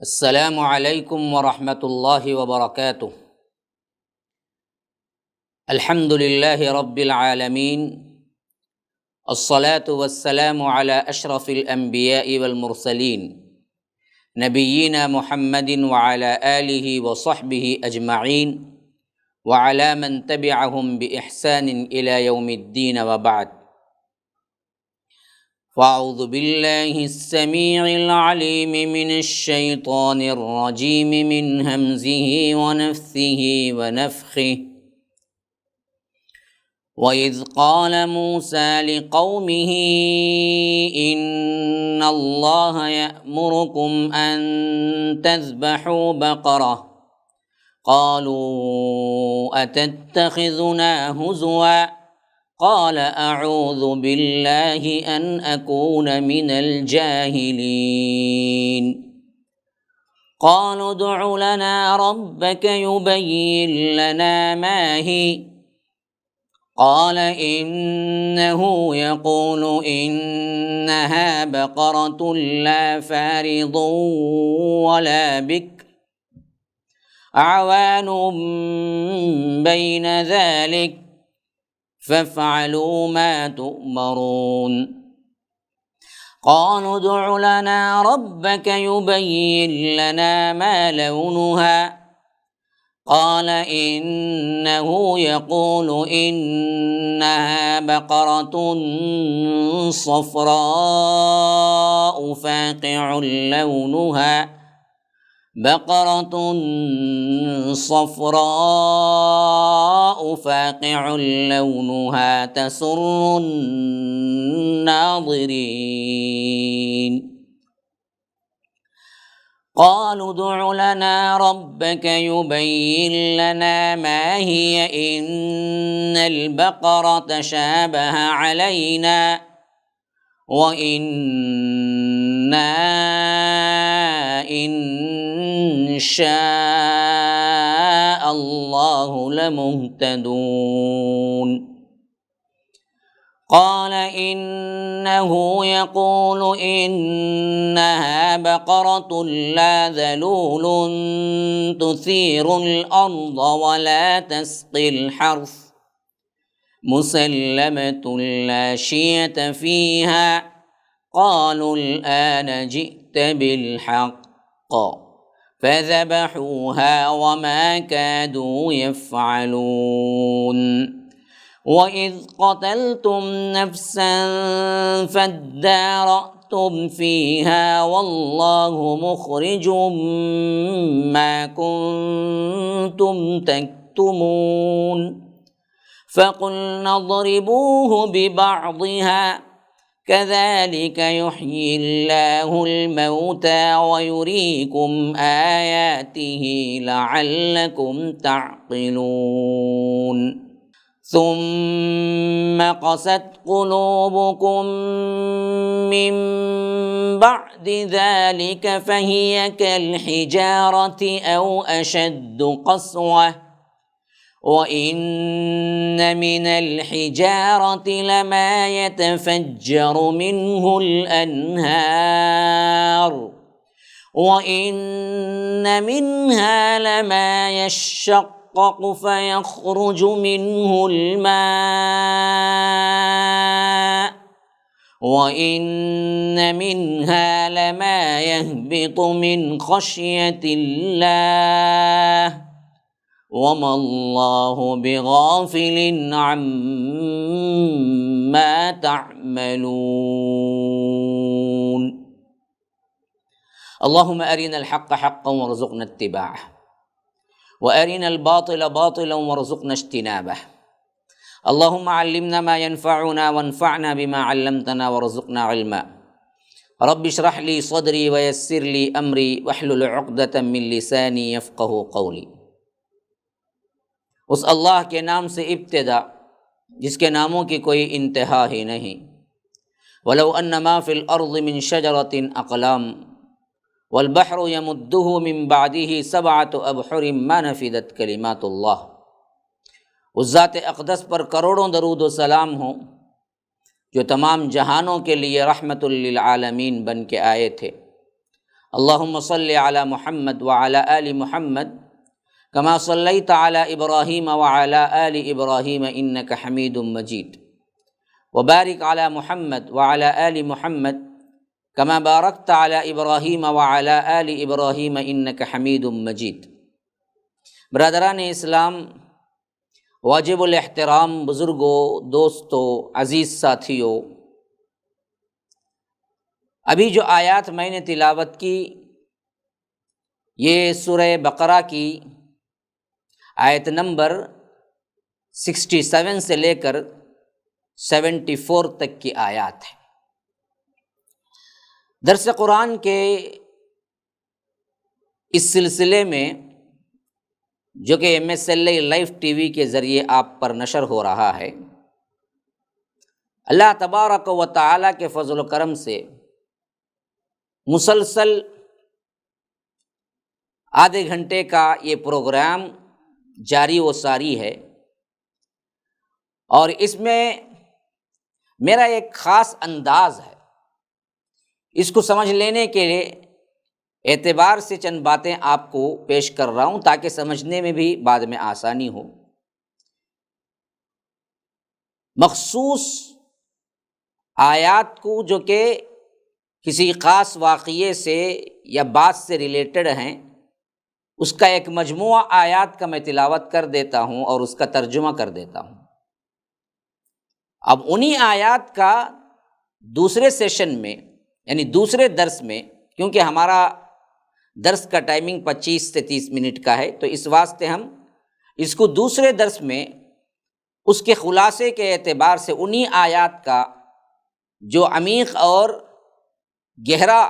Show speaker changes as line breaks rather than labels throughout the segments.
السلام علیکم ورحمۃ اللہ وبرکاتہ۔ الحمد للہ رب العالمین، الصلاة والسلام علی اشرف الانبیاء والمرسلین، نبینا محمد وعلی آلہ وصحبہ اجمعین وعلی من تبعہم بإحسان الی یوم الدین وبعد۔ فاعوذ باللہ السمیع العلیم من الشیطان الرجیم من ہمزہ ونفثہ ونفخہ۔ وَإِذْ قَالَ مُوسَىٰ لِقَوْمِهِ إِنَّ اللَّهَ يَأْمُرُكُمْ أَن تَذْبَحُوا بَقَرَةً قَالُوا أَتَتَّخِذُنَا هُزُوًا قَالَ أَعُوذُ بِاللَّهِ أَنْ أَكُونَ مِنَ الْجَاهِلِينَ قَالُوا ادْعُ لَنَا رَبَّكَ يُبَيِّن لَّنَا مَا هِيَ قال إنه يقول إنها بقرة لا فارض ولا بكر عوان بين ذلك فافعلوا ما تؤمرون قالوا ادع لنا ربك يبين لنا ما لونها قال إنه يقول إنها بقرة صفراء فاقع لونها تسر الناظرين قالوا ادع لنا ربك يبين لنا ما هي إن البقرة شابه علينا وإنا إن شاء الله لمهتدون قال إنه يقول إنها بقرة لا ذلول تثير الأرض ولا تسقي الحرث مسلمة لا شية فيها قالوا الآن جئت بالحق فذبحوها وما كادوا يفعلون وَإِذْ قَتَلْتُمْ نَفْسًا فَادَّارَأْتُمْ فِيهَا وَاللَّهُ مُخْرِجٌ مَا كُنتُمْ تَكْتُمُونَ فَقُلْنَا اضْرِبُوهُ بِبَعْضِهَا كَذَلِكَ يُحْيِي اللَّهُ الْمَوْتَى وَيُرِيكُمْ آيَاتِهِ لَعَلَّكُمْ تعقلون ثم قست قلوبكم من بعد ذلك فهي كالحجارة أو أشد قسوة وإن من الحجارة لما يتفجر منه الأنهار وإن منها لما يشقق فيخرج منه الماء وإن منها لما يهبط من خشية الله وما الله بغافل عما تعملون اللهم أرنا الحق حقا وارزقنا اتباعه وأرنا الباطل باطلا وارزقنا اجتنابه اللهم علمنا ما ينفعنا وانفعنا بما علمتنا وارزقنا علما رب اشرح لي صدري ويسر لي أمري واحلل عقدة من لساني يفقهوا قولي۔ اس اللہ کے نام سے ابتدا جس کے ناموں کی کوئی انتہا ہی نہیں۔ وَلَوْ أَنَّ مَا فِي الْأَرْضِ مِنْ شَجَرَةٍ أَقْلَامٌ والبحر يمده من بعده سبعة أبحر ما نفدت کلمات اللہ۔ اس ذات اقدس پر کروڑوں درود و سلام ہوں جو تمام جہانوں کے لیے رحمت للعالمین بن کے آئے تھے۔ اللہم صلی علی محمد وعلی آل محمد کما صلیت علی ابراہیم وعلی آل ابراہیم انک حمید مجید وبارک علی محمد وعلی آل محمد کما بارکت علی ابراہیم وعلی آل ابراہیم انک حمید مجید۔ برادران اسلام، واجب الاحترام بزرگوں، دوستوں، عزیز ساتھیوں، ابھی جو آیات میں نے تلاوت کی یہ سورہ بقرہ کی آیت نمبر 67 سے لے کر 74 تک کی آیات ہیں۔ درس قرآن کے اس سلسلے میں جو کہ MSLA لائیو ٹی وی کے ذریعے آپ پر نشر ہو رہا ہے، اللہ تبارک و تعالیٰ کے فضل و کرم سے مسلسل آدھے گھنٹے کا یہ پروگرام جاری و ساری ہے، اور اس میں میرا ایک خاص انداز ہے۔ اس کو سمجھ لینے کے اعتبار سے چند باتیں آپ کو پیش کر رہا ہوں تاکہ سمجھنے میں بھی بعد میں آسانی ہو۔ مخصوص آیات کو جو کہ کسی خاص واقعے سے یا بات سے ریلیٹڈ ہیں، اس کا ایک مجموعہ آیات کا میں تلاوت کر دیتا ہوں اور اس کا ترجمہ کر دیتا ہوں۔ اب انہی آیات کا دوسرے سیشن میں یعنی دوسرے درس میں، کیونکہ ہمارا درس کا ٹائمنگ 25 سے 30 منٹ کا ہے، تو اس واسطے ہم اس کو دوسرے درس میں اس کے خلاصے کے اعتبار سے انہی آیات کا جو عمیق اور گہرا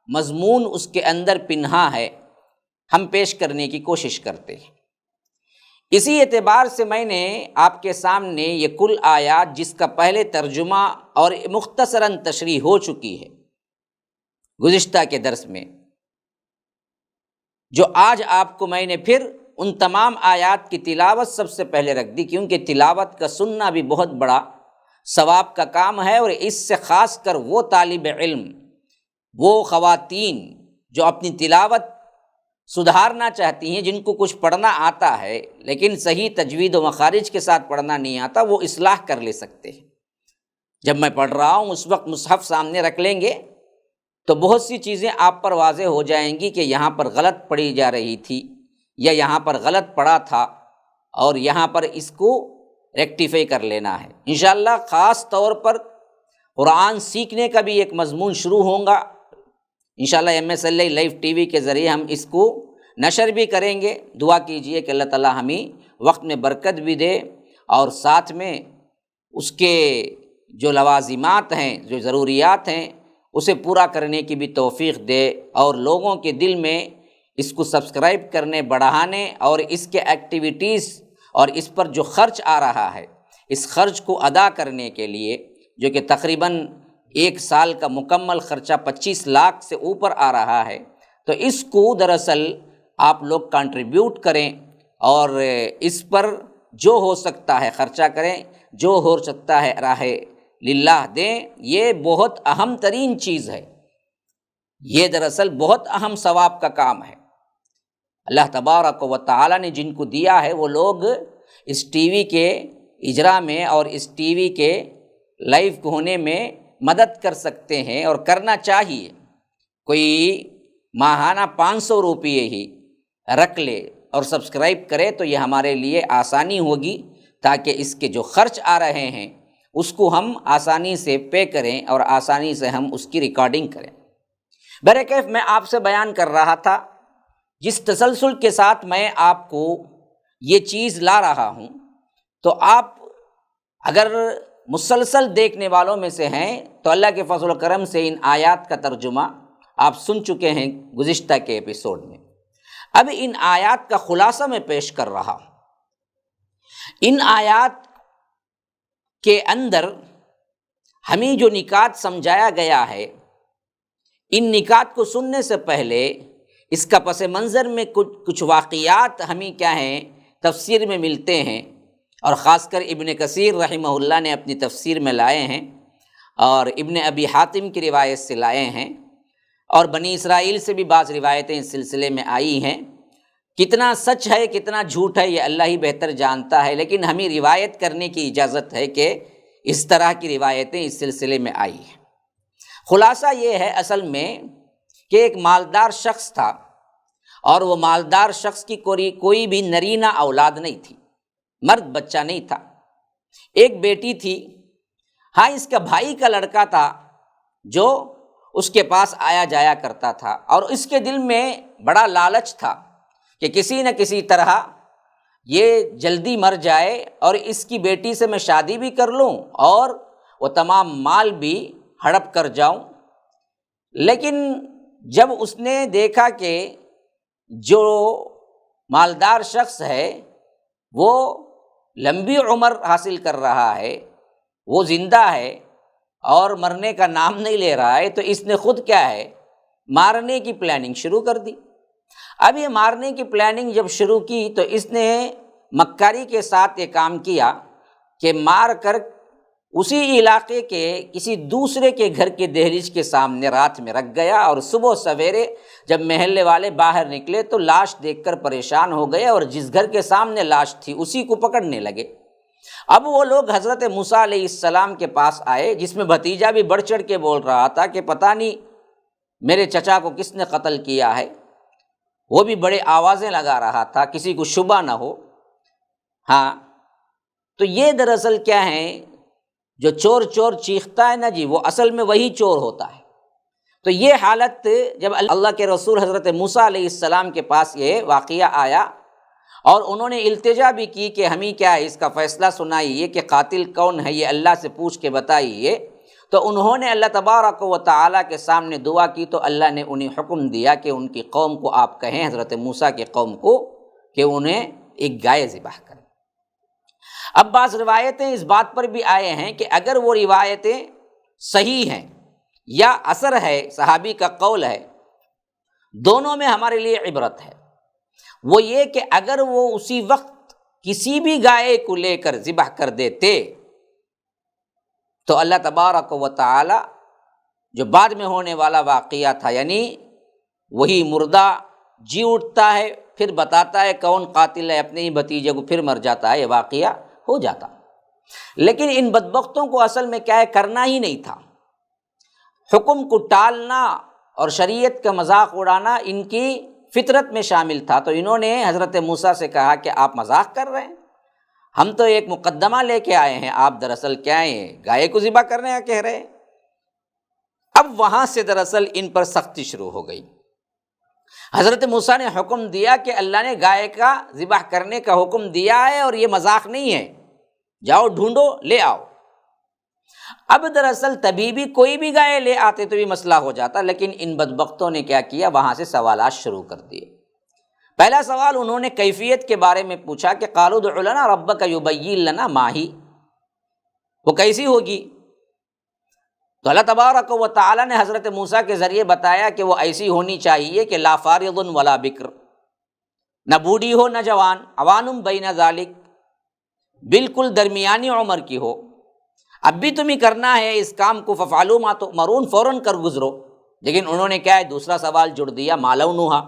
مضمون اس کے اندر پنہا ہے ہم پیش کرنے کی کوشش کرتے ہیں۔ اسی اعتبار سے میں نے آپ کے سامنے یہ کل آیات جس کا پہلے ترجمہ اور مختصراً تشریح ہو چکی ہے گزشتہ کے درس میں، جو آج آپ کو میں نے پھر ان تمام آیات کی تلاوت سب سے پہلے رکھ دی، کیونکہ تلاوت کا سننا بھی بہت بڑا ثواب کا کام ہے، اور اس سے خاص کر وہ طالب علم، وہ خواتین جو اپنی تلاوت سدھارنا چاہتی ہیں، جن کو کچھ پڑھنا آتا ہے لیکن صحیح تجوید و مخارج کے ساتھ پڑھنا نہیں آتا، وہ اصلاح کر لے سکتے ہیں۔ جب میں پڑھ رہا ہوں اس وقت مصحف سامنے رکھ لیں گے تو بہت سی چیزیں آپ پر واضح ہو جائیں گی کہ یہاں پر غلط پڑھی جا رہی تھی یا یہاں پر غلط پڑھا تھا، اور یہاں پر اس کو ریکٹیفائی کر لینا ہے۔ انشاءاللہ خاص طور پر قرآن سیکھنے کا بھی ایک مضمون شروع ہوگا، انشاءاللہ MSLA لائیو ٹی وی کے ذریعے ہم اس کو نشر بھی کریں گے۔ دعا کیجئے کہ اللہ تعالی ہمیں وقت میں برکت بھی دے، اور ساتھ میں اس کے جو لوازمات ہیں، جو ضروریات ہیں، اسے پورا کرنے کی بھی توفیق دے، اور لوگوں کے دل میں اس کو سبسکرائب کرنے، بڑھانے، اور اس کے ایکٹیویٹیز اور اس پر جو خرچ آ رہا ہے اس خرچ کو ادا کرنے کے لیے، جو کہ تقریباً ایک سال کا مکمل خرچہ 25 لاکھ سے اوپر آ رہا ہے، تو اس کو دراصل آپ لوگ کنٹریبیوٹ کریں اور اس پر جو ہو سکتا ہے خرچہ کریں، جو ہو سکتا ہے راہ للہ دیں۔ یہ بہت اہم ترین چیز ہے، یہ دراصل بہت اہم ثواب کا کام ہے۔ اللہ تبارک و تعالیٰ نے جن کو دیا ہے وہ لوگ اس ٹی وی کے اجرا میں اور اس ٹی وی کے لائیو ہونے میں مدد کر سکتے ہیں، اور کرنا چاہیے۔ کوئی ماہانہ 500 روپیے ہی رکھ لے اور سبسکرائب کرے تو یہ ہمارے لیے آسانی ہوگی، تاکہ اس کے جو خرچ آ رہے ہیں اس کو ہم آسانی سے پے کریں اور آسانی سے ہم اس کی ریکارڈنگ کریں۔ برکیف میں آپ سے بیان کر رہا تھا، جس تسلسل کے ساتھ میں آپ کو یہ چیز لا رہا ہوں، تو آپ اگر مسلسل دیکھنے والوں میں سے ہیں تو اللہ کے فضل و کرم سے ان آیات کا ترجمہ آپ سن چکے ہیں گزشتہ کے ایپیسوڈ میں۔ اب ان آیات کا خلاصہ میں پیش کر رہا ہوں۔ ان آیات کے اندر ہمیں جو نکات سمجھایا گیا ہے، ان نکات کو سننے سے پہلے اس کا پس منظر میں کچھ واقعات ہمیں کیا ہیں تفسیر میں ملتے ہیں، اور خاص کر ابن کثیر رحمہ اللہ نے اپنی تفسیر میں لائے ہیں، اور ابن ابی حاتم کی روایت سے لائے ہیں۔ اور بنی اسرائیل سے بھی بعض روایتیں اس سلسلے میں آئی ہیں۔ کتنا سچ ہے کتنا جھوٹ ہے یہ اللہ ہی بہتر جانتا ہے، لیکن ہمیں روایت کرنے کی اجازت ہے کہ اس طرح کی روایتیں اس سلسلے میں آئی ہیں۔ خلاصہ یہ ہے اصل میں کہ ایک مالدار شخص تھا، اور وہ مالدار شخص کی کوئی بھی نرینہ اولاد نہیں تھی، مرد بچہ نہیں تھا، ایک بیٹی تھی۔ ہاں، اس کا بھائی کا لڑکا تھا جو اس کے پاس آیا جایا کرتا تھا، اور اس کے دل میں بڑا لالچ تھا کہ کسی نہ کسی طرح یہ جلدی مر جائے اور اس کی بیٹی سے میں شادی بھی کر لوں اور وہ تمام مال بھی ہڑپ کر جاؤں۔ لیکن جب اس نے دیکھا کہ جو مالدار شخص ہے وہ لمبی عمر حاصل کر رہا ہے، وہ زندہ ہے اور مرنے کا نام نہیں لے رہا ہے، تو اس نے خود کیا ہے، مارنے کی پلاننگ شروع کر دی۔ اب یہ مارنے کی پلاننگ جب شروع کی تو اس نے مکاری کے ساتھ یہ کام کیا کہ مار کر اسی علاقے کے کسی دوسرے کے گھر کے دہلیز کے سامنے رات میں رکھ گیا، اور صبح سویرے جب محلے والے باہر نکلے تو لاش دیکھ کر پریشان ہو گئے، اور جس گھر کے سامنے لاش تھی اسی کو پکڑنے لگے۔ اب وہ لوگ حضرت موسیٰ علیہ السلام کے پاس آئے، جس میں بھتیجا بھی بڑھ چڑھ کے بول رہا تھا کہ پتہ نہیں میرے چچا کو کس نے قتل کیا ہے، وہ بھی بڑے آوازیں لگا رہا تھا کسی کو شبہ نہ ہو۔ ہاں، تو یہ دراصل کیا ہے، جو چور چور چیختا ہے نا جی، وہ اصل میں وہی چور ہوتا ہے۔ تو یہ حالت جب اللہ کے رسول حضرت موسیٰ علیہ السلام کے پاس یہ واقعہ آیا، اور انہوں نے التجا بھی کی کہ ہمیں کیا ہے، اس کا فیصلہ سنائیے کہ قاتل کون ہے، یہ اللہ سے پوچھ کے بتائیے۔ تو انہوں نے اللہ تبارک و تعالیٰ کے سامنے دعا کی، تو اللہ نے انہیں حکم دیا کہ ان کی قوم کو آپ کہیں، حضرت موسیٰ کی قوم کو، کہ انہیں ایک گائے ذبح کریں۔ اب بعض روایتیں اس بات پر بھی آئے ہیں کہ اگر وہ روایتیں صحیح ہیں یا اثر ہے، صحابی کا قول ہے، دونوں میں ہمارے لیے عبرت ہے۔ وہ یہ کہ اگر وہ اسی وقت کسی بھی گائے کو لے کر ذبح کر دیتے تو اللہ تبارک و تعالی جو بعد میں ہونے والا واقعہ تھا، یعنی وہی مردہ جی اٹھتا ہے، پھر بتاتا ہے کون قاتل ہے، اپنے ہی بھتیجے کو پھر مر جاتا ہے، یہ واقعہ ہو جاتا۔ لیکن ان بدبختوں کو اصل میں کیا ہے، کرنا ہی نہیں تھا۔ حکم کو ٹالنا اور شریعت کا مذاق اڑانا ان کی فطرت میں شامل تھا۔ تو انہوں نے حضرت موسیٰ سے کہا کہ آپ مذاق کر رہے ہیں، ہم تو ایک مقدمہ لے کے آئے ہیں، آپ دراصل کیا ہیں، گائے کو ذبح کرنے کا کہہ رہے ہیں۔ اب وہاں سے دراصل ان پر سختی شروع ہو گئی۔ حضرت موسیٰ نے حکم دیا کہ اللہ نے گائے کا ذبح کرنے کا حکم دیا ہے اور یہ مذاق نہیں ہے، جاؤ ڈھونڈو لے آؤ۔ اب دراصل تبھی بھی کوئی بھی گائے لے آتے تو بھی مسئلہ ہو جاتا، لیکن ان بدبختوں نے کیا کیا، وہاں سے سوالات شروع کر دیے۔ پہلا سوال انہوں نے کیفیت کے بارے میں پوچھا کہ قالوا ادع لنا ربک یبین لنا ما ہی، وہ کیسی ہوگی؟ تو اللہ تبارک و تعالیٰ نے حضرت موسیٰ کے ذریعے بتایا کہ وہ ایسی ہونی چاہیے کہ لا فارض ولا بکر، نہ بوڑھی ہو نہ جوان، عوان بین ذالک، بالکل درمیانی عمر کی ہو۔ اب بھی تمہیں کرنا ہے اس کام کو، ففعلوا ما تؤمرون، فوراً کر گزرو۔ لیکن انہوں نے کیا ہے، دوسرا سوال جڑ دیا، ما لونھا،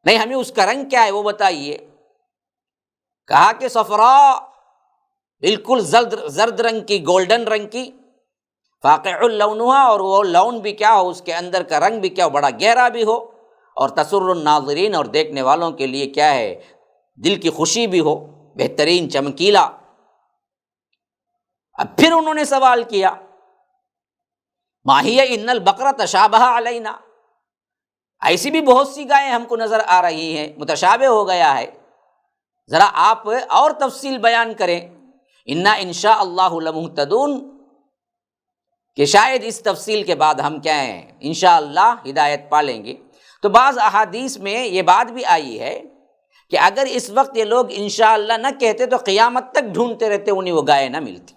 نہیں ہمیں اس کا رنگ کیا ہے وہ بتائیے۔ کہا کہ صفراء، بالکل زرد رنگ کی، گولڈن رنگ کی، فاقع لونھا، اور وہ لون بھی کیا ہو، اس کے اندر کا رنگ بھی کیا ہو، بڑا گہرا بھی ہو، اور تسر الناظرین، اور دیکھنے والوں کے لیے کیا ہے، دل کی خوشی بھی ہو، بہترین چمکیلا۔ اب پھر انہوں نے سوال کیا، ما ہی ان البقرہ تشابہ علینا، ایسی بھی بہت سی گائیں ہم کو نظر آ رہی ہیں، متشابہ ہو گیا ہے، ذرا آپ اور تفصیل بیان کریں۔ انا انشاء اللہ لمہتدون، کہ شاید اس تفصیل کے بعد ہم کیا ہیں، انشاءاللہ ہدایت پالیں گے۔ تو بعض احادیث میں یہ بات بھی آئی ہے کہ اگر اس وقت یہ لوگ انشاءاللہ نہ کہتے تو قیامت تک ڈھونڈتے رہتے، انہیں وہ گائے نہ ملتی۔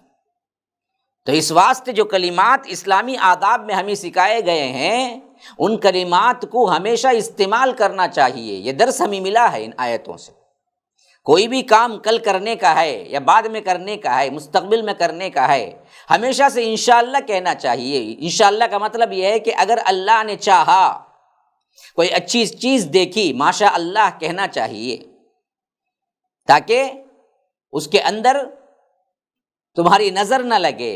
تو اس واسطے جو کلمات اسلامی آداب میں ہمیں سکھائے گئے ہیں، ان کلمات کو ہمیشہ استعمال کرنا چاہیے، یہ درس ہمیں ملا ہے ان آیتوں سے۔ کوئی بھی کام کل کرنے کا ہے یا بعد میں کرنے کا ہے، مستقبل میں کرنے کا ہے، ہمیشہ سے انشاءاللہ کہنا چاہیے۔ انشاءاللہ کا مطلب یہ ہے کہ اگر اللہ نے چاہا، کوئی اچھی چیز دیکھی، ماشاء اللہ کہنا چاہیے، تاکہ اس کے اندر تمہاری نظر نہ لگے۔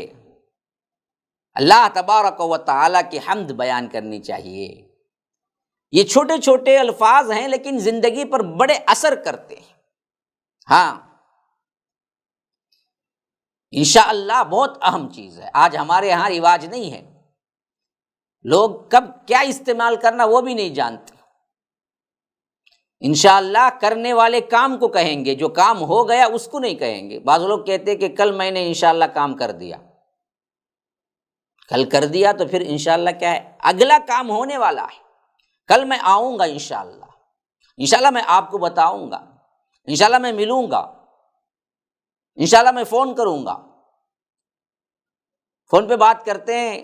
اللہ تبارک و تعالیٰ کی حمد بیان کرنی چاہیے۔ یہ چھوٹے چھوٹے الفاظ ہیں لیکن زندگی پر بڑے اثر کرتے ہیں۔ ہاں، انشاءاللہ بہت اہم چیز ہے۔ آج ہمارے ہاں رواج نہیں ہے، لوگ کب کیا استعمال کرنا وہ بھی نہیں جانتے۔ انشاءاللہ کرنے والے کام کو کہیں گے، جو کام ہو گیا اس کو نہیں کہیں گے۔ بعض لوگ کہتے کہ کل میں نے انشاءاللہ کام کر دیا، کل کر دیا تو پھر انشاءاللہ کیا ہے؟ اگلا کام ہونے والا ہے، کل میں آؤں گا انشاءاللہ، انشاءاللہ میں آپ کو بتاؤں گا، انشاءاللہ میں ملوں گا، انشاءاللہ میں فون کروں گا۔ فون پہ بات کرتے ہیں،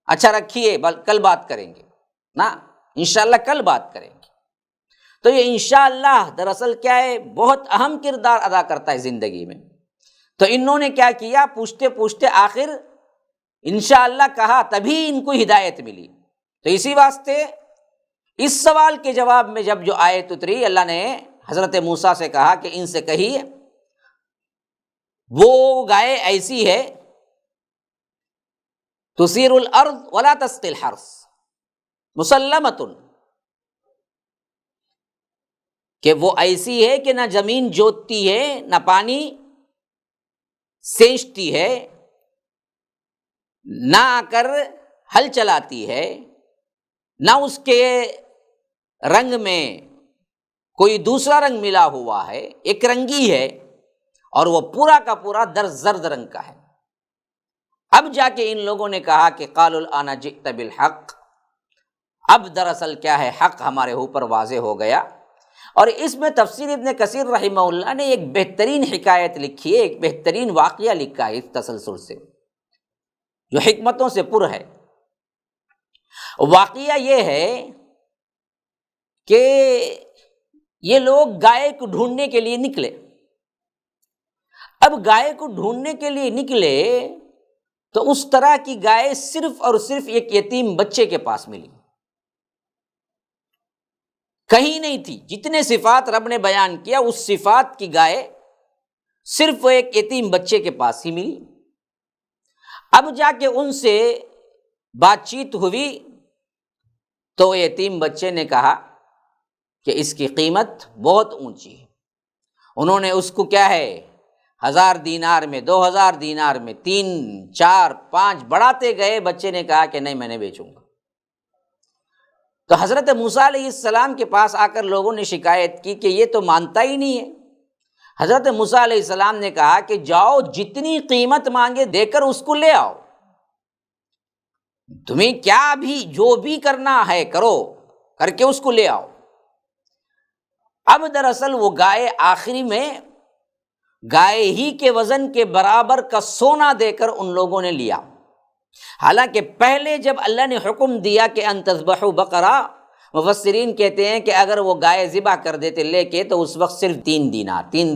اچھا رکھیے کل بات کریں گے نا، انشاءاللہ کل بات کریں گے۔ تو یہ انشاءاللہ دراصل کیا ہے؟ بہت اہم کردار ادا کرتا ہے زندگی میں۔ تو انہوں نے کیا کیا؟ پوچھتے پوچھتے آخر انشاءاللہ کہا، تبھی ان کو ہدایت ملی۔ تو اسی واسطے اس سوال کے جواب میں جب جو آیت اتری، اللہ نے حضرت موسیٰ سے کہا کہ ان سے کہیے وہ گائے ایسی ہے تثیر الارض ولا تسقی الحرث مسلمۃ، کہ وہ ایسی ہے کہ نہ زمین جوتتی ہے، نہ پانی سینچتی ہے، نہ آ کر ہل چلاتی ہے، نہ اس کے رنگ میں کوئی دوسرا رنگ ملا ہوا ہے، ایک رنگی ہے، اور وہ پورا کا پورا زرد رنگ کا ہے۔ اب جا کے ان لوگوں نے کہا کہ قالوا الآن جئت بالحق، اب دراصل کیا ہے؟ حق ہمارے اوپر واضح ہو گیا۔ اور اس میں تفسیر ابن کثیر رحمہ اللہ نے ایک بہترین حکایت لکھی ہے، ایک بہترین واقعہ لکھا ہے اس تسلسل سے، جو حکمتوں سے پر ہے۔ واقعہ یہ ہے کہ یہ لوگ گائے کو ڈھونڈنے کے لیے نکلے۔ اب گائے کو ڈھونڈنے کے لیے نکلے تو اس طرح کی گائے صرف اور صرف ایک یتیم بچے کے پاس ملی، کہیں نہیں تھی۔ جتنے صفات رب نے بیان کیا اس صفات کی گائے صرف ایک یتیم بچے کے پاس ہی ملی۔ اب جا کے ان سے بات چیت ہوئی تو یتیم بچے نے کہا کہ اس کی قیمت بہت اونچی ہے۔ انہوں نے اس کو کیا ہے 1000 دینار میں، 2000 دینار میں، 3 4 5 بڑھاتے گئے۔ بچے نے کہا کہ نہیں، میں نے بیچوں گا۔ تو حضرت موسیٰ علیہ السلام کے پاس آ کر لوگوں نے شکایت کی کہ یہ تو مانتا ہی نہیں ہے۔ حضرت موسیٰ علیہ السلام نے کہا کہ جاؤ، جتنی قیمت مانگے دے کر اس کو لے آؤ، تمہیں کیا بھی جو بھی کرنا ہے کرو، کر کے اس کو لے آؤ۔ اب دراصل وہ گائے آخری میں گائے ہی کے وزن کے برابر کا سونا دے کر ان لوگوں نے لیا۔ حالانکہ پہلے جب اللہ نے حکم دیا کہ ان تذبحوا بقرہ، مفسرین کہتے ہیں کہ اگر وہ گائے ذبح کر دیتے لے کے تو اس وقت صرف 3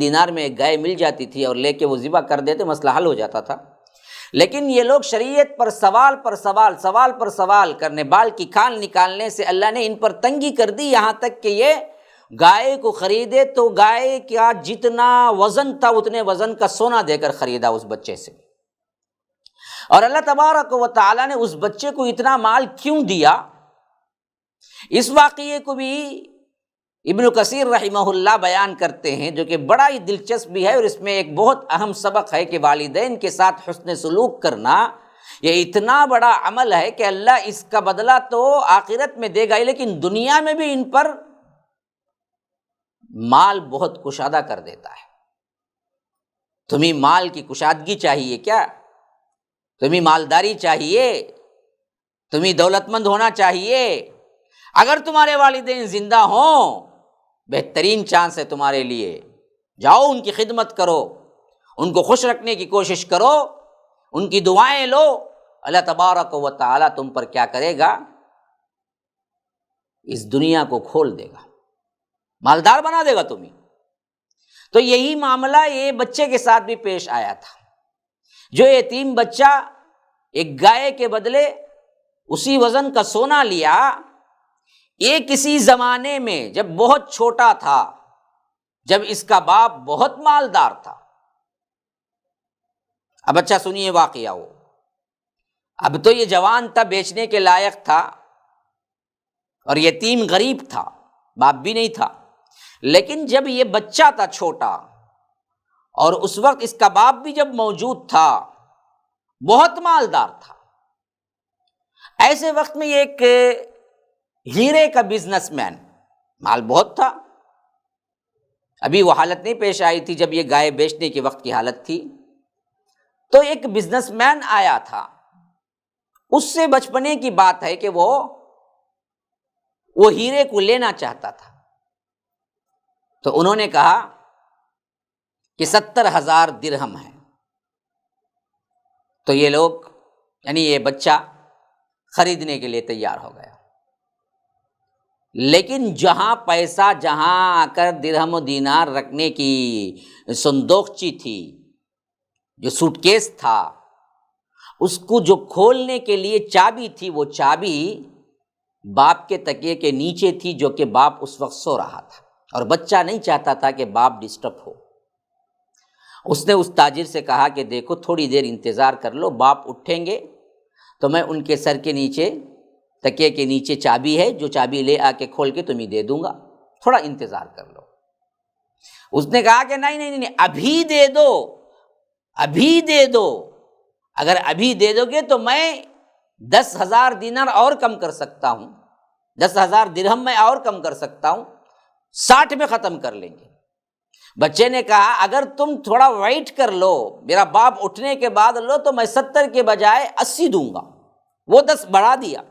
دینار میں ایک گائے مل جاتی تھی، اور لے کے وہ ذبح کر دیتے، مسئلہ حل ہو جاتا تھا۔ لیکن یہ لوگ شریعت پر سوال پر سوال کرنے، بال کی کھال نکالنے سے اللہ نے ان پر تنگی کر دی، یہاں تک کہ یہ گائے کو خریدے تو گائے کا جتنا وزن تھا اتنے وزن کا سونا دے کر خریدا اس بچے سے۔ اور اللہ تبارک و تعالیٰ نے اس بچے کو اتنا مال کیوں دیا؟ اس واقعے کو بھی ابن کثیر رحمہ اللہ بیان کرتے ہیں، جو کہ بڑا ہی دلچسپ بھی ہے، اور اس میں ایک بہت اہم سبق ہے کہ والدین کے ساتھ حسن سلوک کرنا یہ اتنا بڑا عمل ہے کہ اللہ اس کا بدلہ تو آخرت میں دے گا، لیکن دنیا میں بھی ان پر مال بہت کشادہ کر دیتا ہے۔ تمہیں مال کی کشادگی چاہیے کیا؟ تمہیں مالداری چاہیے؟ تمہیں دولت مند ہونا چاہیے؟ اگر تمہارے والدین زندہ ہوں، بہترین چانس ہے تمہارے لیے، جاؤ ان کی خدمت کرو، ان کو خوش رکھنے کی کوشش کرو، ان کی دعائیں لو۔ اللہ تبارک و تعالیٰ تم پر کیا کرے گا؟ اس دنیا کو کھول دے گا، مالدار بنا دے گا تمہیں۔ تو یہی معاملہ یہ بچے کے ساتھ بھی پیش آیا تھا۔ جو یتیم بچہ ایک گائے کے بدلے اسی وزن کا سونا لیا، یہ کسی زمانے میں جب بہت چھوٹا تھا، جب اس کا باپ بہت مالدار تھا۔ اب اچھا سنیے واقعہ وہ، اب تو یہ جوان تھا، بیچنے کے لائق تھا، اور یتیم غریب تھا، باپ بھی نہیں تھا۔ لیکن جب یہ بچہ تھا چھوٹا، اور اس وقت اس کا باپ بھی جب موجود تھا، بہت مالدار تھا، ایسے وقت میں یہ ایک ہیرے کا بزنس مین، مال بہت تھا، ابھی وہ حالت نہیں پیش آئی تھی جب یہ گائے بیچنے کے وقت کی حالت تھی، تو ایک بزنس مین آیا تھا، اس سے بچپنے کی بات ہے کہ وہ ہیرے کو لینا چاہتا تھا۔ تو انہوں نے کہا کہ 70,000 درہم ہے۔ تو یہ لوگ، یعنی یہ بچہ خریدنے کے لیے تیار ہو گیا، لیکن جہاں پیسہ، جہاں آ کر درہم و دینار رکھنے کی صندوقچی تھی، جو سوٹ کیس تھا، اس کو جو کھولنے کے لیے چابی تھی، وہ چابی باپ کے تکیے کے نیچے تھی، جو کہ باپ اس وقت سو رہا تھا، اور بچہ نہیں چاہتا تھا کہ باپ ڈسٹرب ہو۔ اس نے اس تاجر سے کہا کہ دیکھو تھوڑی دیر انتظار کر لو، باپ اٹھیں گے تو میں ان کے سر کے نیچے، تکیے کے نیچے چابی ہے، جو چابی لے آ کے کھول کے تمہیں دے دوں گا، تھوڑا انتظار کر لو۔ اس نے کہا کہ نہیں، ابھی دے دو، ابھی دے دو، اگر ابھی دے دو گے تو میں 10,000 دینار اور کم کر سکتا ہوں، 10,000 درہم میں اور کم کر سکتا ہوں، 60 میں ختم کر لیں گے۔ بچے نے کہا اگر تم تھوڑا ویٹ کر لو، میرا باپ اٹھنے کے بعد لو، تو میں 70 کے بجائے 80 دوں گا۔ وہ 10 بڑھا دیا،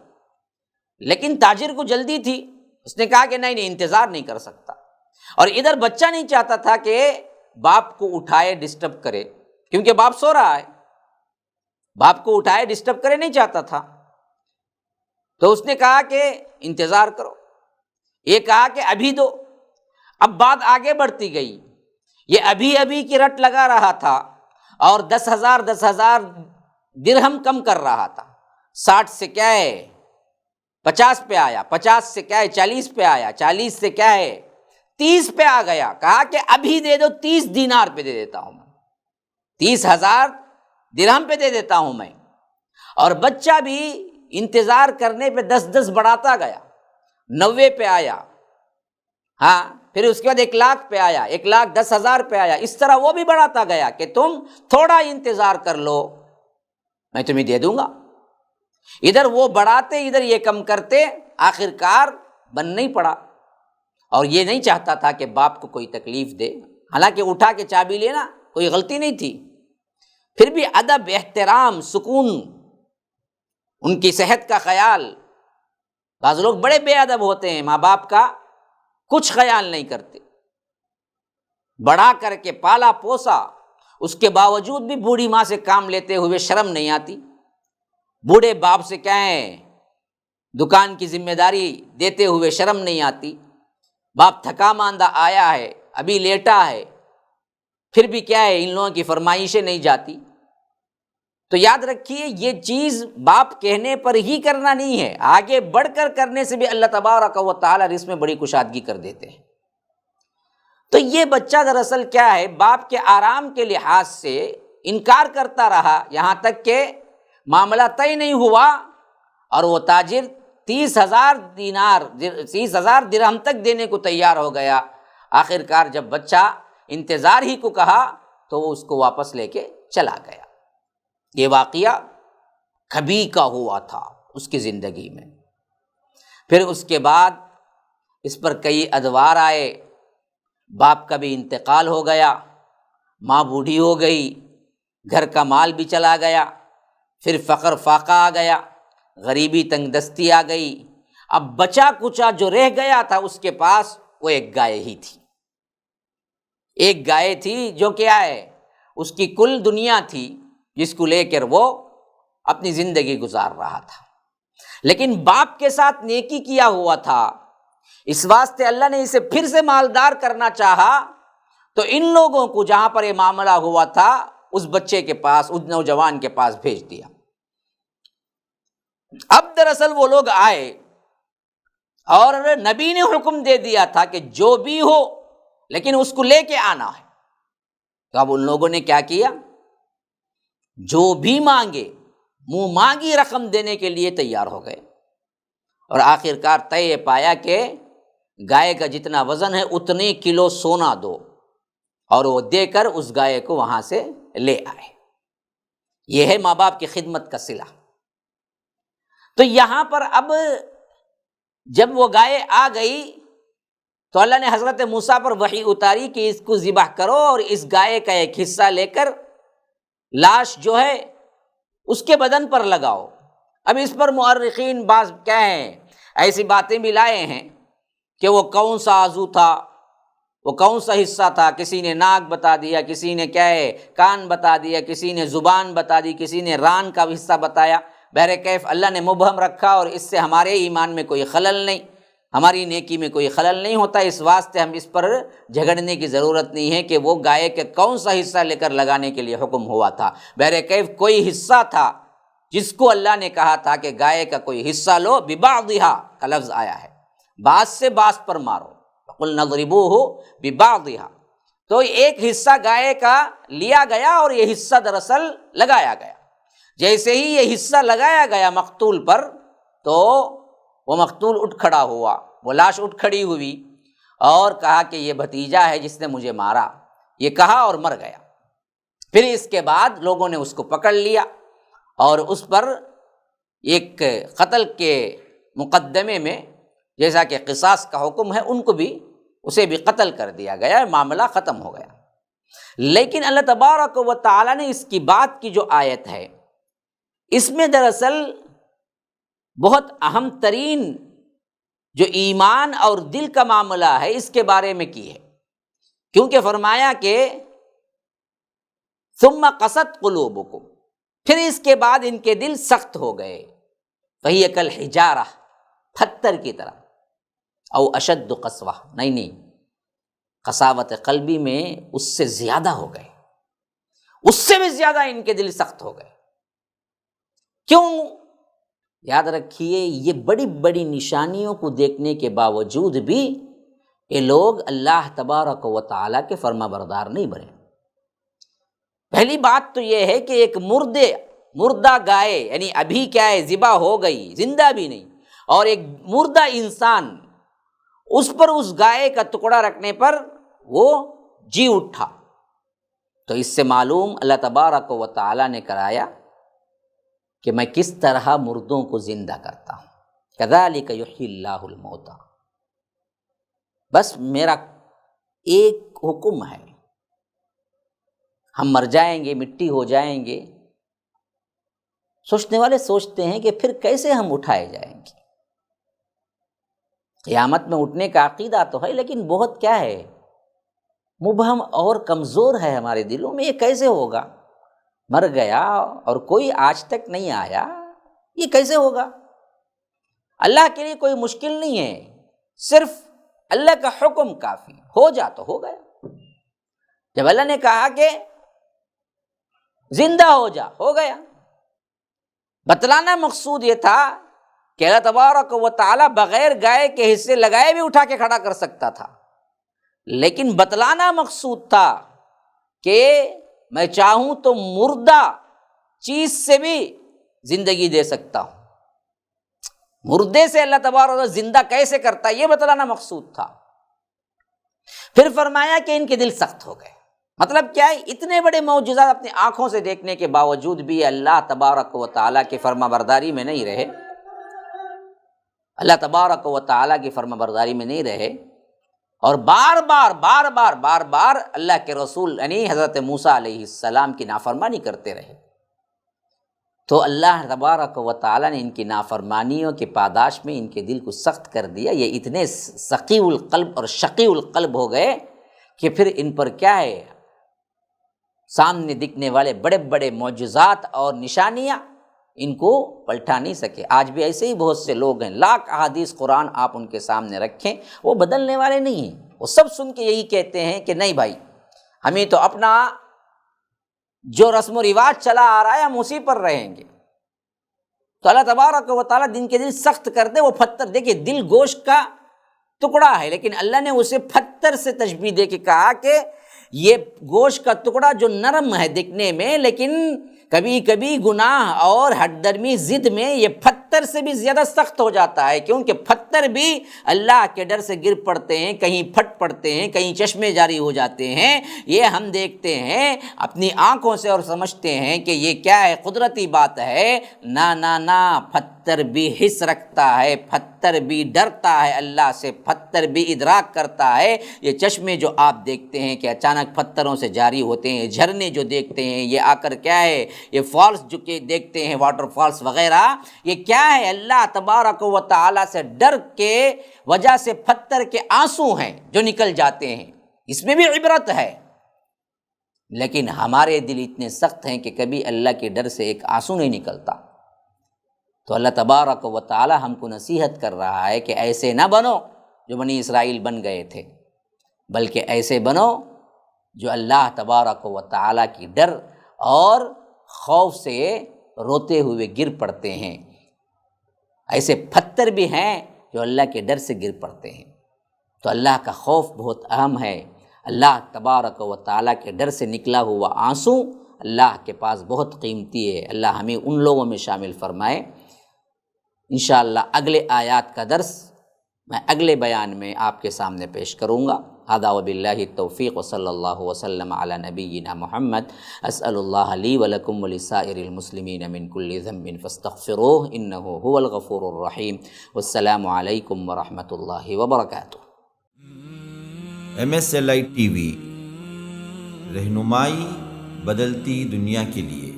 لیکن تاجر کو جلدی تھی، اس نے کہا کہ نہیں، انتظار نہیں کر سکتا۔ اور ادھر بچہ نہیں چاہتا تھا کہ باپ کو اٹھائے، ڈسٹرب کرے، کیونکہ باپ سو رہا ہے، باپ کو اٹھائے ڈسٹرب کرے نہیں چاہتا تھا۔ تو اس نے کہا کہ انتظار کرو، یہ کہا کہ ابھی دو۔ اب بات آگے بڑھتی گئی، یہ ابھی کی رٹ لگا رہا تھا، اور 10,000 درہم کم کر رہا تھا۔ 60 سے کیا ہے 50 پہ آیا، 50 سے کیا ہے 40 پہ آیا، 40 سے کیا ہے 30 پہ آ گیا۔ کہا کہ ابھی دے دو، 30 دینار پہ دے دیتا ہوں میں، 30,000 درہم پہ دے دیتا ہوں میں۔ اور بچہ بھی انتظار کرنے پہ 10 بڑھاتا گیا، 90 پہ آیا، ہاں، پھر اس کے بعد 1,00,000 پہ آیا، 1,10,000 پہ آیا، اس طرح وہ بھی بڑھاتا گیا کہ تم تھوڑا انتظار کر لو، میں تمہیں دے دوں گا۔ ادھر وہ بڑھاتے، ادھر یہ کم کرتے، آخرکار بن نہیں پڑا۔ اور یہ نہیں چاہتا تھا کہ باپ کو کوئی تکلیف دے، حالانکہ اٹھا کے چابی لینا کوئی غلطی نہیں تھی، پھر بھی ادب، احترام، سکون، ان کی صحت کا خیال۔ بعض لوگ بڑے بے ادب ہوتے ہیں، ماں باپ کا کچھ خیال نہیں کرتے، بڑا کر کے پالا پوسا، اس کے باوجود بھی بوڑھی ماں سے کام لیتے ہوئے شرم نہیں آتی، بوڑھے باپ سے کیا ہے دکان کی ذمہ داری دیتے ہوئے شرم نہیں آتی، باپ تھکا ماندہ آیا ہے، ابھی لیٹا ہے، پھر بھی کیا ہے ان لوگوں کی فرمائشیں نہیں جاتی۔ تو یاد رکھیے یہ چیز باپ کہنے پر ہی کرنا نہیں ہے، آگے بڑھ کر کرنے سے بھی اللہ تبارک و تعالی رزق میں بڑی کشادگی کر دیتے ہیں۔ تو یہ بچہ دراصل کیا ہے، باپ کے آرام کے لحاظ سے انکار کرتا رہا، یہاں تک کہ معاملہ طے نہیں ہوا، اور وہ تاجر 30,000 درہم تک دینے کو تیار ہو گیا۔ آخرکار جب بچہ انتظار ہی کو کہا تو وہ اس کو واپس لے کے چلا گیا۔ یہ واقعہ کبھی کا ہوا تھا اس کی زندگی میں۔ پھر اس کے بعد اس پر کئی ادوار آئے، باپ کا بھی انتقال ہو گیا، ماں بوڑھی ہو گئی، گھر کا مال بھی چلا گیا، پھر فقر فاقہ آ گیا، غریبی تنگ دستی آ گئی۔ اب بچا کچا جو رہ گیا تھا اس کے پاس وہ ایک گائے ہی تھی، ایک گائے تھی جو کیا ہے اس کی کل دنیا تھی، جس کو لے کر وہ اپنی زندگی گزار رہا تھا۔ لیکن باپ کے ساتھ نیکی کیا ہوا تھا، اس واسطے اللہ نے اسے پھر سے مالدار کرنا چاہا تو ان لوگوں کو جہاں پر یہ معاملہ ہوا تھا اس بچے کے پاس، اس نوجوان کے پاس بھیج دیا۔ اب دراصل وہ لوگ آئے اور نبی نے حکم دے دیا تھا کہ جو بھی ہو لیکن اس کو لے کے آنا ہے۔ تو اب ان لوگوں نے کیا کیا؟ جو بھی مانگے منہ مانگی رقم دینے کے لیے تیار ہو گئے، اور آخر کار طے پایا کہ گائے کا جتنا وزن ہے اتنے کلو سونا دو، اور وہ دے کر اس گائے کو وہاں سے لے آئے۔ یہ ہے ماں باپ کی خدمت کا صلہ۔ تو یہاں پر اب جب وہ گائے آ گئی تو اللہ نے حضرت موسیٰ پر وحی اتاری کہ اس کو ذبح کرو اور اس گائے کا ایک حصہ لے کر لاش جو ہے اس کے بدن پر لگاؤ۔ اب اس پر مؤرخین بعض کیا ہیں، ایسی باتیں بھی لائے ہیں کہ وہ کون سا عضو تھا، وہ کون سا حصہ تھا، کسی نے ناک بتا دیا، کسی نے کیا ہے کان بتا دیا، کسی نے زبان بتا دی، کسی نے ران کا حصہ بتایا۔ بہرکیف اللہ نے مبہم رکھا، اور اس سے ہمارے ایمان میں کوئی خلل نہیں، ہماری نیکی میں کوئی خلل نہیں ہوتا، اس واسطے ہم اس پر جھگڑنے کی ضرورت نہیں ہے کہ وہ گائے کے کون سا حصہ لے کر لگانے کے لیے حکم ہوا تھا۔ بہرکیف کوئی حصہ تھا جس کو اللہ نے کہا تھا کہ گائے کا کوئی حصہ لو، ببعضها کا لفظ آیا ہے، بعض سے بعض پر مارو، قُلْنَا اضْرِبُوهُ بِبَعْضِهَا۔ تو ایک حصہ گائے کا لیا گیا اور یہ حصہ دراصل لگایا گیا۔ جیسے ہی یہ حصہ لگایا گیا مقتول پر تو وہ مقتول اٹھ کھڑا ہوا، وہ لاش اٹھ کھڑی ہوئی اور کہا کہ یہ بھتیجا ہے جس نے مجھے مارا، یہ کہا اور مر گیا۔ پھر اس کے بعد لوگوں نے اس کو پکڑ لیا اور اس پر ایک قتل کے مقدمے میں، جیسا کہ قصاص کا حکم ہے، ان کو بھی اسے بھی قتل کر دیا گیا، معاملہ ختم ہو گیا۔ لیکن اللہ تبارک و تعالیٰ نے اس کی بات کی جو آیت ہے اس میں دراصل بہت اہم ترین جو ایمان اور دل کا معاملہ ہے اس کے بارے میں کی ہے، کیونکہ فرمایا کہ ثم قست قلوبکم، پھر اس کے بعد ان کے دل سخت ہو گئے، فہی کالحجارہ، پتھر کی طرح، او اشد قسوہ، نہیں قساوت قلبی میں اس سے زیادہ ہو گئے، اس سے بھی زیادہ ان کے دل سخت ہو گئے۔ کیوں؟ یاد رکھیے یہ بڑی بڑی نشانیوں کو دیکھنے کے باوجود بھی یہ لوگ اللہ تبارک و تعالیٰ کے فرما بردار نہیں بنے۔ پہلی بات تو یہ ہے کہ ایک مردہ گائے، یعنی ابھی کیا ہے ذبح ہو گئی، زندہ بھی نہیں، اور ایک مردہ انسان، اس پر اس گائے کا ٹکڑا رکھنے پر وہ جی اٹھا، تو اس سے معلوم اللہ تبارک و تعالیٰ نے کرایا کہ میں کس طرح مردوں کو زندہ کرتا ہوں، کذالک یحیی اللہ الموتى۔ بس میرا ایک حکم ہے، ہم مر جائیں گے، مٹی ہو جائیں گے۔ سوچنے والے سوچتے ہیں کہ پھر کیسے ہم اٹھائے جائیں گے؟ قیامت میں اٹھنے کا عقیدہ تو ہے لیکن بہت کیا ہے مبہم اور کمزور ہے ہمارے دلوں میں، یہ کیسے ہوگا؟ مر گیا اور کوئی آج تک نہیں آیا، یہ کیسے ہوگا؟ اللہ کے لیے کوئی مشکل نہیں ہے، صرف اللہ کا حکم کافی، ہو جا تو ہو گیا۔ جب اللہ نے کہا کہ زندہ ہو جا، ہو گیا۔ بتلانا مقصود یہ تھا کہ اللہ تبارک و تعالیٰ بغیر گائے کے حصے لگائے بھی اٹھا کے کھڑا کر سکتا تھا، لیکن بتلانا مقصود تھا کہ میں چاہوں تو مردہ چیز سے بھی زندگی دے سکتا ہوں، مردے سے اللہ تبارک و تعالیٰ زندہ کیسے کرتا ہے یہ بتلانا مقصود تھا۔ پھر فرمایا کہ ان کے دل سخت ہو گئے، مطلب کیا ہے، اتنے بڑے معجزات اپنی آنکھوں سے دیکھنے کے باوجود بھی اللہ تبارک و تعالیٰ کی فرما برداری میں نہیں رہے، اللہ تبارک و تعالیٰ کی فرما برداری میں نہیں رہے، اور بار بار اللہ کے رسول یعنی حضرت موسیٰ علیہ السلام کی نافرمانی کرتے رہے۔ تو اللہ تبارک و تعالیٰ نے ان کی نافرمانیوں کے پاداش میں ان کے دل کو سخت کر دیا، یہ اتنے سقی القلب اور شقی القلب ہو گئے کہ پھر ان پر کیا ہے سامنے دکھنے والے بڑے بڑے معجزات اور نشانیاں ان کو پلٹا نہیں سکے۔ آج بھی ایسے ہی بہت سے لوگ ہیں، لاکھ احادیث قرآن آپ ان کے سامنے رکھیں وہ بدلنے والے نہیں ہیں، وہ سب سن کے یہی کہتے ہیں کہ نہیں بھائی ہمیں تو اپنا جو رسم و رواج چلا آ رہا ہے ہم اسی پر رہیں گے۔ تو اللہ تبارک و تعالیٰ دن کے دل سخت کر دے، وہ پتھر، دیکھیے دل گوشت کا ٹکڑا ہے لیکن اللہ نے اسے پتھر سے تشبیہ دے کے کہا کہ یہ گوشت کا ٹکڑا جو نرم ہے دکھنے میں، لیکن کبھی کبھی گناہ اور ہٹ درمی ضد میں یہ پتھر سے بھی زیادہ سخت ہو جاتا ہے، کیونکہ پتھر بھی اللہ کے ڈر سے گر پڑتے ہیں، کہیں پھٹ پڑتے ہیں، کہیں چشمے جاری ہو جاتے ہیں۔ یہ ہم دیکھتے ہیں اپنی آنکھوں سے اور سمجھتے ہیں کہ یہ کیا ہے، قدرتی بات ہے۔ نہ پتھر بھی حس رکھتا ہے، پتھر بھی ڈرتا ہے اللہ سے، پتھر بھی ادراک کرتا ہے۔ یہ چشمے جو آپ دیکھتے ہیں کہ اچانک پتھروں سے جاری ہوتے ہیں، جھرنے جو دیکھتے ہیں، یہ آ کر کیا ہے، یہ فالس جو کہ دیکھتے ہیں، واٹر فالس وغیرہ، یہ کیا ہے، اللہ تبارک و تعالیٰ سے ڈر کے وجہ سے پتھر کے آنسو ہیں جو نکل جاتے ہیں، اس میں بھی عبرت ہے۔ لیکن ہمارے دل اتنے سخت ہیں کہ کبھی اللہ کے ڈر سے ایک آنسو نہیں نکلتا۔ تو اللہ تبارک و تعالیٰ ہم کو نصیحت کر رہا ہے کہ ایسے نہ بنو جو بنی اسرائیل بن گئے تھے، بلکہ ایسے بنو جو اللہ تبارک و تعالیٰ کی ڈر اور خوف سے روتے ہوئے گر پڑتے ہیں۔ ایسے پتھر بھی ہیں جو اللہ کے ڈر سے گر پڑتے ہیں۔ تو اللہ کا خوف بہت اہم ہے۔ اللہ تبارک و تعالیٰ کے ڈر سے نکلا ہوا آنسو اللہ کے پاس بہت قیمتی ہے۔ اللہ ہمیں ان لوگوں میں شامل فرمائے۔ انشاءاللہ اگلے آیات کا درس میں اگلے بیان میں آپ کے سامنے پیش کروں گا۔ ھذا وباللہ التوفیق وصلی اللہ وسلم علی نبینا محمد۔ اسأل اللہ لی ولکم ولسائر المسلمین من کل ذنب فاستغفروہ انہ هو الغفور الرحیم۔ والسلام علیکم ورحمۃ اللہ وبرکاتہ۔
MSLI ٹی وی، رہنمائی بدلتی دنیا کے لیے۔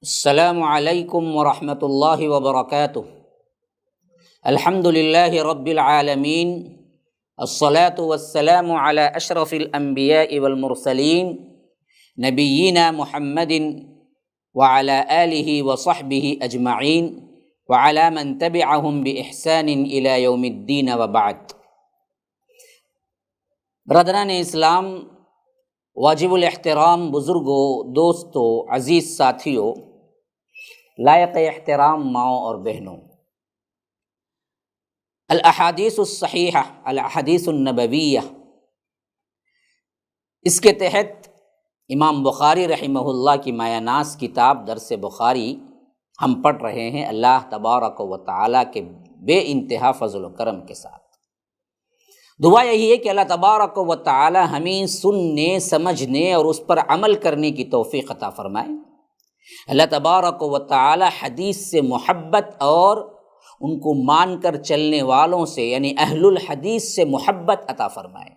السلام علیکم ورحمۃ اللہ وبرکاتہ۔ الحمد للہ رب العالمین، الصلاۃ والسلام علی اشرف الانبیاء والمرسلین، نبینا محمد وعلی آلہ وصحبہ اجمعین وعلی من تبعہم بإحسان الی یوم الدین وبعد۔ برادران اسلام، واجب الاحترام بزرگوں، دوستوں، عزیز ساتھیوں، لائق احترام ماؤں اور بہنوں، الاحادیث الصحیحہ، الاحادیث النبویہ، اس کے تحت امام بخاری رحمہ اللہ کی مایہ ناز کتاب درس بخاری ہم پڑھ رہے ہیں اللہ تبارک و تعالیٰ کے بے انتہا فضل و کرم کے ساتھ۔ دعا یہی ہے کہ اللہ تبارک و تعالیٰ ہمیں سننے، سمجھنے اور اس پر عمل کرنے کی توفیق عطا فرمائے۔ اللہ تبارک و تعالیٰ حدیث سے محبت اور ان کو مان کر چلنے والوں سے یعنی اہل الحدیث سے محبت عطا فرمائے۔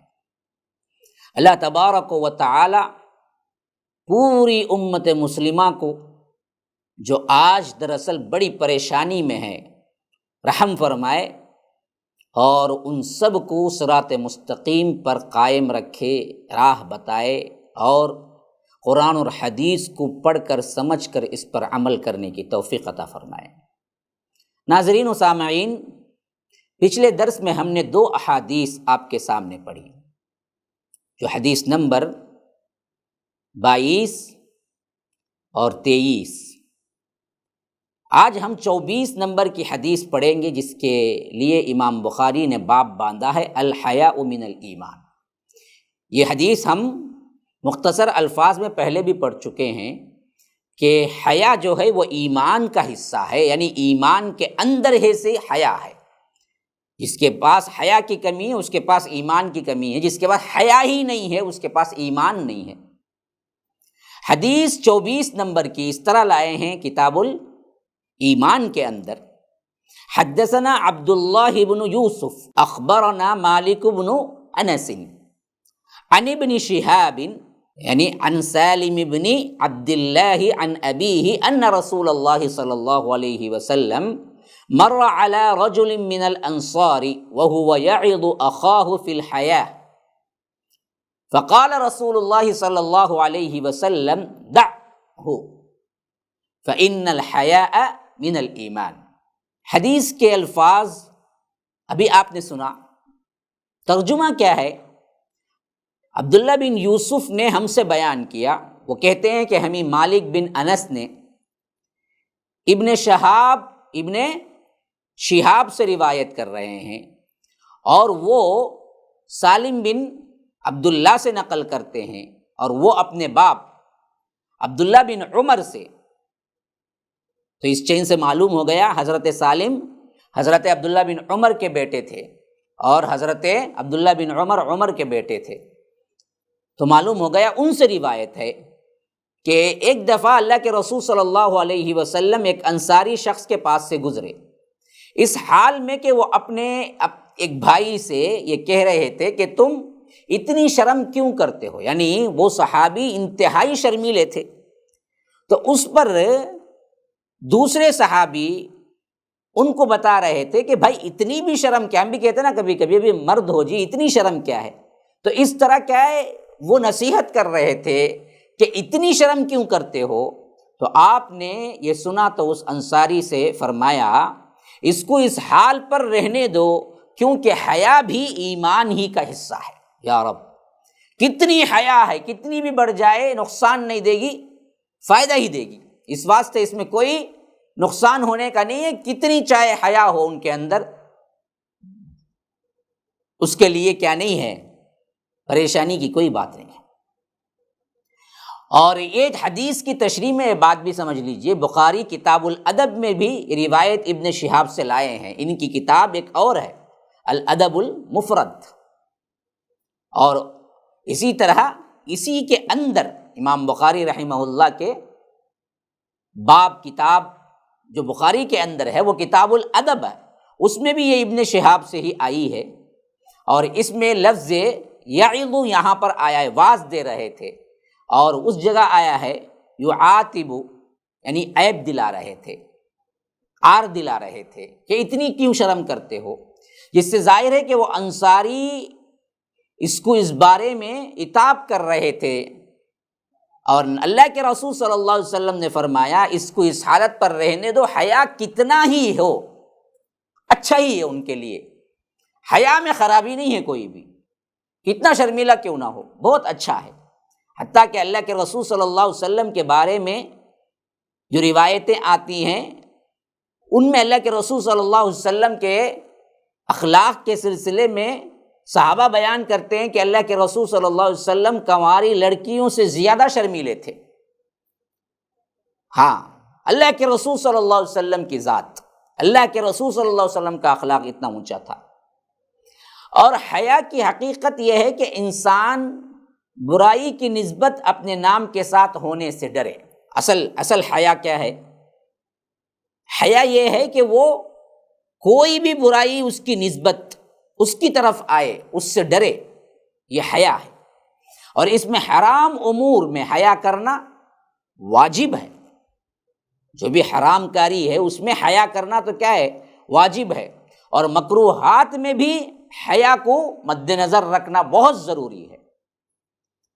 اللہ تبارک و تعالیٰ پوری امت مسلمہ کو جو آج دراصل بڑی پریشانی میں ہے رحم فرمائے اور ان سب کو صراط مستقیم پر قائم رکھے، راہ بتائے اور قرآن اور حدیث کو پڑھ کر سمجھ کر اس پر عمل کرنے کی توفیق عطا فرمائے۔ ناظرین و سامعین، پچھلے درس میں ہم نے 2 احادیث آپ کے سامنے پڑھی، جو حدیث نمبر 22 اور 23۔ آج ہم 24 نمبر کی حدیث پڑھیں گے، جس کے لیے امام بخاری نے باب باندھا ہے الحیاء من الایمان۔ یہ حدیث ہم مختصر الفاظ میں پہلے بھی پڑھ چکے ہیں کہ حیا جو ہے وہ ایمان کا حصہ ہے، یعنی ایمان کے اندر ہے سے حیا ہے۔ جس کے پاس حیا کی کمی ہے اس کے پاس ایمان کی کمی ہے، جس کے پاس حیا ہی نہیں ہے اس کے پاس ایمان نہیں ہے۔ حدیث 24 نمبر کی اس طرح لائے ہیں کتاب الایمان کے اندر، حدثنا عبداللہ بن یوسف اخبرنا مالک بن انس عن ابن شہاب یعنی عن سالم بن عبداللہ عن ابیہ ان رسول اللہ صلی اللہ علیہ وسلم مر على رجل من الانصار وهو يعظ اخاه في الحياة فقال رسول اللہ صلی اللہ علیہ وسلم دعہ فإن الحیاء من الایمان۔ حدیث کے الفاظ ابھی آپ نے سنا، ترجمہ کیا ہے؟ عبداللہ بن یوسف نے ہم سے بیان کیا، وہ کہتے ہیں کہ ہمیں مالک بن انس نے ابن شہاب سے روایت کر رہے ہیں، اور وہ سالم بن عبداللہ سے نقل کرتے ہیں، اور وہ اپنے باپ عبداللہ بن عمر سے۔ تو اس چین سے معلوم ہو گیا حضرت سالم حضرت عبداللہ بن عمر کے بیٹے تھے، اور حضرت عبداللہ بن عمر کے بیٹے تھے۔ تو معلوم ہو گیا ان سے روایت ہے کہ ایک دفعہ اللہ کے رسول صلی اللہ علیہ وسلم ایک انصاری شخص کے پاس سے گزرے، اس حال میں کہ وہ اپنے ایک بھائی سے یہ کہہ رہے تھے کہ تم اتنی شرم کیوں کرتے ہو، یعنی وہ صحابی انتہائی شرمیلے تھے۔ تو اس پر دوسرے صحابی ان کو بتا رہے تھے کہ بھائی اتنی بھی شرم کیا، ہم بھی کہتے ہیں نا کبھی کبھی بھی مرد ہو جی اتنی شرم کیا ہے، تو اس طرح کیا ہے وہ نصیحت کر رہے تھے کہ اتنی شرم کیوں کرتے ہو۔ تو آپ نے یہ سنا تو اس انصاری سے فرمایا اس کو اس حال پر رہنے دو، کیونکہ حیا بھی ایمان ہی کا حصہ ہے۔ یا رب، کتنی حیا ہے، کتنی بھی بڑھ جائے نقصان نہیں دے گی، فائدہ ہی دے گی، اس واسطے اس میں کوئی نقصان ہونے کا نہیں ہے۔ کتنی چاہے حیا ہو ان کے اندر، اس کے لیے کیا نہیں ہے، پریشانی کی کوئی بات نہیں ہے۔ اور یہ حدیث کی تشریح میں بات بھی سمجھ لیجئے، بخاری کتاب الادب میں بھی روایت ابن شہاب سے لائے ہیں، ان کی کتاب ایک اور ہے الادب المفرد، اور اسی طرح اسی کے اندر امام بخاری رحمہ اللہ کے باب کتاب جو بخاری کے اندر ہے وہ کتاب الادب ہے، اس میں بھی یہ ابن شہاب سے ہی آئی ہے، اور اس میں لفظ یعظ یہاں پر آیا ہے، واعظ دے رہے تھے، اور اس جگہ آیا ہے یعاتب، یعنی عیب دلا رہے تھے، عار دلا رہے تھے کہ اتنی کیوں شرم کرتے ہو، جس سے ظاہر ہے کہ وہ انصاری اس کو اس بارے میں عتاب کر رہے تھے، اور اللہ کے رسول صلی اللہ علیہ وسلم نے فرمایا اس کو اس حالت پر رہنے دو، حیا کتنا ہی ہو اچھا ہی ہے ان کے لیے، حیا میں خرابی نہیں ہے کوئی بھی، کتنا شرمیلا کیوں نہ ہو بہت اچھا ہے۔ حتیٰ کہ اللہ کے رسول صلی اللہ علیہ وسلم کے بارے میں جو روایتیں آتی ہیں ان میں اللہ کے رسول صلی اللہ علیہ وسلم کے اخلاق کے سلسلے میں صحابہ بیان کرتے ہیں کہ اللہ کے رسول صلی اللہ علیہ وسلم کنواری لڑکیوں سے زیادہ شرمیلے تھے۔ ہاں، اللہ کے رسول صلی اللہ علیہ وسلم کی ذات، اللہ کے رسول صلی اللہ علیہ وسلم کا اخلاق اتنا اونچا تھا۔ اور حیا کی حقیقت یہ ہے کہ انسان برائی کی نسبت اپنے نام کے ساتھ ہونے سے ڈرے۔ اصل حیا کیا ہے؟ حیا یہ ہے کہ وہ کوئی بھی برائی اس کی نسبت اس کی طرف آئے اس سے ڈرے، یہ حیا ہے۔ اور اس میں حرام امور میں حیا کرنا واجب ہے، جو بھی حرام کاری ہے اس میں حیا کرنا تو کیا ہے، واجب ہے، اور مکروہات میں بھی حیا کو مد نظر رکھنا بہت ضروری ہے،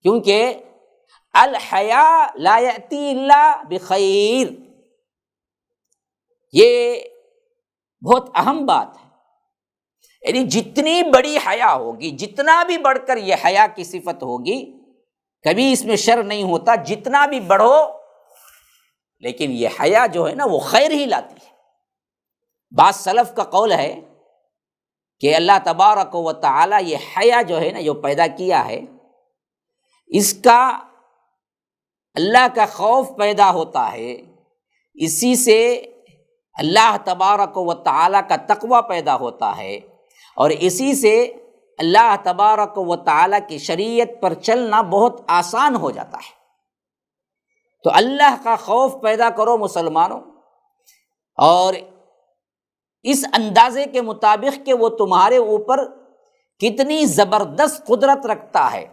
کیونکہ الحیا لا یأتی الا بخیر، یہ بہت اہم بات ہے۔ یعنی جتنی بڑی حیا ہوگی، جتنا بھی بڑھ کر یہ حیا کی صفت ہوگی، کبھی اس میں شر نہیں ہوتا، جتنا بھی بڑھو، لیکن یہ حیا جو ہے نا وہ خیر ہی لاتی ہے۔ بعض سلف کا قول ہے کہ اللہ تبارک و تعالی یہ حیا جو ہے نا جو پیدا کیا ہے، اس کا اللہ کا خوف پیدا ہوتا ہے، اسی سے اللہ تبارک و تعالی کا تقوی پیدا ہوتا ہے، اور اسی سے اللہ تبارک و تعالی کی شریعت پر چلنا بہت آسان ہو جاتا ہے۔ تو اللہ کا خوف پیدا کرو مسلمانوں، اور اس اندازے کے مطابق کہ وہ تمہارے اوپر کتنی زبردست قدرت رکھتا ہے،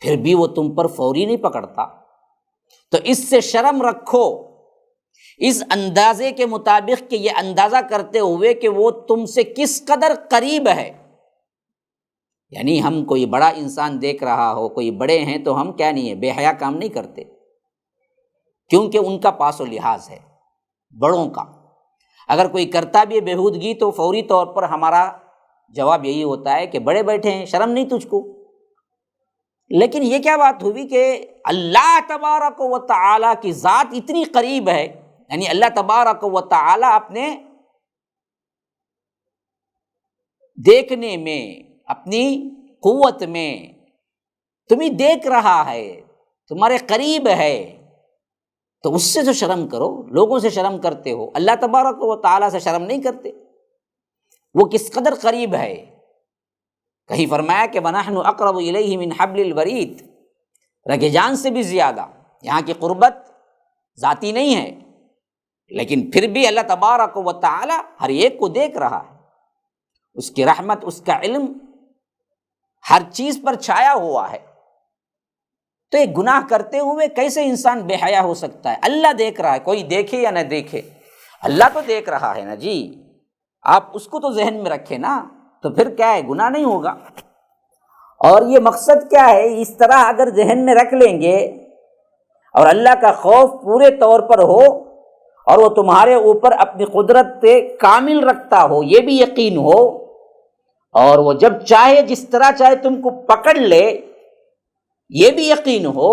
پھر بھی وہ تم پر فوری نہیں پکڑتا، تو اس سے شرم رکھو، اس اندازے کے مطابق کہ یہ اندازہ کرتے ہوئے کہ وہ تم سے کس قدر قریب ہے، یعنی ہم کوئی بڑا انسان دیکھ رہا ہو، کوئی بڑے ہیں، تو ہم کیا نہیں ہے، بے حیا کام نہیں کرتے، کیونکہ ان کا پاس و لحاظ ہے بڑوں کا۔ اگر کوئی کرتا بھی ہے بےہودگی تو فوری طور پر ہمارا جواب یہی ہوتا ہے کہ بڑے بیٹھے ہیں، شرم نہیں تجھ کو۔ لیکن یہ کیا بات ہوئی کہ اللہ تبارک و تعالیٰ کی ذات اتنی قریب ہے، یعنی اللہ تبارک و تعالیٰ اپنے دیکھنے میں، اپنی قوت میں تمہیں دیکھ رہا ہے، تمہارے قریب ہے، تو اس سے تو شرم کرو۔ لوگوں سے شرم کرتے ہو، اللہ تبارک و تعالیٰ سے شرم نہیں کرتے۔ وہ کس قدر قریب ہے، کہیں فرمایا کہ وَنَحْنُ أَقْرَبُ إِلَيْهِ مِنْ حَبْلِ الْوَرِيدِ، رگ جان سے بھی زیادہ۔ یہاں کی قربت ذاتی نہیں ہے، لیکن پھر بھی اللہ تبارک و تعالی ہر ایک کو دیکھ رہا ہے، اس کی رحمت، اس کا علم ہر چیز پر چھایا ہوا ہے۔ تو ایک گناہ کرتے ہوئے کیسے انسان بے حیا ہو سکتا ہے؟ اللہ دیکھ رہا ہے، کوئی دیکھے یا نہ دیکھے، اللہ تو دیکھ رہا ہے نا جی، آپ اس کو تو ذہن میں رکھیں نا، تو پھر کیا ہے، گناہ نہیں ہوگا۔ اور یہ مقصد کیا ہے، اس طرح اگر ذہن میں رکھ لیں گے اور اللہ کا خوف پورے طور پر ہو، اور وہ تمہارے اوپر اپنی قدرت کامل رکھتا ہو، یہ بھی یقین ہو، اور وہ جب چاہے جس طرح چاہے تم کو پکڑ لے، یہ بھی یقین ہو،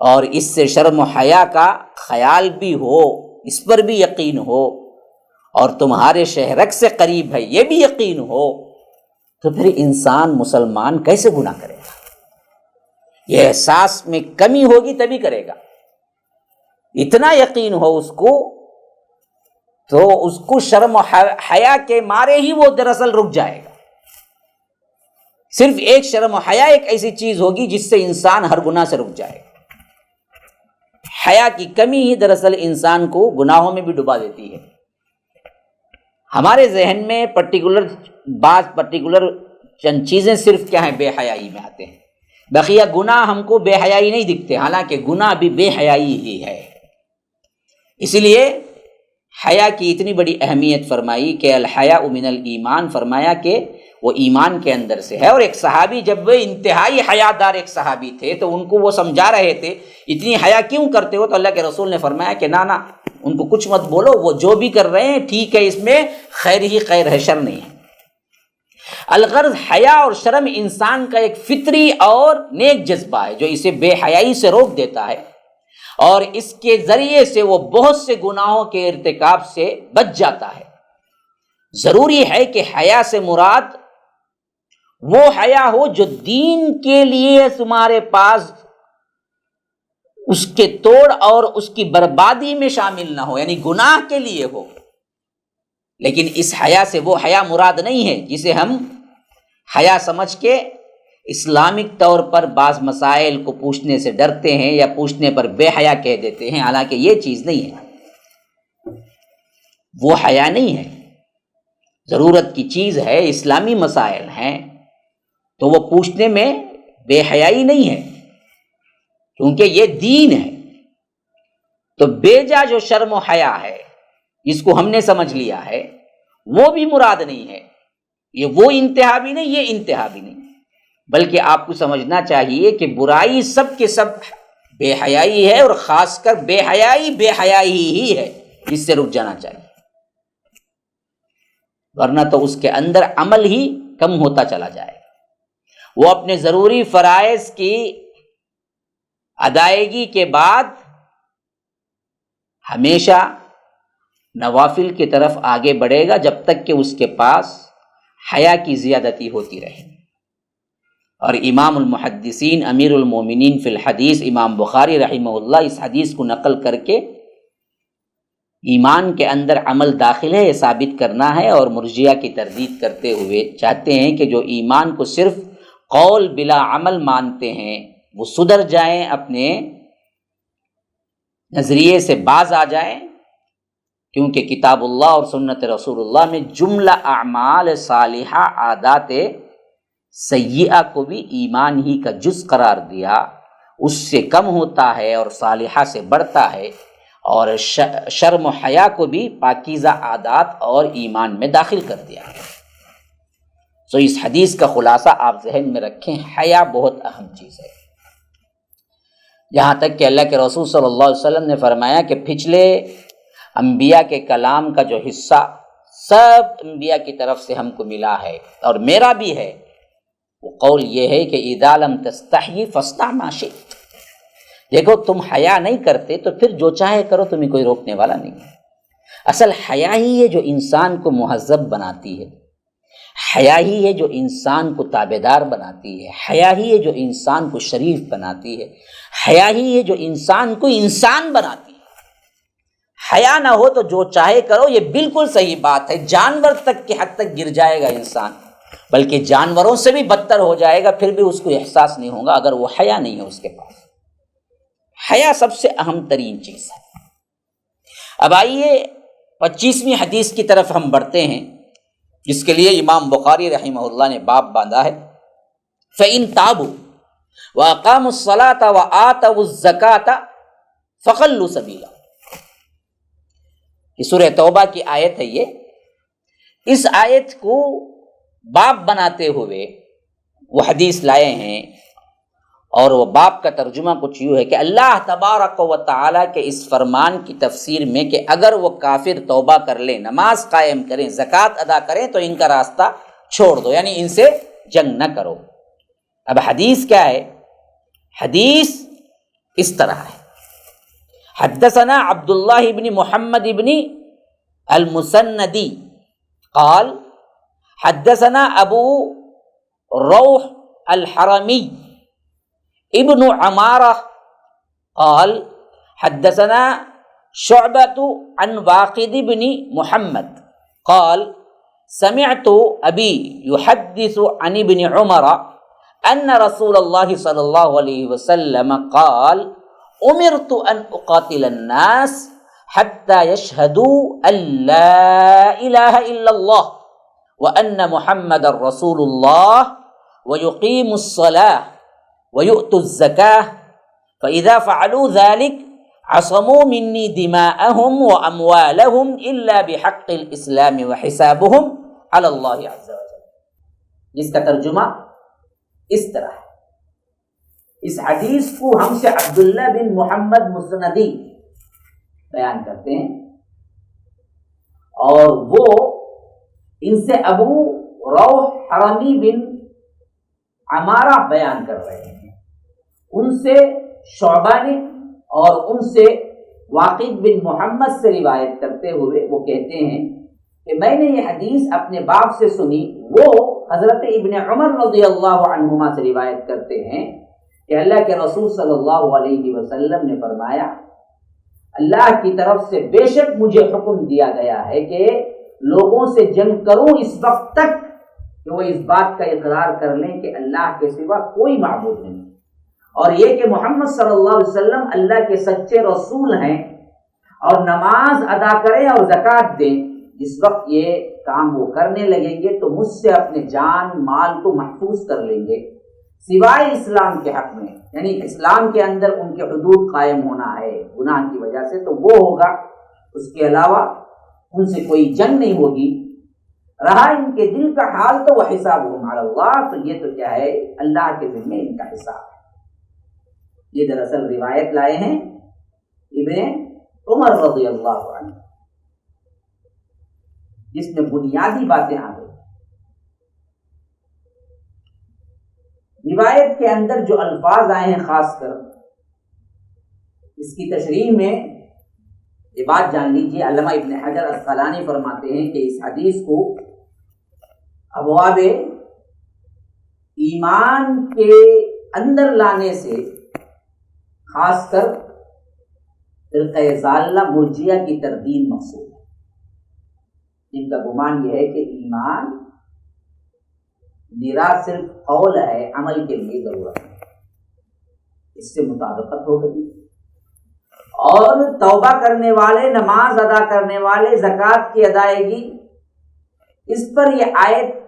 اور اس سے شرم و حیا کا خیال بھی ہو، اس پر بھی یقین ہو، اور تمہارے شہرک سے قریب ہے، یہ بھی یقین ہو، تو پھر انسان مسلمان کیسے گناہ کرے گا؟ یہ احساس میں کمی ہوگی تبھی کرے گا۔ اتنا یقین ہو اس کو، تو اس کو شرم و حیا کے مارے ہی وہ دراصل رک جائے گا۔ صرف ایک شرم و حیا ایک ایسی چیز ہوگی جس سے انسان ہر گناہ سے رک جائے گا۔ حیا کی کمی ہی دراصل انسان کو گناہوں میں بھی ڈبا دیتی ہے۔ ہمارے ذہن میں بعض پرٹیکولر چند چیزیں صرف کیا ہیں، بے حیائی میں آتے ہیں، بقیہ گناہ ہم کو بے حیائی نہیں دکھتے، حالانکہ گناہ بھی بے حیائی ہی ہے۔ اسی لیے حیا کی اتنی بڑی اہمیت فرمائی کہ الحیاء من الایمان، فرمایا کہ وہ ایمان کے اندر سے ہے۔ اور ایک صحابی، جب وہ انتہائی حیادار ایک صحابی تھے، تو ان کو وہ سمجھا رہے تھے اتنی حیا کیوں کرتے ہو، تو اللہ کے رسول نے فرمایا کہ نہ ان کو کچھ مت بولو، وہ جو بھی کر رہے ہیں ٹھیک ہے، اس میں خیر ہی خیر ہے، شر نہیں ہے۔ الغرض حیا اور شرم انسان کا ایک فطری اور نیک جذبہ ہے جو اسے بے حیائی سے روک دیتا ہے، اور اس کے ذریعے سے وہ بہت سے گناہوں کے ارتکاب سے بچ جاتا ہے۔ ضروری ہے کہ حیا سے مراد وہ حیا ہو جو دین کے لیے تمہارے پاس اس کے توڑ اور اس کی بربادی میں شامل نہ ہو، یعنی گناہ کے لیے ہو۔ لیکن اس حیا سے وہ حیا مراد نہیں ہے جسے ہم حیا سمجھ کے اسلامک طور پر بعض مسائل کو پوچھنے سے ڈرتے ہیں یا پوچھنے پر بے حیا کہہ دیتے ہیں، حالانکہ یہ چیز نہیں ہے، وہ حیا نہیں ہے۔ ضرورت کی چیز ہے، اسلامی مسائل ہیں، تو وہ پوچھنے میں بے حیائی نہیں ہے، کیونکہ یہ دین ہے۔ تو بیجا جو شرم و حیا ہے جس کو ہم نے سمجھ لیا ہے، وہ بھی مراد نہیں ہے۔ یہ وہ انتہا بھی نہیں، یہ انتہا بھی نہیں، بلکہ آپ کو سمجھنا چاہیے کہ برائی سب کے سب بے حیائی ہے، اور خاص کر بے حیائی ہی ہے، جس سے رک جانا چاہیے، ورنہ تو اس کے اندر عمل ہی کم ہوتا چلا جائے گا۔ وہ اپنے ضروری فرائض کی ادائیگی کے بعد ہمیشہ نوافل کی طرف آگے بڑھے گا، جب تک کہ اس کے پاس حیا کی زیادتی ہوتی رہے۔ اور امام المحدثین امیر المومنین فی الحدیث امام بخاری رحمہ اللہ اس حدیث کو نقل کر کے ایمان کے اندر عمل داخل ہے یہ ثابت کرنا ہے، اور مرجئہ کی تردید کرتے ہوئے چاہتے ہیں کہ جو ایمان کو صرف قول بلا عمل مانتے ہیں وہ سدھر جائیں، اپنے نظریے سے باز آ جائیں، کیونکہ کتاب اللہ اور سنت رسول اللہ میں جملہ اعمال صالحہ عادات سیئہ کو بھی ایمان ہی کا جز قرار دیا، اس سے کم ہوتا ہے اور صالحہ سے بڑھتا ہے، اور شرم و حیا کو بھی پاکیزہ عادات اور ایمان میں داخل کر دیا ہے۔ تو اس حدیث کا خلاصہ آپ ذہن میں رکھیں، حیا بہت اہم چیز ہے، یہاں تک کہ اللہ کے رسول صلی اللہ علیہ وسلم نے فرمایا کہ پچھلے انبیاء کے کلام کا جو حصہ سب انبیاء کی طرف سے ہم کو ملا ہے اور میرا بھی ہے، وہ قول یہ ہے کہ اذا لم تستحی فاصنع ما شئت، دیکھو تم حیا نہیں کرتے تو پھر جو چاہے کرو، تمہیں کوئی روکنے والا نہیں ہے۔ اصل حیا ہی ہے جو انسان کو مہذب بناتی ہے، حیا ہی ہے جو انسان کو تابعدار بناتی ہے، حیا ہی ہے جو انسان کو شریف بناتی ہے، حیا ہی ہے جو انسان کو انسان بناتی ہے۔ حیا نہ ہو تو جو چاہے کرو، یہ بالکل صحیح بات ہے، جانور تک کی حد تک گر جائے گا انسان، بلکہ جانوروں سے بھی بدتر ہو جائے گا، پھر بھی اس کو احساس نہیں ہوگا اگر وہ حیا نہیں ہے اس کے پاس۔ حیا سب سے اہم ترین چیز ہے۔ اب آئیے 25ویں حدیث کی طرف ہم بڑھتے ہیں، جس کے لیے امام بخاری رحمہ اللہ نے باب باندھا ہے، فَإِن تَابُوا وَأَقَامُوا الصَّلَاةَ وَآتَوُا الزَّكَاةَ فَخَلُّوا سَبِيلَهُمْ۔ یہ سورہ توبہ کی آیت ہے، اس آیت کو باب بناتے ہوئے وہ حدیث لائے ہیں، اور وہ باب کا ترجمہ کچھ یوں ہے کہ اللہ تبارک و تعالیٰ کے اس فرمان کی تفسیر میں کہ اگر وہ کافر توبہ کر لیں، نماز قائم کریں، زکوٰۃ ادا کریں تو ان کا راستہ چھوڑ دو، یعنی ان سے جنگ نہ کرو۔ اب حدیث کیا ہے؟ حدیث اس طرح ہے، حدثنا عبداللہ بن محمد بن المسندی قال حدثنا ابو روح الحرمی ابن عمارہ قال حدثنا شعبۃ عن واقد بن محمد قال سمعت ابی یحدث عن ابن عمر ان رسول اللہ صلی اللہ علیہ وسلم قال امرت ان اقاتل الناس حتى يشهدوا ان لا اله الا الله وان محمد رسول الله ويقيموا الصلاة وَيُؤْتُوا الزَّكَاةَ فَإِذَا فَعَلُوا ذَلِكَ عَصَمُوا مِنِّي دِمَاءَهُمْ وَأَمْوَالَهُمْ إِلَّا بِحَقِّ الْإِسْلَامِ وَحِسَابُهُمْ عَلَى اللَّهِ عَزَّ وَجَلَّ۔ جس کا ترجمہ اس طرح ہے، اس حدیث کو ہم سے عبداللہ بن محمد مسندی بیان کرتے ہیں، اور وہ ان سے ابو روح حرمی بن عمارہ بیان کر رہے ہیں، ان سے شعبہ نے اور ان سے واقد بن محمد سے روایت کرتے ہوئے وہ کہتے ہیں کہ میں نے یہ حدیث اپنے باپ سے سنی، وہ حضرت ابن عمر رضی اللہ عنہما سے روایت کرتے ہیں کہ اللہ کے رسول صلی اللہ علیہ وسلم نے فرمایا، اللہ کی طرف سے بے شک مجھے حکم دیا گیا ہے کہ لوگوں سے جنگ کروں اس وقت تک کہ وہ اس بات کا اقرار کر لیں کہ اللہ کے سوا کوئی معبود نہیں، اور یہ کہ محمد صلی اللہ علیہ وسلم اللہ کے سچے رسول ہیں، اور نماز ادا کریں اور زکوٰۃ دیں۔ جس وقت یہ کام وہ کرنے لگیں گے تو مجھ سے اپنے جان مال کو محفوظ کر لیں گے، سوائے اسلام کے حق میں، یعنی اسلام کے اندر ان کے حدود قائم ہونا ہے گناہ کی وجہ سے تو وہ ہوگا، اس کے علاوہ ان سے کوئی جنگ نہیں ہوگی۔ رہا ان کے دل کا حال تو وہ حسابہم علی اللہ، تو یہ تو کیا ہے، اللہ کے ذمے ان کا حساب ہے۔ یہ دراصل روایت لائے ہیں ابن عمر رضی اللہ عنہ، جس میں بنیادی باتیں آ گئی۔ روایت کے اندر جو الفاظ آئے ہیں، خاص کر اس کی تشریح میں یہ بات جان لیجیے، علامہ ابن حجر عسقلانی فرماتے ہیں کہ اس حدیث کو ابواب ایمان کے اندر لانے سے خاص کر فرقہ ضالہ مرجیہ کی تردید مقصود ہے، جن کا گمان یہ ہے کہ ایمان میرا صرف قول ہے، عمل کے لیے ضرورت ہے، اس سے مطابقت ہو گئی، اور توبہ کرنے والے، نماز ادا کرنے والے، زکوٰۃ کی ادائیگی، اس پر یہ آیت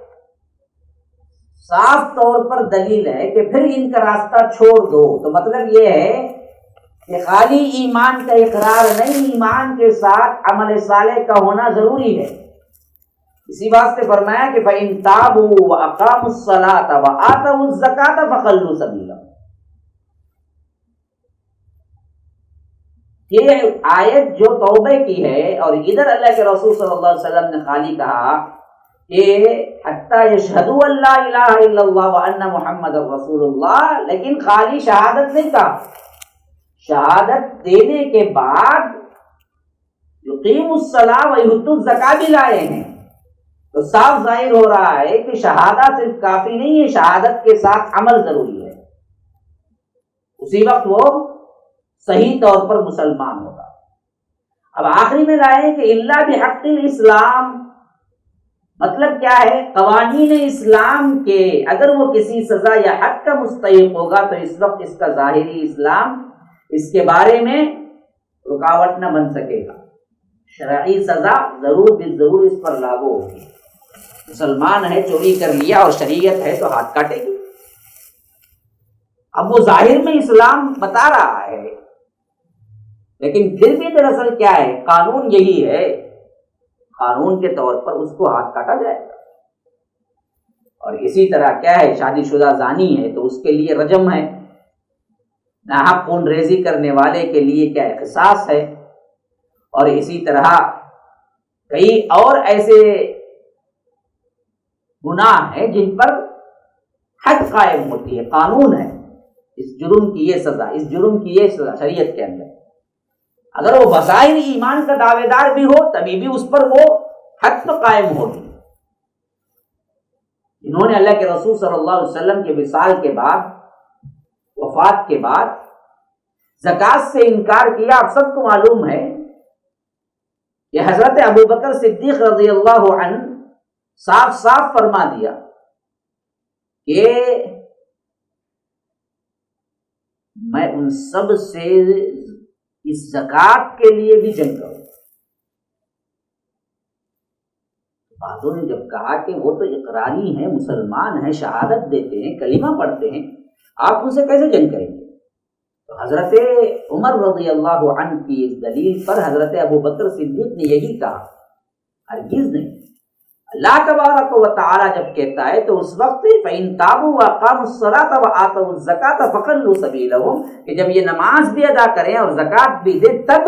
صاف طور پر دلیل ہے کہ پھر ان کا راستہ چھوڑ دو۔ تو مطلب یہ ہے کہ خالی ایمان کا اقرار نہیں، ایمان کے ساتھ عمل صالح کا ہونا ضروری ہے، اسی واسطے فرمایا کہ فَإِن تَابُوا وَأَقَامُوا الصَّلَاةَ وَآتَوُا الزَّكَاةَ فَخَلُّوا سَبِيلَهُم۔ یہ آیت جو توبہ کی ہے، اور ادھر اللہ کے رسول صلی اللہ علیہ وسلم نے خالی کہا کہ حتی یشہدوا ان لا الہ الا اللہ وان محمد رسول اللہ، لیکن خالی شہادت نہیں کہا، شہادت دینے کے بعد یقیموا الصلاۃ ویؤتوا الزکاۃ بھی لائے ہیں، تو صاف ظاہر ہو رہا ہے کہ شہادت صرف کافی نہیں ہے، شہادت کے ساتھ عمل ضروری ہے، اسی وقت وہ صحیح طور پر مسلمان ہوگا۔ اب آخری میں لائے کہ الا بحق الاسلام، مطلب کیا ہے؟ قوانین اسلام کے اگر وہ کسی سزا یا حق کا مستحق ہوگا تو اس وقت اس کا ظاہری اسلام اس کے بارے میں رکاوٹ نہ بن سکے گا، شرعی سزا ضرور بالضرور اس پر لاگو ہوگی۔ مسلمان ہے، چوری کر لیا اور شریعت ہے تو ہاتھ کاٹے گی۔ اب وہ ظاہر میں اسلام بتا رہا ہے، لیکن پھر بھی دراصل کیا ہے؟ قانون یہی ہے، قانون کے طور پر اس کو ہاتھ کاٹا جائے گا۔ اور اسی طرح کیا ہے؟ شادی شدہ زانی ہے تو اس کے لیے رجم ہے، ناحق خون ریزی کرنے والے کے لیے کیا ہے؟ قصاص ہے، اور اسی طرح کئی اور ایسے گناہ ہیں جن پر حد قائم ہوتی ہے، قانون ہے، اس جرم کی یہ سزا، اس جرم کی یہ سزا شریعت کے اندر۔ اگر وہ بظاہر ایمان کا دعوے دار بھی ہو تبھی بھی اس پر وہ حد تو قائم ہوگی۔ انہوں نے اللہ کے رسول صلی اللہ علیہ وسلم کے وصال کے بعد، وفات کے بعد زکوٰۃ سے انکار کیا۔ آپ سب کو معلوم ہے کہ حضرت ابوبکر صدیق رضی اللہ عنہ صاف صاف فرما دیا کہ میں ان سب سے اس زکوٰۃ کے لیے بھی جنگ کروں۔ بعضوں نے جب کہا کہ وہ تو اقراری ہیں، مسلمان ہیں، شہادت دیتے ہیں، کلمہ پڑھتے ہیں، آپ ان سے کیسے جنگ کریں گے؟ تو حضرت عمر رضی اللہ عنہ کی اس دلیل پر حضرت ابوبکر صدیق نے یہی کہا، ہرگز نہیں۔ اللہ تبارک و تعالی جب کہتا ہے تو اس وقت فَإِن تَابُوا وَأَقَامُوا الصَّلَاةَ وَآتَوُا الزَّكَاةَ فَخَلُّوا سَبِيلَهُم، کہ جب یہ نماز بھی ادا کریں اور زکوٰۃ بھی دیں تب،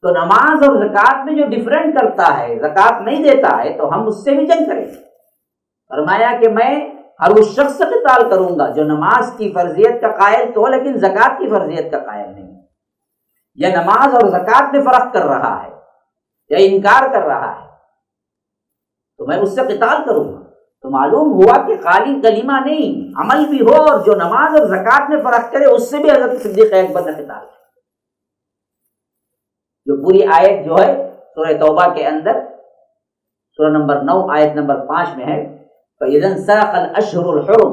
تو نماز اور زکوٰۃ میں جو ڈفرینٹ کرتا ہے، زکوٰۃ نہیں دیتا ہے تو ہم اس سے بھی جنگ کریں۔ فرمایا کہ میں ہر اس شخص سے قتال کروں گا جو نماز کی فرضیت کا قائل تو لیکن زکوٰۃ کی فرضیت کا قائل نہیں، یا نماز اور زکوٰۃ میں فرق کر رہا ہے یا انکار کر رہا ہے، تو میں اس سے قتال کروں گا۔ تو معلوم ہوا کہ خالی کلمہ نہیں، عمل بھی ہو، اور جو نماز اور زکوٰۃ میں فرق کرے اس سے بھی حضرت صدیق اکبر نے قتال کیا۔ جو پوری آیت جو ہے سورہ توبہ کے اندر سورہ نمبر 9 آیت نمبر 5 میں ہے، فَإِذَا انسَلَخَ الْأَشْهُرُ الْحُرُمُ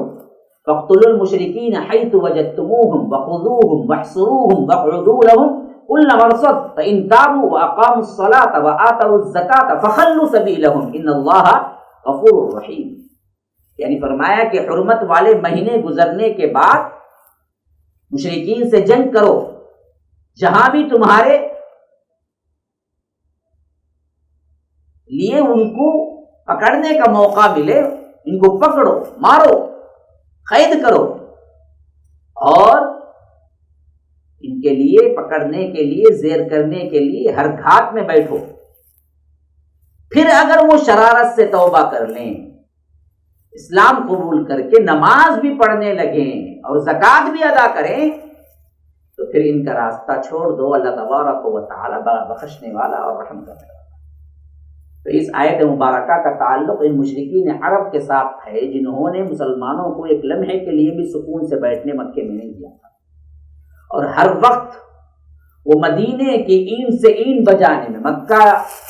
فَاقْتُلُوا الْمُشْرِكِينَ حَيْثُ وَجَدتُّمُوهُمْ وَخُذُوهُمْ وَاحْصُرُوهُمْ وَاقْعُدُوا لَهُمْ كُلَّ مَرْصَدٍ فَإِن تَابُوا وَأَقَامُوا الصَّلَاةَ وَآتَوُا الزَّكَاةَ فَخَلُّوا سَبِيلَهُمْ إِنَّ اللَّهَ غَفُورٌ رَحِيمٌ۔ یعنی فرمایا کہ حرمت والے مہینے گزرنے کے بعد مشرکین سے جنگ کرو، جہاں بھی تمہارے لیے ان کو پکڑنے کا موقع ملے ان کو پکڑو، مارو، قید کرو، اور ان کے لیے پکڑنے کے لیے، زیر کرنے کے لیے ہر گھات میں بیٹھو۔ پھر اگر وہ شرارت سے توبہ کر لیں، اسلام قبول کر کے نماز بھی پڑھنے لگیں اور زکوٰۃ بھی ادا کریں، تو پھر ان کا راستہ چھوڑ دو، اللہ تبارک و تعالی بڑا بخشنے والا اور رحم کرنے والا۔ تو اس آیت مبارکہ کا تعلق ان مشرکین عرب کے ساتھ ہے جنہوں نے مسلمانوں کو ایک لمحے کے لیے بھی سکون سے بیٹھنے مکے میں نہیں دیا تھا، اور ہر وقت وہ مدینے کی این سے این بجانے میں، مکہ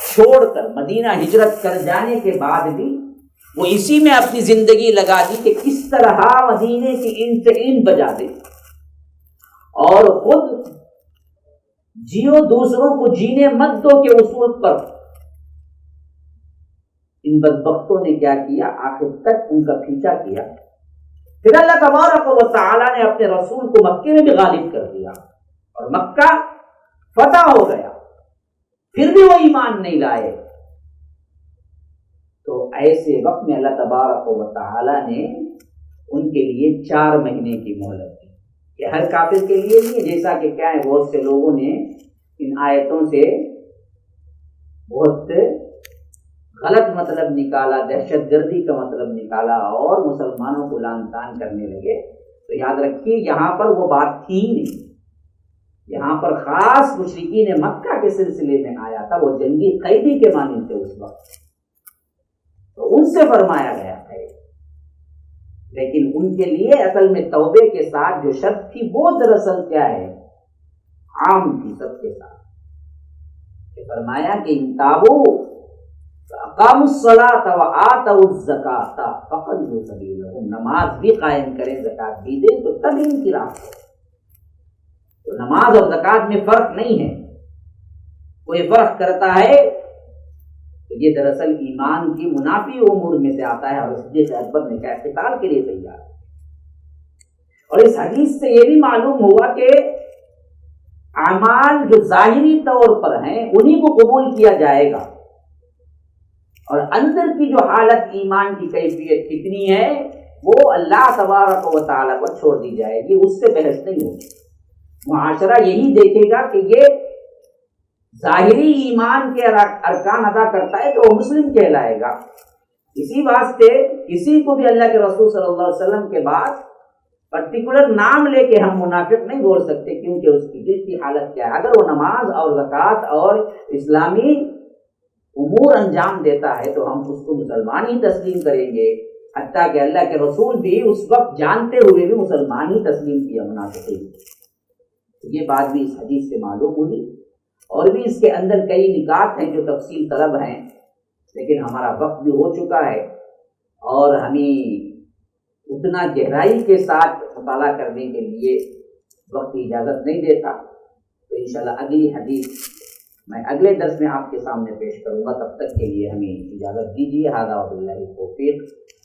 چھوڑ کر مدینہ ہجرت کر جانے کے بعد بھی وہ اسی میں اپنی زندگی لگا دی کہ کس طرح مدینے کی این سے این بجا دے، اور خود جیو دوسروں کو جینے مت دو کے اصول پر ان بدبختوں نے کیا کیا؟ آخر تک ان کا پیچھا کیا۔ پھر اللہ تبارک و تعالی نے اپنے رسول کو مکے میں بھی غالب کر دیا اور مکہ فتح ہو گیا، پھر بھی وہ ایمان نہیں لائے، تو ایسے وقت میں اللہ تبارک و تعالیٰ نے ان کے لیے 4 مہینے کی مہلت دی، کہ ہر کافر کے لیے نہیں، جیسا کہ کیا ہے بہت سے لوگوں نے ان آیتوں سے بہت غلط مطلب نکالا، دہشت گردی کا مطلب نکالا اور مسلمانوں کو لعن طعن کرنے لگے۔ تو یاد رکھیے یہاں پر وہ بات تھی نہیں، یہاں پر خاص مشرکین مکہ کے سلسلے میں آیا تھا، وہ جنگی قیدی کے مانند تھے اس وقت، تو ان سے فرمایا گیا ہے۔ لیکن ان کے لیے اصل میں توبے کے ساتھ جو شرط تھی وہ دراصل کیا ہے، عام تھی سب کے ساتھ، کہ فرمایا کہ ان تابوا اقاموا الصلاة وآتوا الزکاة فخلوا سبیلہم، نماز بھی قائم کریں، زکوٰۃ بھی دیں، تو تب ان کی راہ ہے۔ تو نماز اور زکوٰۃ میں فرق نہیں ہے، کوئی فرق کرتا ہے تو یہ دراصل ایمان کی منافی امور میں سے آتا ہے، اور صدیق اکبر نے کہا قتال کے لیے تیار۔ اور اس حدیث سے یہ بھی معلوم ہوا کہ اعمال جو ظاہری طور پر ہیں انہی کو قبول کیا جائے گا، اور اندر کی جو حالت ایمان کی کیفیت کتنی ہے وہ اللہ تبارک و تعالیٰ کو چھوڑ دی جائے گی، اس سے بحث نہیں ہوگی۔ معاشرہ یہی دیکھے گا کہ یہ ظاہری ایمان کے ارکان ادا کرتا ہے تو وہ مسلم کہلائے گا۔ اسی واسطے کسی کو بھی اللہ کے رسول صلی اللہ علیہ وسلم کے بعد پرٹیکولر نام لے کے ہم منافق نہیں بول سکتے، کیونکہ اس کی دل کی حالت کیا ہے۔ اگر وہ نماز اور زکوٰۃ اور اسلامی امور انجام دیتا ہے تو ہم اس کو مسلمان ہی تسلیم کریں گے، حتیٰ کہ اللہ کے رسول بھی اس وقت جانتے ہوئے بھی مسلمان ہی تسلیم کیا منافقین۔ یہ بات بھی اس حدیث سے معلوم ہوئی، اور بھی اس کے اندر کئی نکات ہیں جو تفصیل طلب ہیں، لیکن ہمارا وقت بھی ہو چکا ہے اور ہمیں اتنا گہرائی کے ساتھ مطالعہ کرنے کے لیے وقت اجازت نہیں دیتا۔ تو انشاءاللہ اگلی حدیث میں اگلے درس میں آپ کے سامنے پیش کروں گا، تب تک کے لیے ہمیں اجازت دیجیے۔ ھذا وباللہ التوفیق،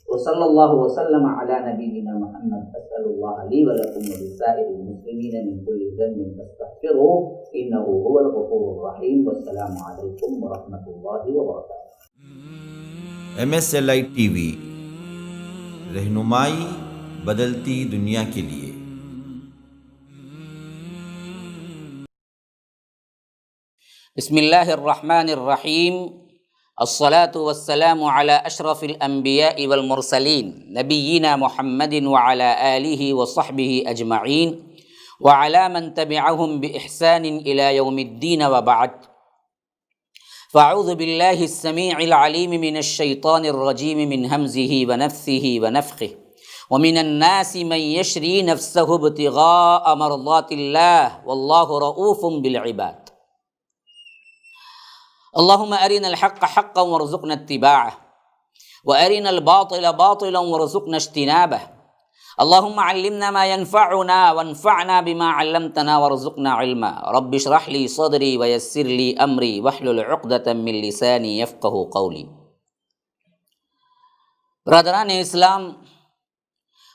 وصلی اللہ وسلم علی نبینا محمد، اسأل اللہ لی ولکم ولسائر المسلمین من کل ذنب فاستغفروہ انہ هو الغفور الرحیم، والسلام علیکم ورحمۃ اللہ وبرکاتہ۔
MSLI ٹی وی، رہنمائی بدلتی دنیا کے لیے۔
بسم اللہ الرحمن الرحیم، الصلاة والسلام علی اشرف الانبیاء والمرسلین نبینا محمد وعلی آلہ وصحبہ اجمعین وعلی من تبعہم بإحسان الی یوم الدین، وبعد، فاعوذ باللہ السمیع العلیم من الشیطان الرجیم من ہمزہ ونفثہ ونفخہ، ومن الناس من یشری نفسہ ابتغاء مرضات اللہ واللہ رؤوف بالعباد۔ اللہم ارنا الحق حقا وارزقنا اتباعہ، وارنا الباطل باطلا وارزقنا اجتنابہ، اللہم علمنا ما ينفعنا وانفعنا بما علمتنا وارزقنا علما، رب اشرح لی صدری ویسر لی امری واحلل عقدۃ من لسانی یفقہوا قولی۔ برادران اسلام،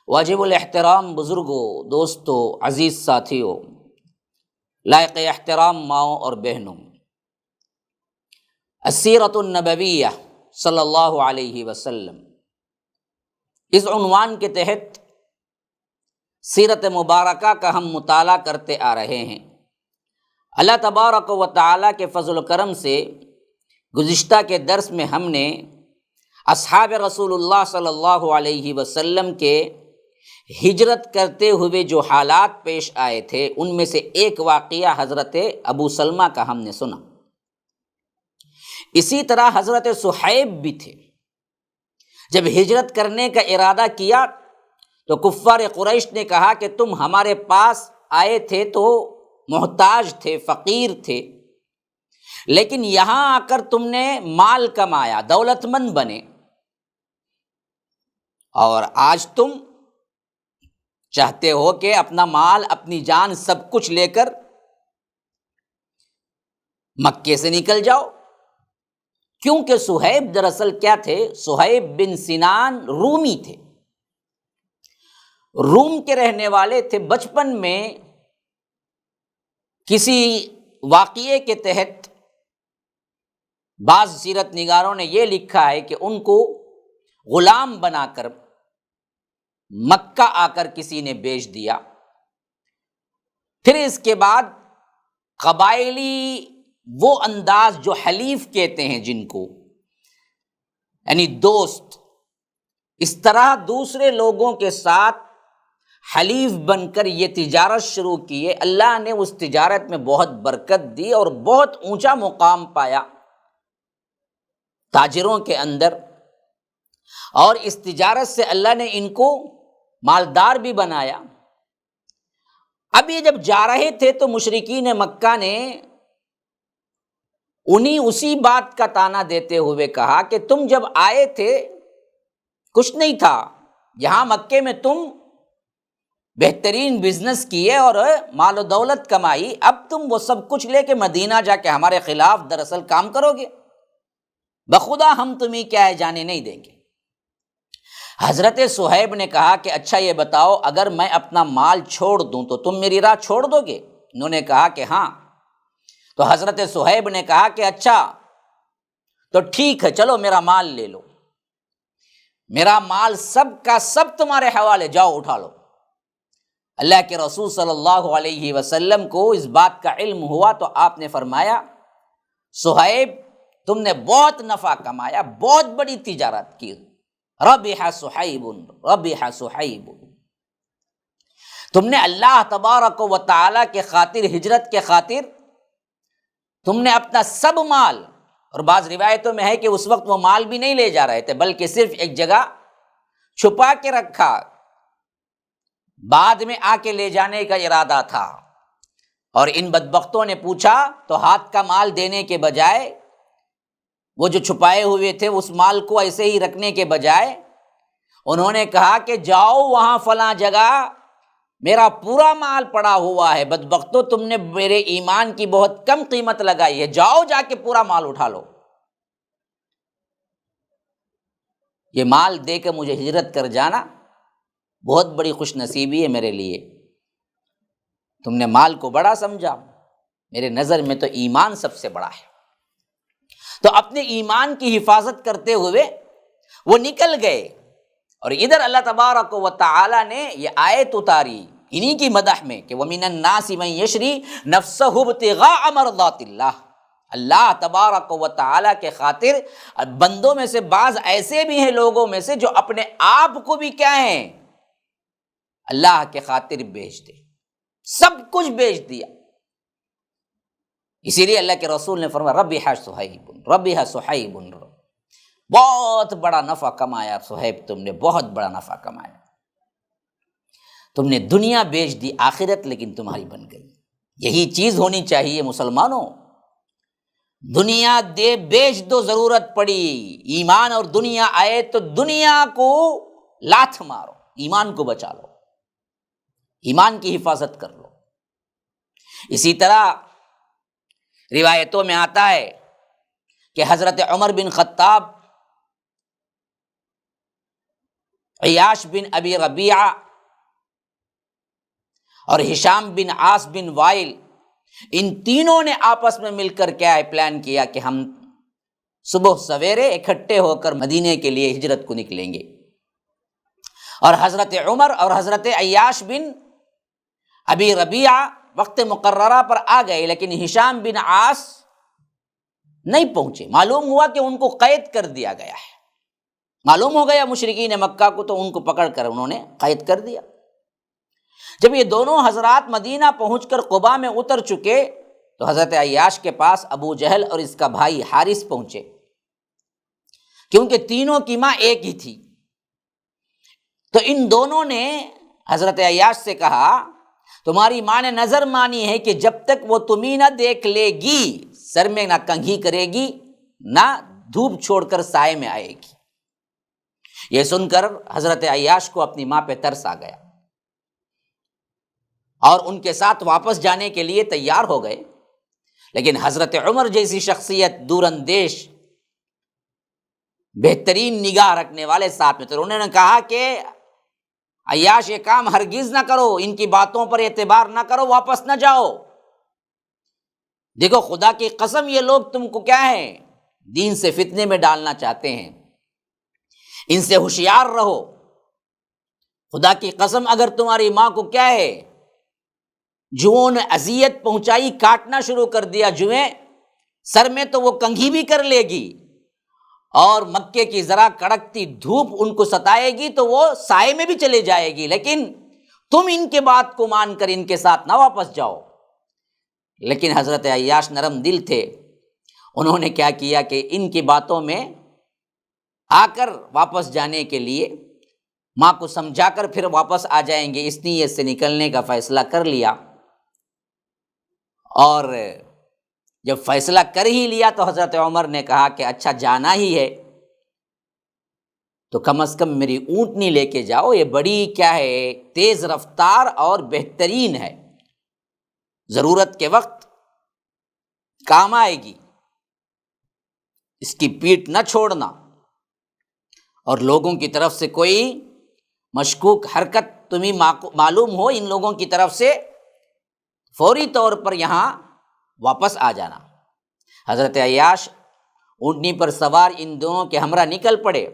واجب الاحترام بزرگوں، دوستوں، عزیز ساتھیوں، لائق احترام ماؤں اور بہنوں، السیرۃ النبویہ صلی اللہ علیہ وسلم، اس عنوان کے تحت سیرت مبارکہ کا ہم مطالعہ کرتے آ رہے ہیں۔ اللہ تبارک و تعالیٰ کے فضل و کرم سے گزشتہ کے درس میں ہم نے اصحاب رسول اللہ صلی اللہ علیہ وسلم کے ہجرت کرتے ہوئے جو حالات پیش آئے تھے ان میں سے ایک واقعہ حضرت ابو سلمہ کا ہم نے سنا۔ اسی طرح حضرت صہیب بھی تھے، جب ہجرت کرنے کا ارادہ کیا تو کفار قریش نے کہا کہ تم ہمارے پاس آئے تھے تو محتاج تھے، فقیر تھے، لیکن یہاں آ کر تم نے مال کمایا، دولت مند بنے، اور آج تم چاہتے ہو کہ اپنا مال، اپنی جان، سب کچھ لے کر مکے سے نکل جاؤ۔ کیونکہ صہیب دراصل کیا تھے؟ صہیب بن سنان رومی تھے، روم کے رہنے والے تھے۔ بچپن میں کسی واقعے کے تحت بعض سیرت نگاروں نے یہ لکھا ہے کہ ان کو غلام بنا کر مکہ آ کر کسی نے بیچ دیا، پھر اس کے بعد قبائلی وہ انداز جو حلیف کہتے ہیں جن کو، یعنی دوست، اس طرح دوسرے لوگوں کے ساتھ حلیف بن کر یہ تجارت شروع کی ہے۔ اللہ نے اس تجارت میں بہت برکت دی اور بہت اونچا مقام پایا تاجروں کے اندر، اور اس تجارت سے اللہ نے ان کو مالدار بھی بنایا۔ اب یہ جب جا رہے تھے تو مشرکین مکہ نے انہیں اسی بات کا طعنہ دیتے ہوئے کہا کہ تم جب آئے تھے کچھ نہیں تھا، یہاں مکے میں تم بہترین بزنس کیے اور مال و دولت کمائی، اب تم وہ سب کچھ لے کے مدینہ جا کے ہمارے خلاف دراصل کام کرو گے، بخدا ہم تمہیں کیا ہے جانے نہیں دیں گے۔ حضرت صہیب نے کہا کہ اچھا یہ بتاؤ، اگر میں اپنا مال چھوڑ دوں تو تم میری راہ چھوڑ دو گے؟ انہوں نے کہا کہ ہاں۔ تو حضرت صہیب نے کہا کہ اچھا تو ٹھیک ہے، چلو میرا مال لے لو، میرا مال سب کا سب تمہارے حوالے، جاؤ اٹھا لو۔ اللہ کے رسول صلی اللہ علیہ وسلم کو اس بات کا علم ہوا تو آپ نے فرمایا صہیب تم نے بہت نفع کمایا، بہت بڑی تجارت کی، ربح صہیب ربح صہیب، تم نے اللہ تبارک و تعالی کے خاطر، ہجرت کے خاطر تم نے اپنا سب مال، اور بعض روایتوں میں ہے کہ اس وقت وہ مال بھی نہیں لے جا رہے تھے بلکہ صرف ایک جگہ چھپا کے رکھا، بعد میں آ کے لے جانے کا ارادہ تھا۔ اور ان بدبختوں نے پوچھا تو ہاتھ کا مال دینے کے بجائے، وہ جو چھپائے ہوئے تھے اس مال کو ایسے ہی رکھنے کے بجائے انہوں نے کہا کہ جاؤ وہاں فلاں جگہ میرا پورا مال پڑا ہوا ہے، بدبختو تم نے میرے ایمان کی بہت کم قیمت لگائی ہے، جاؤ جا کے پورا مال اٹھا لو، یہ مال دے کے مجھے ہجرت کر جانا بہت بڑی خوش نصیبی ہے میرے لیے، تم نے مال کو بڑا سمجھا، میرے نظر میں تو ایمان سب سے بڑا ہے۔ تو اپنے ایمان کی حفاظت کرتے ہوئے وہ نکل گئے، اور ادھر اللہ تبارک و تعالی نے یہ آیت اتاری انہی کی مدح میں کہ وَمِنَ النَّاسِ مَن يَشْرِي نَفْسَهُ ابْتِغَاءَ مَرْضَاتِ اللَّهِ، اللہ تبارک و تعالی کے خاطر بندوں میں سے بعض ایسے بھی ہیں لوگوں میں سے جو اپنے آپ کو بھی کیا ہیں اللہ کے خاطر بیچ دے، سب کچھ بیچ دیا۔ اسی لیے اللہ کے رسول نے فرمایا ربح صہیب ربح صہیب، بہت بڑا نفع کمایا صہیب، تم نے بہت بڑا نفع کمایا، تم نے دنیا بیچ دی، آخرت لیکن تمہاری بن گئی۔ یہی چیز ہونی چاہیے مسلمانوں، دنیا دے بیچ دو، ضرورت پڑی ایمان اور دنیا آئے تو دنیا کو لات مارو، ایمان کو بچا لو، ایمان کی حفاظت کر لو۔ اسی طرح روایتوں میں آتا ہے کہ حضرت عمر بن خطاب، عیاش بن ابی ربیعہ اور ہشام بن عاص بن وائل، ان تینوں نے آپس میں مل کر کیا پلان کیا کہ ہم صبح سویرے اکٹھے ہو کر مدینے کے لیے ہجرت کو نکلیں گے، اور حضرت عمر اور حضرت عیاش بن ابی ربیعہ وقت مقررہ پر آ گئے، لیکن ہشام بن عاص نہیں پہنچے، معلوم ہوا کہ ان کو قید کر دیا گیا ہے، معلوم ہو گیا مشرکین مکہ کو، تو ان کو پکڑ کر انہوں نے قید کر دیا۔ جب یہ دونوں حضرات مدینہ پہنچ کر قباء میں اتر چکے تو حضرت عیاش کے پاس ابو جہل اور اس کا بھائی حارث پہنچے، کیونکہ تینوں کی ماں ایک ہی تھی۔ تو ان دونوں نے حضرت عیاش سے کہا تمہاری ماں نے نظر مانی ہے کہ جب تک وہ تمہیں نہ دیکھ لے گی سر میں نہ کنگھی کرے گی، نہ دھوپ چھوڑ کر سائے میں آئے گی۔ یہ سن کر حضرت عیاش کو اپنی ماں پہ ترس آ گیا اور ان کے ساتھ واپس جانے کے لیے تیار ہو گئے، لیکن حضرت عمر جیسی شخصیت دور اندیش، بہترین نگاہ رکھنے والے ساتھ میں، تو انہوں نے کہا کہ عیاش یہ کام ہرگز نہ کرو، ان کی باتوں پر اعتبار نہ کرو، واپس نہ جاؤ، دیکھو خدا کی قسم یہ لوگ تم کو کیا ہے دین سے فتنے میں ڈالنا چاہتے ہیں، ان سے ہوشیار رہو۔ خدا کی قسم اگر تمہاری ماں کو کیا ہے، جوؤں نے اذیت پہنچائی، کاٹنا شروع کر دیا جوئیں سر میں، تو وہ کنگھی بھی کر لے گی، اور مکے کی ذرا کڑکتی دھوپ ان کو ستائے گی تو وہ سائے میں بھی چلے جائے گی، لیکن تم ان کے بات کو مان کر ان کے ساتھ نہ واپس جاؤ۔ لیکن حضرت عیاش نرم دل تھے، انہوں نے کیا کیا کہ ان کی باتوں میں آ کر واپس جانے کے لیے ماں کو سمجھا کر پھر واپس آ جائیں گے اس نیت سے نکلنے کا فیصلہ کر لیا۔ اور جب فیصلہ کر ہی لیا تو حضرت عمر نے کہا کہ اچھا جانا ہی ہے تو کم از کم میری اونٹنی لے کے جاؤ، یہ بڑی کیا ہے تیز رفتار اور بہترین ہے، ضرورت کے وقت کام آئے گی، اس کی پیٹھ نہ چھوڑنا، اور لوگوں کی طرف سے کوئی مشکوک حرکت تمہیں معلوم ہو ان لوگوں کی طرف سے، فوری طور پر یہاں واپس آ جانا۔ حضرت عیاش اونٹنی پر سوار ان دونوں کے ہمراہ نکل پڑے۔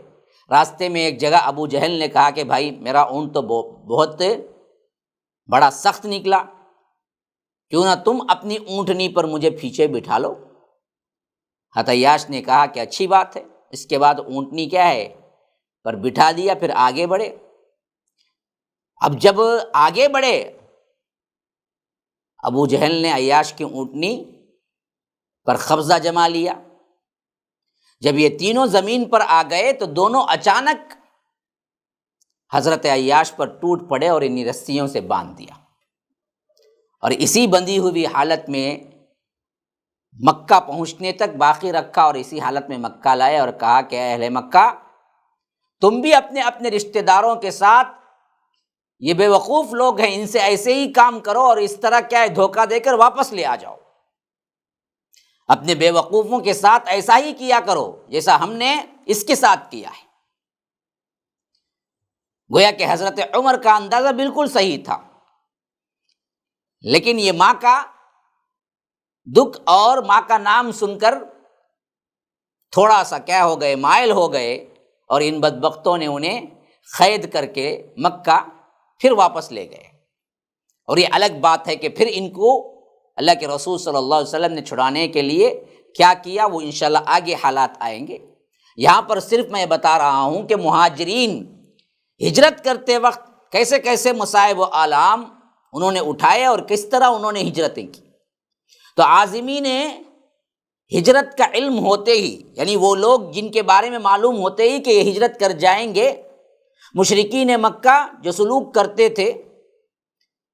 راستے میں ایک جگہ ابو جہل نے کہا کہ بھائی میرا اونٹ تو بہت بڑا سخت نکلا، کیوں نہ تم اپنی اونٹنی پر مجھے پیچھے بٹھا لو۔ حضرت عیاش نے کہا کہ اچھی بات ہے۔ اس کے بعد اونٹنی کیا ہے پر بٹھا دیا، پھر آگے بڑھے۔ اب جب آگے بڑھے ابو جہل نے عیاش کی اونٹنی پر قبضہ جما لیا۔ جب یہ تینوں زمین پر آ گئے تو دونوں اچانک حضرت عیاش پر ٹوٹ پڑے اور انہی رسیوں سے باندھ دیا، اور اسی بندھی ہوئی حالت میں مکہ پہنچنے تک باقی رکھا، اور اسی حالت میں مکہ لائے اور کہا کہ اے اہل مکہ، تم بھی اپنے اپنے رشتہ داروں کے ساتھ، یہ بے وقوف لوگ ہیں، ان سے ایسے ہی کام کرو اور اس طرح کیا ہے دھوکہ دے کر واپس لے آ جاؤ، اپنے بے وقوفوں کے ساتھ ایسا ہی کیا کرو جیسا ہم نے اس کے ساتھ کیا ہے۔ گویا کہ حضرت عمر کا اندازہ بالکل صحیح تھا، لیکن یہ ماں کا دکھ اور ماں کا نام سن کر تھوڑا سا کیا ہو گئے، مائل ہو گئے، اور ان بدبختوں نے انہیں قید کر کے مکہ پھر واپس لے گئے۔ اور یہ الگ بات ہے کہ پھر ان کو اللہ کے رسول صلی اللہ علیہ وسلم نے چھڑانے کے لیے کیا کیا، وہ انشاءاللہ آگے حالات آئیں گے۔ یہاں پر صرف میں بتا رہا ہوں کہ مہاجرین ہجرت کرتے وقت کیسے کیسے مصائب و آلام انہوں نے اٹھائے اور کس طرح انہوں نے ہجرتیں کی۔ تو عازمین ہجرت کا علم ہوتے ہی، یعنی وہ لوگ جن کے بارے میں معلوم ہوتے ہی کہ یہ ہجرت کر جائیں گے، مشرکین مکہ جو سلوک کرتے تھے،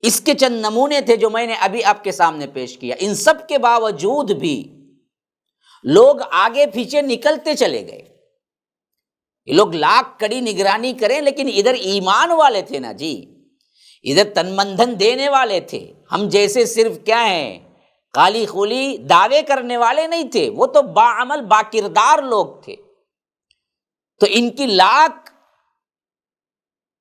اس کے چند نمونے تھے جو میں نے ابھی آپ کے سامنے پیش کیا۔ ان سب کے باوجود بھی لوگ آگے پیچھے نکلتے چلے گئے۔ یہ لوگ لاکھ کڑی نگرانی کریں، لیکن ادھر ایمان والے تھے نا جی، ادھر تن من دھن دینے والے تھے۔ ہم جیسے صرف کیا ہیں خالی خولی دعوے کرنے والے نہیں تھے، وہ تو باعمل باکردار لوگ تھے۔ تو ان کی لاکھ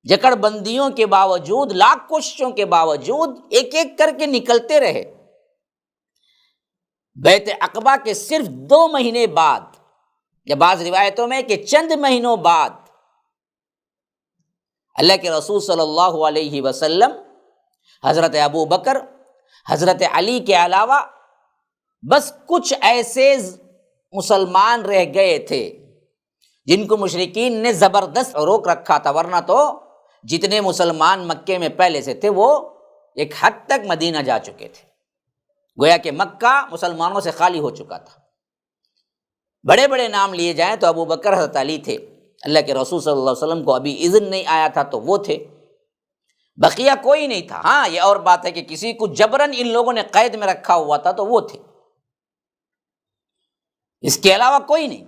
جکڑ بندیوں کے باوجود، لاکھ کوششوں کے باوجود ایک ایک کر کے نکلتے رہے۔ بیعت عقبہ کے صرف 2 مہینے بعد، یا بعض روایتوں میں کہ چند مہینوں بعد، اللہ کے رسول صلی اللہ علیہ وسلم حضرت ابو بکر، حضرت علی کے علاوہ بس کچھ ایسے مسلمان رہ گئے تھے جن کو مشرکین نے زبردست روک رکھا تھا، ورنہ تو جتنے مسلمان مکے میں پہلے سے تھے وہ ایک حد تک مدینہ جا چکے تھے۔ گویا کہ مکہ مسلمانوں سے خالی ہو چکا تھا۔ بڑے بڑے نام لیے جائیں تو ابو بکر، حضرت علی تھے، اللہ کے رسول صلی اللہ علیہ وسلم کو ابھی اذن نہیں آیا تھا تو وہ تھے، بقیہ کوئی نہیں تھا۔ ہاں یہ اور بات ہے کہ کسی کو جبراً ان لوگوں نے قید میں رکھا ہوا تھا تو وہ تھے، اس کے علاوہ کوئی نہیں،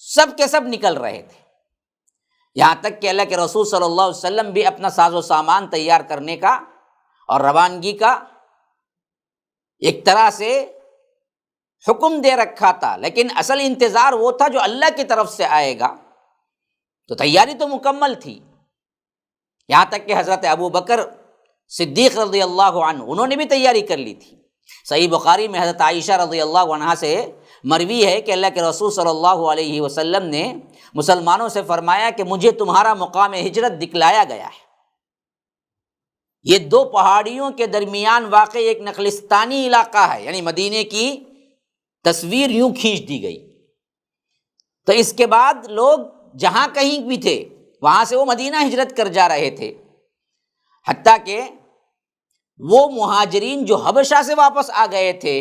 سب کے سب نکل رہے تھے۔ یہاں تک کہ اللہ کے رسول صلی اللہ علیہ وسلم بھی اپنا ساز و سامان تیار کرنے کا اور روانگی کا ایک طرح سے حکم دے رکھا تھا، لیکن اصل انتظار وہ تھا جو اللہ کی طرف سے آئے گا، تو تیاری تو مکمل تھی۔ یہاں تک کہ حضرت ابو بکر صدیق رضی اللہ عنہ، انہوں نے بھی تیاری کر لی تھی۔ صحیح بخاری میں حضرت عائشہ رضی اللہ عنہا سے مروی ہے کہ اللہ کے رسول صلی اللہ علیہ وسلم نے مسلمانوں سے فرمایا کہ مجھے تمہارا مقام ہجرت دکھلایا گیا ہے۔ یہ دو پہاڑیوں کے درمیان واقع ایک نخلستانی علاقہ ہے، یعنی مدینے کی تصویر یوں کھینچ دی گئی۔ تو اس کے بعد لوگ جہاں کہیں بھی تھے وہاں سے وہ مدینہ ہجرت کر جا رہے تھے، حتیٰ کہ وہ مہاجرین جو حبشہ سے واپس آ گئے تھے،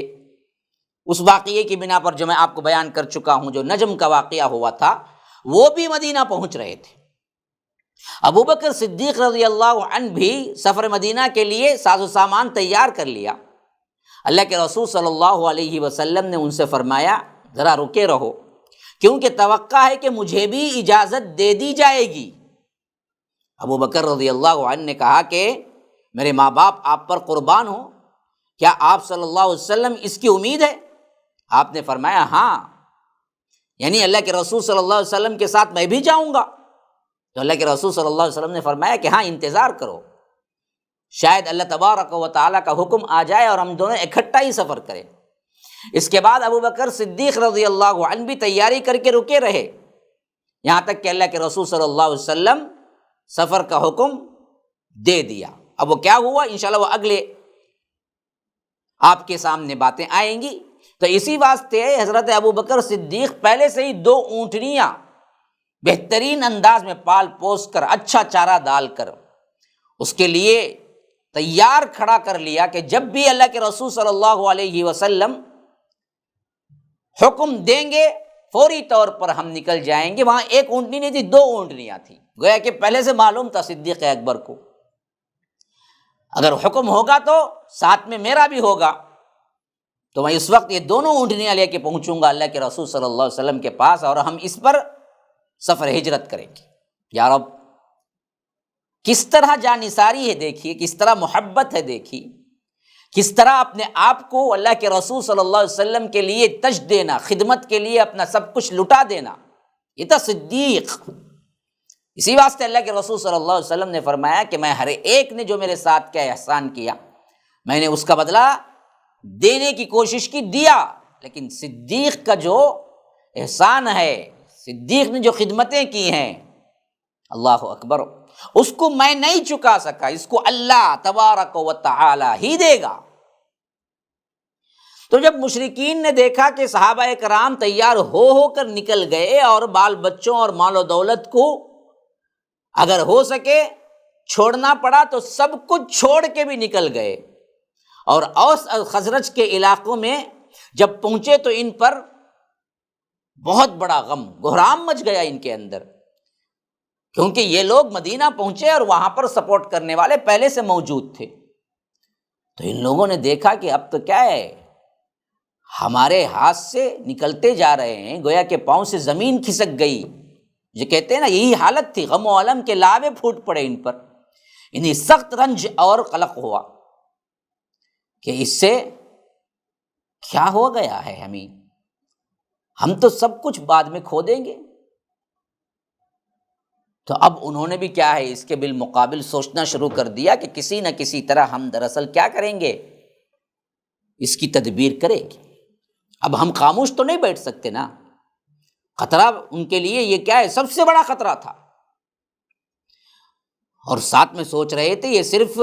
اس واقعے کی بنا پر جو میں آپ کو بیان کر چکا ہوں، جو نجم کا واقعہ ہوا تھا، وہ بھی مدینہ پہنچ رہے تھے۔ ابو بکر صدیق رضی اللہ عنہ بھی سفر مدینہ کے لیے ساز و سامان تیار کر لیا۔ اللہ کے رسول صلی اللہ علیہ وسلم نے ان سے فرمایا ذرا رکے رہو، کیونکہ توقع ہے کہ مجھے بھی اجازت دے دی جائے گی۔ ابو بکر رضی اللہ عنہ نے کہا کہ میرے ماں باپ آپ پر قربان ہوں، کیا آپ صلی اللہ علیہ وسلم اس کی امید ہے؟ آپ نے فرمایا ہاں، یعنی اللہ کے رسول صلی اللہ علیہ وسلم کے ساتھ میں بھی جاؤں گا۔ تو اللہ کے رسول صلی اللہ علیہ وسلم نے فرمایا کہ ہاں انتظار کرو، شاید اللہ تبارک و تعالیٰ کا حکم آ جائے اور ہم دونوں اکٹھا ہی سفر کریں۔ اس کے بعد ابو بکر صدیق رضی اللہ عنہ بھی تیاری کر کے رکے رہے، یہاں تک کہ اللہ کے رسول صلی اللہ علیہ وسلم سفر کا حکم دے دیا۔ اب وہ کیا ہوا انشاءاللہ وہ اگلے آپ کے سامنے باتیں آئیں گی۔ تو اسی واسطے حضرت ابو بکر صدیق پہلے سے ہی 2 اونٹنیاں بہترین انداز میں پال پوس کر، اچھا چارہ ڈال کر اس کے لیے تیار کھڑا کر لیا کہ جب بھی اللہ کے رسول صلی اللہ علیہ وسلم حکم دیں گے فوری طور پر ہم نکل جائیں گے۔ وہاں 1 اونٹنی نہیں تھی، 2 اونٹنیاں تھیں، گویا کہ پہلے سے معلوم تھا صدیق اکبر کو اگر حکم ہوگا تو ساتھ میں میرا بھی ہوگا، تو میں اس وقت یہ دونوں اونٹنیاں لے کے پہنچوں گا اللہ کے رسول صلی اللہ علیہ وسلم کے پاس، اور ہم اس پر سفر ہجرت کریں گے۔ یا رب، کس طرح جانثاری ہے دیکھیے، کس طرح محبت ہے دیکھیے، کس طرح اپنے آپ کو اللہ کے رسول صلی اللہ علیہ وسلم کے لیے تج دینا، خدمت کے لیے اپنا سب کچھ لٹا دینا، یہ تھا صدیق۔ اسی واسطے اللہ کے رسول صلی اللہ علیہ وسلم نے فرمایا کہ میں ہر ایک نے جو میرے ساتھ کیا احسان کیا میں نے اس کا بدلہ دینے کی کوشش کی، دیا، لیکن صدیق کا جو احسان ہے، صدیق نے جو خدمتیں کی ہیں، اللہ اکبر، اس کو میں نہیں چکا سکا، اس کو اللہ تبارک و تعالی ہی دے گا۔ تو جب مشرکین نے دیکھا کہ صحابہ کرام تیار ہو کر نکل گئے اور بال بچوں اور مال و دولت کو اگر ہو سکے چھوڑنا پڑا تو سب کچھ چھوڑ کے بھی نکل گئے، اور اوس اور خزرج کے علاقوں میں جب پہنچے تو ان پر بہت بڑا غم گہرام مچ گیا ان کے اندر، کیونکہ یہ لوگ مدینہ پہنچے اور وہاں پر سپورٹ کرنے والے پہلے سے موجود تھے۔ تو ان لوگوں نے دیکھا کہ اب تو کیا ہے، ہمارے ہاتھ سے نکلتے جا رہے ہیں، گویا کہ پاؤں سے زمین کھسک گئی، یہ کہتے ہیں نا، یہی حالت تھی، غم و الم کے لابے پھوٹ پڑے ان پر، انہیں سخت رنج اور قلق ہوا کہ اس سے کیا ہو گیا ہے، ہم تو سب کچھ بعد میں کھو دیں گے۔ تو اب انہوں نے بھی کیا ہے، اس کے بالمقابل سوچنا شروع کر دیا کہ کسی نہ کسی طرح ہم دراصل کیا کریں گے، اس کی تدبیر کریں گے۔ اب ہم خاموش تو نہیں بیٹھ سکتے نا، خطرہ ان کے لیے یہ کیا ہے، سب سے بڑا خطرہ تھا، اور ساتھ میں سوچ رہے تھے یہ صرف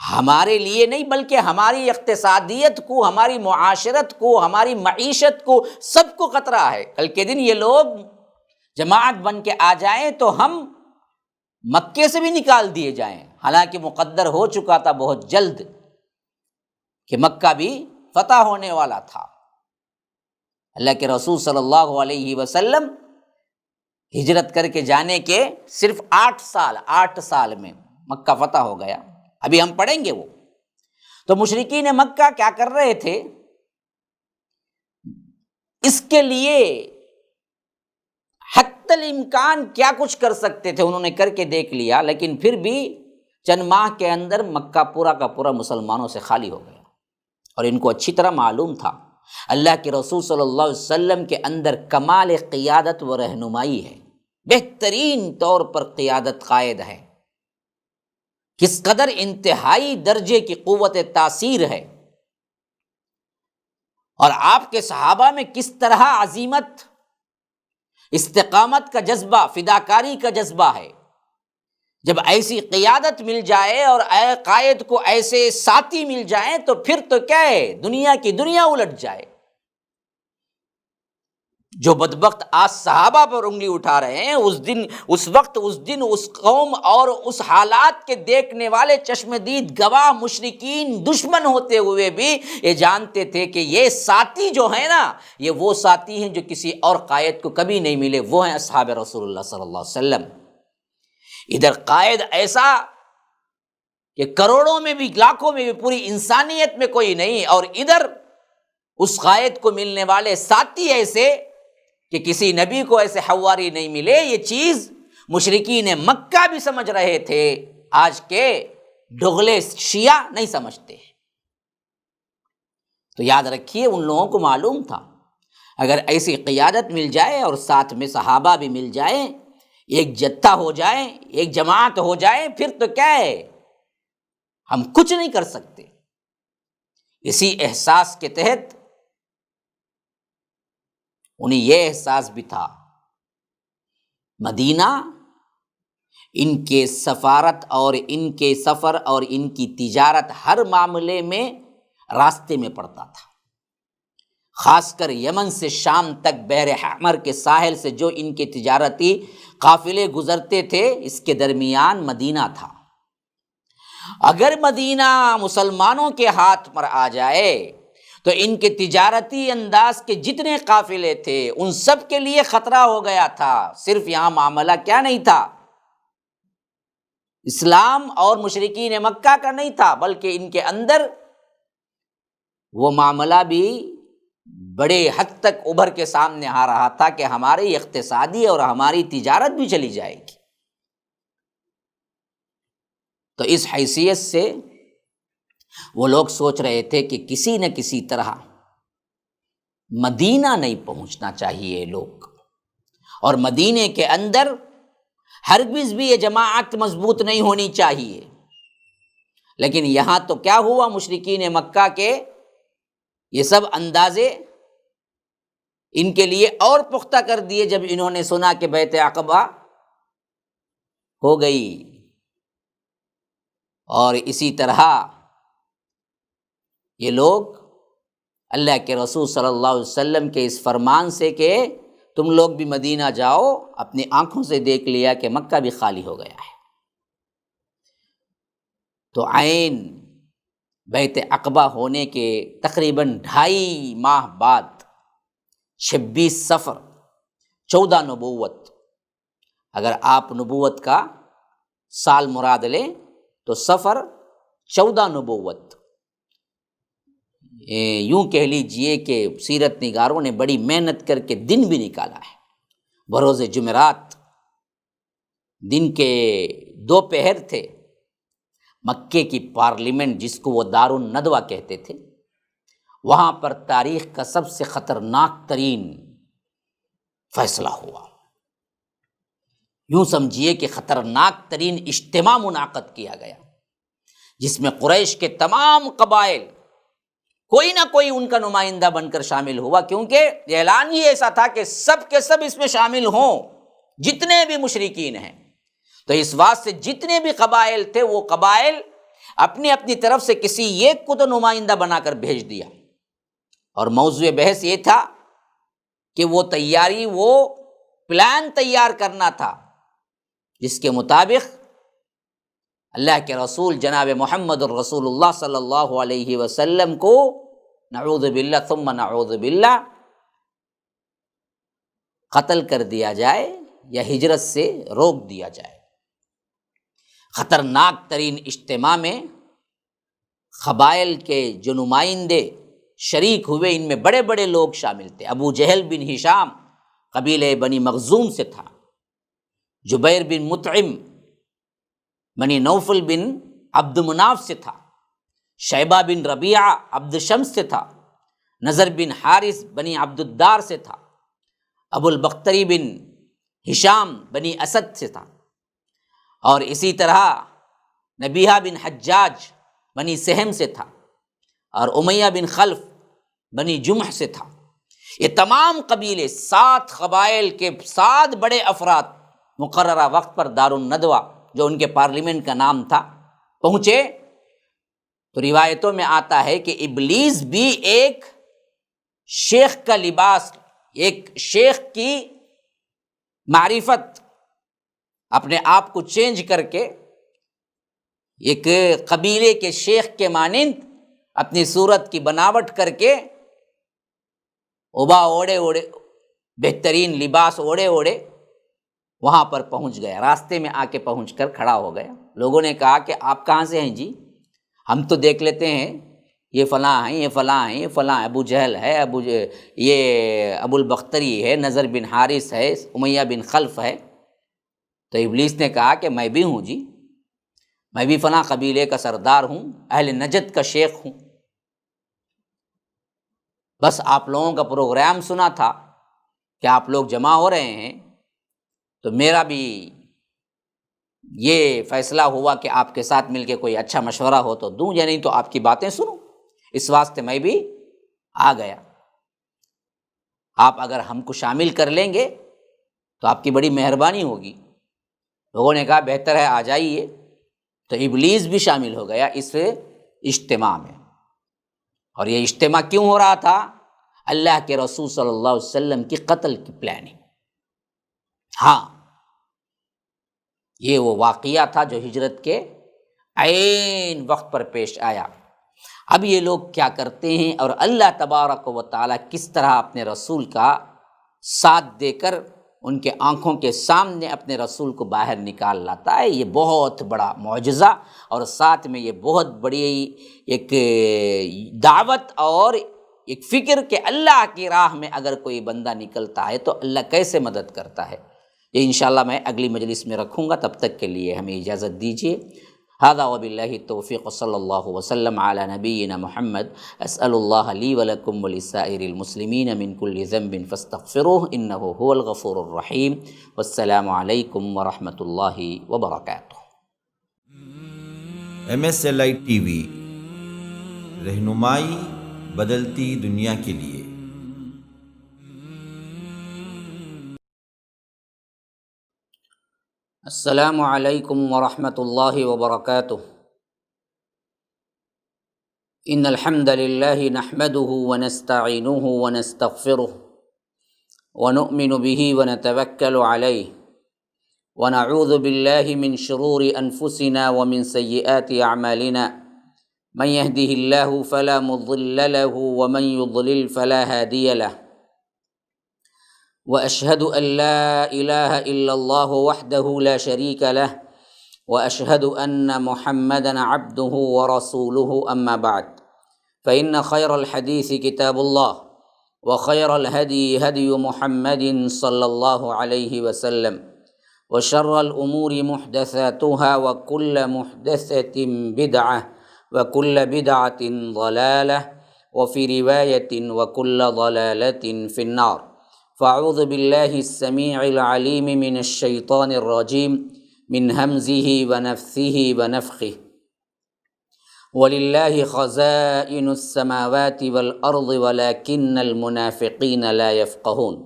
ہمارے لیے نہیں بلکہ ہماری اقتصادیت کو، ہماری معاشرت کو، ہماری معیشت کو، سب کو خطرہ ہے۔ کل کے دن یہ لوگ جماعت بن کے آ جائیں تو ہم مکے سے بھی نکال دیے جائیں، حالانکہ مقدر ہو چکا تھا بہت جلد کہ مکہ بھی فتح ہونے والا تھا۔ اللہ کے رسول صلی اللہ علیہ وسلم ہجرت کر کے جانے کے صرف 8 سال میں مکہ فتح ہو گیا۔ ابھی ہم پڑھیں گے وہ۔ تو مشرکین مکہ کیا کر رہے تھے، اس کے لیے حتی الامکان کیا کچھ کر سکتے تھے انہوں نے کر کے دیکھ لیا، لیکن پھر بھی چند ماہ کے اندر مکہ پورا کا پورا مسلمانوں سے خالی ہو گیا، اور ان کو اچھی طرح معلوم تھا اللہ کے رسول صلی اللہ علیہ وسلم کے اندر کمال قیادت و رہنمائی ہے، بہترین طور پر قیادت قائد ہے، کس قدر انتہائی درجے کی قوت تاثیر ہے، اور آپ کے صحابہ میں کس طرح عزیمت، استقامت کا جذبہ، فداکاری کا جذبہ ہے۔ جب ایسی قیادت مل جائے اور قائد کو ایسے ساتھی مل جائیں تو پھر تو کیا ہے، دنیا کی دنیا الٹ جائے۔ جو بدبخت آج صحابہ پر انگلی اٹھا رہے ہیں، اس وقت اس قوم اور اس حالات کے دیکھنے والے چشم دید گواہ مشرکین دشمن ہوتے ہوئے بھی یہ جانتے تھے کہ یہ ساتھی جو ہیں نا، یہ وہ ساتھی ہیں جو کسی اور قائد کو کبھی نہیں ملے، وہ ہیں اصحاب رسول اللہ صلی اللہ علیہ وسلم۔ ادھر قائد ایسا کہ کروڑوں میں بھی، لاکھوں میں بھی پوری انسانیت میں کوئی نہیں، اور ادھر اس قائد کو ملنے والے ساتھی ایسے کہ کسی نبی کو ایسے حواری نہیں ملے۔ یہ چیز مشرکین مکہ بھی سمجھ رہے تھے، آج کے ڈغلے شیعہ نہیں سمجھتے۔ تو یاد رکھیے، ان لوگوں کو معلوم تھا اگر ایسی قیادت مل جائے اور ساتھ میں صحابہ بھی مل جائیں، ایک جتھا ہو جائے، ایک جماعت ہو جائے، پھر تو کیا ہے، ہم کچھ نہیں کر سکتے۔ اسی احساس کے تحت انہیں یہ احساس بھی تھا، مدینہ ان کے سفارت اور ان کے سفر اور ان کی تجارت ہر معاملے میں راستے میں پڑتا تھا، خاص کر یمن سے شام تک بحر احمر کے ساحل سے جو ان کے تجارتی قافلے گزرتے تھے، اس کے درمیان مدینہ تھا۔ اگر مدینہ مسلمانوں کے ہاتھ پر آ جائے تو ان کے تجارتی انداز کے جتنے قافلے تھے ان سب کے لیے خطرہ ہو گیا تھا۔ صرف یہاں معاملہ کیا نہیں تھا، اسلام اور مشرکین مکہ کا نہیں تھا، بلکہ ان کے اندر وہ معاملہ بھی بڑے حد تک ابھر کے سامنے آ رہا تھا کہ ہماری اقتصادی اور ہماری تجارت بھی چلی جائے گی۔ تو اس حیثیت سے وہ لوگ سوچ رہے تھے کہ کسی نہ کسی طرح مدینہ نہیں پہنچنا چاہیے لوگ، اور مدینے کے اندر ہرگز بھی یہ جماعت مضبوط نہیں ہونی چاہیے۔ لیکن یہاں تو کیا ہوا، مشرکین مکہ کے یہ سب اندازے ان کے لیے اور پختہ کر دیے جب انہوں نے سنا کہ بیعت عقبہ ہو گئی۔ اور اسی طرح یہ لوگ اللہ کے رسول صلی اللہ علیہ وسلم کے اس فرمان سے کہ تم لوگ بھی مدینہ جاؤ، اپنی آنکھوں سے دیکھ لیا کہ مکہ بھی خالی ہو گیا ہے۔ تو عین بیعت عقبہ ہونے کے تقریباً 2.5 ماہ بعد 26 صفر 14 نبوت، اگر آپ نبوت کا سال مراد لیں تو صفر 14 نبوت، یوں کہہ لیجئے کہ سیرت نگاروں نے بڑی محنت کر کے دن بھی نکالا ہے۔ بروز جمعرات دن کے 2 پہر تھے، مکے کی پارلیمنٹ جس کو وہ دار الندوہ کہتے تھے، وہاں پر تاریخ کا سب سے خطرناک ترین فیصلہ ہوا۔ یوں سمجھیے کہ خطرناک ترین اجتماع منعقد کیا گیا، جس میں قریش کے تمام قبائل کوئی نہ کوئی ان کا نمائندہ بن کر شامل ہوا، کیونکہ اعلان ہی ایسا تھا کہ سب کے سب اس میں شامل ہوں، جتنے بھی مشرکین ہیں۔ تو اس واسطے جتنے بھی قبائل تھے وہ قبائل اپنی اپنی طرف سے کسی ایک کو تو نمائندہ بنا کر بھیج دیا، اور موضوع بحث یہ تھا کہ وہ پلان تیار کرنا تھا جس کے مطابق اللہ کے رسول جناب محمد الرسول اللہ صلی اللہ علیہ وسلم کو نعوذ باللہ ثم نعوذ باللہ قتل کر دیا جائے یا ہجرت سے روک دیا جائے۔ خطرناک ترین اجتماع میں قبائل کے جو نمائندے شریک ہوئے، ان میں بڑے بڑے لوگ شامل تھے۔ ابو جہل بن ہشام قبیلہ بنی مخزوم سے تھا، جبیر بن مطعم بنی نوفل بن عبد مناف سے تھا، شیبہ بن ربیعہ عبد شمس سے تھا، نضر بن حارث بنی عبد الدار سے تھا، ابو البختری بن ہشام بنی اسد سے تھا، اور اسی طرح نبیہ بن حجاج بنی سہم سے تھا، اور امیہ بن خلف بنی جمح سے تھا۔ یہ تمام قبیلے 7 قبائل کے 7 بڑے افراد مقررہ وقت پر دارالندوہ جو ان کے پارلیمنٹ کا نام تھا پہنچے، تو روایتوں میں آتا ہے کہ ابلیس بھی ایک شیخ کا لباس، ایک شیخ کی معرفت، اپنے آپ کو چینج کر کے ایک قبیلے کے شیخ کے مانند اپنی صورت کی بناوٹ کر کے اوبا اوڑے اوڑے بہترین لباس اوڑے اوڑے وہاں پر پہنچ گیا، راستے میں آ کے پہنچ کر کھڑا ہو گیا۔ لوگوں نے کہا کہ آپ کہاں سے ہیں جی؟ ہم تو دیکھ لیتے ہیں یہ فلاں ہیں، یہ فلاں ہیں، یہ فلاں، ابو جہل ہے، یہ ابو البختری ہے، نضر بن حارث ہے، امیہ بن خلف ہے۔ تو ابلیس نے کہا کہ میں بھی ہوں جی، میں بھی فلاں قبیلے کا سردار ہوں، اہل نجد کا شیخ ہوں، بس آپ لوگوں کا پروگرام سنا تھا کہ آپ لوگ جمع ہو رہے ہیں، تو میرا بھی یہ فیصلہ ہوا کہ آپ کے ساتھ مل کے کوئی اچھا مشورہ ہو تو دوں، یا نہیں تو آپ کی باتیں سنوں، اس واسطے میں بھی آ گیا۔ آپ اگر ہم کو شامل کر لیں گے تو آپ کی بڑی مہربانی ہوگی۔ لوگوں نے کہا بہتر ہے آ جائیے، تو ابلیس بھی شامل ہو گیا اس اجتماع میں۔ اور یہ اجتماع کیوں ہو رہا تھا؟ اللہ کے رسول صلی اللہ علیہ وسلم کی قتل کی پلاننگ۔ ہاں، یہ وہ واقعہ تھا جو ہجرت کے عین وقت پر پیش آیا۔ اب یہ لوگ کیا کرتے ہیں، اور اللہ تبارک و تعالیٰ کس طرح اپنے رسول کا ساتھ دے کر ان کے آنکھوں کے سامنے اپنے رسول کو باہر نکال لاتا ہے، یہ بہت بڑا معجزہ، اور ساتھ میں یہ بہت بڑی ایک دعوت اور ایک فکر کہ اللہ کی راہ میں اگر کوئی بندہ نکلتا ہے تو اللہ کیسے مدد کرتا ہے۔ یہ انشاءاللہ میں اگلی مجلس میں رکھوں گا، تب تک کے لیے ہمیں اجازت دیجیے۔ هذا وباللہ التوفیق، صلی اللہ وسلم علی نبینا محمد۔ اسأل اللہ لی ولکم ولسائر المسلمین من کل ذنب فاستغفروہ انہ هو الغفور الرحیم۔ والسلام علیکم ورحمۃ اللہ وبرکاتہ۔
MSLI TV، رہنمائی بدلتی دنیا کے لیے۔
السلام علیکم ورحمۃ اللہ وبرکاتہ۔ ان الحمد للہ نحمده ونستعینه ونستغفره ونؤمن به ونتوکل علیہ ونعوذ باللہ من شرور انفسنا ومن سیئات اعمالنا، من يهده اللہ فلا مضل له ومن يضلل فلا هادی له، واشهد ان لا الہ الا اللہ وحدہ لا شریک له، واشهد ان محمدا عبدہ ورسولہ، اما بعد فان خیر الحدیث کتاب اللہ، وخیر الہدی ہدی محمد صلی اللہ علیہ وسلم، وشر الامور محدثاتها وكل محدثۃ بدعہ وكل بدعۃ ضلالہ، وفی روایۃ وكل ضلالۃ فی النار۔ فاعوذ باللہ السمیع العلیم من الشیطان الرجیم، من ہمزہ ونفثہ ونفخہ۔ وَلِلَّهِ خَزَائِنُ السَّمَاوَاتِ وَالْأَرْضِ وَلَكِنَّ الْمُنَافِقِينَ لَا يَفْقَهُونَ۔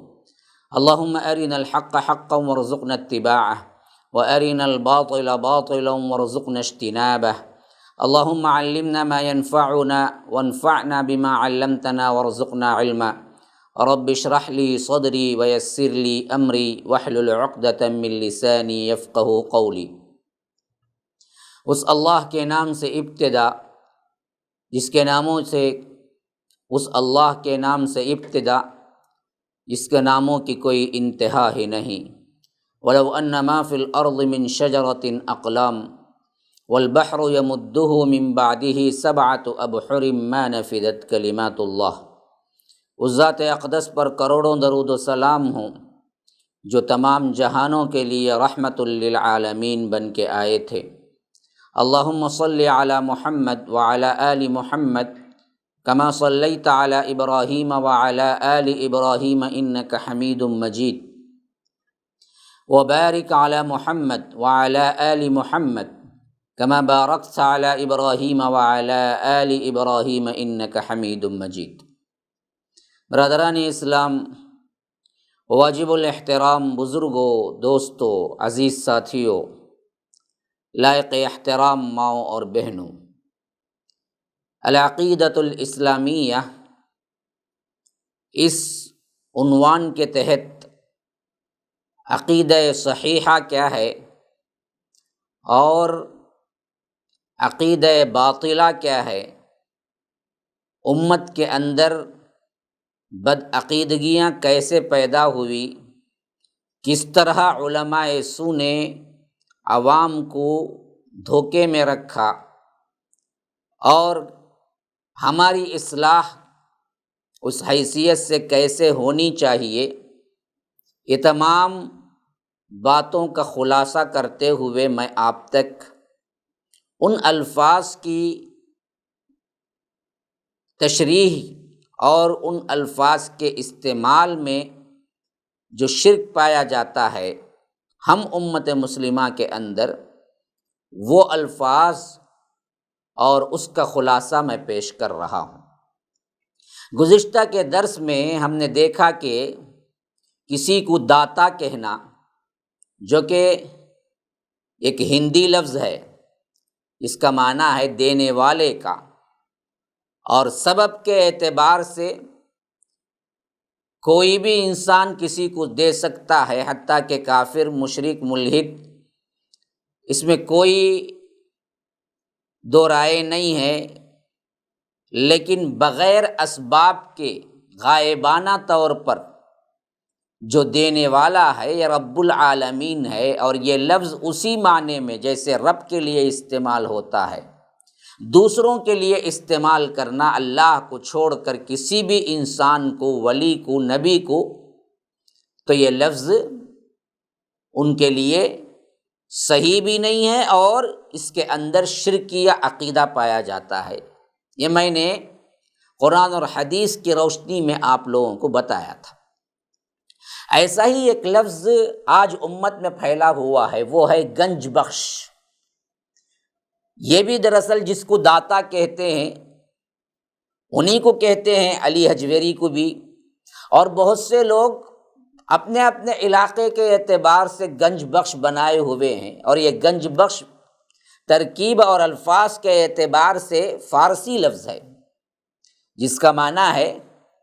اللهم أرنا الحق حقا وارزقنا اتباعه، وأرنا الباطل باطلا وارزقنا اجتنابه۔ اللهم علمنا ما ينفعنا وانفعنا بما علمتنا وارزقنا علما۔ رب اشرح لي صدري ويسر لي أمري واحلل عقدة من لساني يفقهوا قولي۔ اس اللہ کے نام سے ابتدا جس کے ناموں سے اس اللہ کے نام سے ابتدا جس کے ناموں کی کوئی انتہا ہی نہیں۔ ولو ان ما فی الارض من شجرۃ اقلام والبحر یمدہ من بعدہ سبعۃ ابحر ما نفدت کلمات اللہ۔ اس ذات اقدس پر کروڑوں درود و سلام ہوں جو تمام جہانوں کے لیے رحمت للعالمین بن کے آئے تھے۔ اللہم صلی علی محمد وعلی آل محمد کما صلیت علی ابراہیم وعلی آل ابراہیم انک حمید مجید، وبارک علی محمد وعلی آل محمد کما بارکت علی ابراہیم وعلی آل ابراہیم انک حمید مجید۔ برادران اسلام، واجب الاحترام بزرگوں، دوستوں، عزیز ساتھیوں، لائق احترام ماؤں اور بہنوں، العقیدۃ الاسلامیہ اس عنوان کے تحت عقیدہ صحیحہ کیا ہے اور عقیدہ باطلہ کیا ہے، امت کے اندر بدعقیدگیاں کیسے پیدا ہوئی، کس طرح علماء سو نے عوام کو دھوکے میں رکھا اور ہماری اصلاح اس حیثیت سے کیسے ہونی چاہیے، یہ تمام باتوں کا خلاصہ کرتے ہوئے میں آپ تک ان الفاظ کی تشریح اور ان الفاظ کے استعمال میں جو شرک پایا جاتا ہے ہم امت مسلمہ کے اندر، وہ الفاظ اور اس کا خلاصہ میں پیش کر رہا ہوں۔ گزشتہ کے درس میں ہم نے دیکھا کہ کسی کو داتا کہنا، جو کہ ایک ہندی لفظ ہے، اس کا معنی ہے دینے والے کا، اور سبب کے اعتبار سے کوئی بھی انسان کسی کو دے سکتا ہے، حتیٰ کہ کافر، مشرک، ملحد، اس میں کوئی دو رائے نہیں ہے، لیکن بغیر اسباب کے غائبانہ طور پر جو دینے والا ہے یہ رب العالمین ہے، اور یہ لفظ اسی معنی میں جیسے رب کے لیے استعمال ہوتا ہے، دوسروں کے لیے استعمال کرنا، اللہ کو چھوڑ کر کسی بھی انسان کو، ولی کو، نبی کو، تو یہ لفظ ان کے لیے صحیح بھی نہیں ہے اور اس کے اندر شرکیہ عقیدہ پایا جاتا ہے۔ یہ میں نے قرآن اور حدیث کی روشنی میں آپ لوگوں کو بتایا تھا۔ ایسا ہی ایک لفظ آج امت میں پھیلا ہوا ہے، وہ ہے گنج بخش۔ یہ بھی دراصل جس کو داتا کہتے ہیں انہی کو کہتے ہیں، علی حجویری کو بھی، اور بہت سے لوگ اپنے اپنے علاقے کے اعتبار سے گنج بخش بنائے ہوئے ہیں، اور یہ گنج بخش ترکیب اور الفاظ کے اعتبار سے فارسی لفظ ہے، جس کا معنی ہے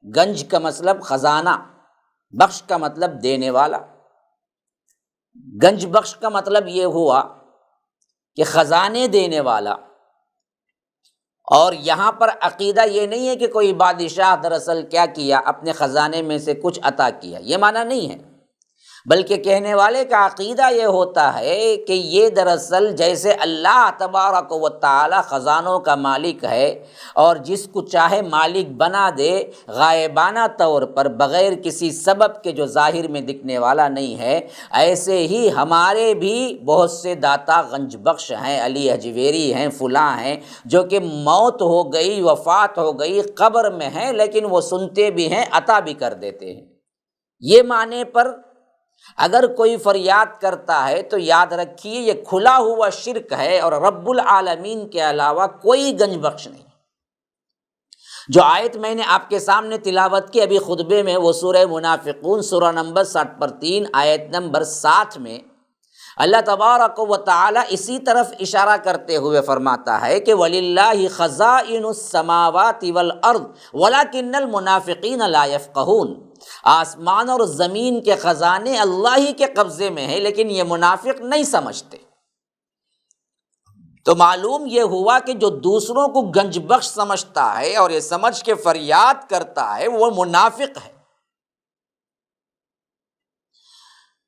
گنج کا مطلب خزانہ، بخش کا مطلب دینے والا۔ گنج بخش کا مطلب یہ ہوا کہ خزانے دینے والا، اور یہاں پر عقیدہ یہ نہیں ہے کہ کوئی بادشاہ دراصل کیا کیا، اپنے خزانے میں سے کچھ عطا کیا، یہ معنی نہیں ہے، بلکہ کہنے والے کا عقیدہ یہ ہوتا ہے کہ یہ دراصل جیسے اللہ تبارک و تعالی خزانوں کا مالک ہے اور جس کو چاہے مالک بنا دے غائبانہ طور پر بغیر کسی سبب کے جو ظاہر میں دکھنے والا نہیں ہے، ایسے ہی ہمارے بھی بہت سے داتا گنج بخش ہیں، علی حجویری ہیں، فلاں ہیں، جو کہ موت ہو گئی، وفات ہو گئی، قبر میں ہیں، لیکن وہ سنتے بھی ہیں، عطا بھی کر دیتے ہیں۔ یہ معنی پر اگر کوئی فریاد کرتا ہے تو یاد رکھیے یہ کھلا ہوا شرک ہے، اور رب العالمین کے علاوہ کوئی گنج بخش نہیں۔ جو آیت میں نے آپ کے سامنے تلاوت کی ابھی خطبے میں، وہ سورہ منافقون، سورہ نمبر 60/3، آیت نمبر 7 میں اللہ تبارک و تعالی اسی طرف اشارہ کرتے ہوئے فرماتا ہے کہ وَلِلَّهِ خَزَائِنُ السَّمَاوَاتِ وَالْأَرْضِ وَلَكِنَّ الْمُنَافِقِينَ لَا يَفْقَهُونَ۔ آسمان اور زمین کے خزانے اللہ ہی کے قبضے میں ہیں، لیکن یہ منافق نہیں سمجھتے۔ تو معلوم یہ ہوا کہ جو دوسروں کو گنج بخش سمجھتا ہے اور یہ سمجھ کے فریاد کرتا ہے وہ منافق ہے،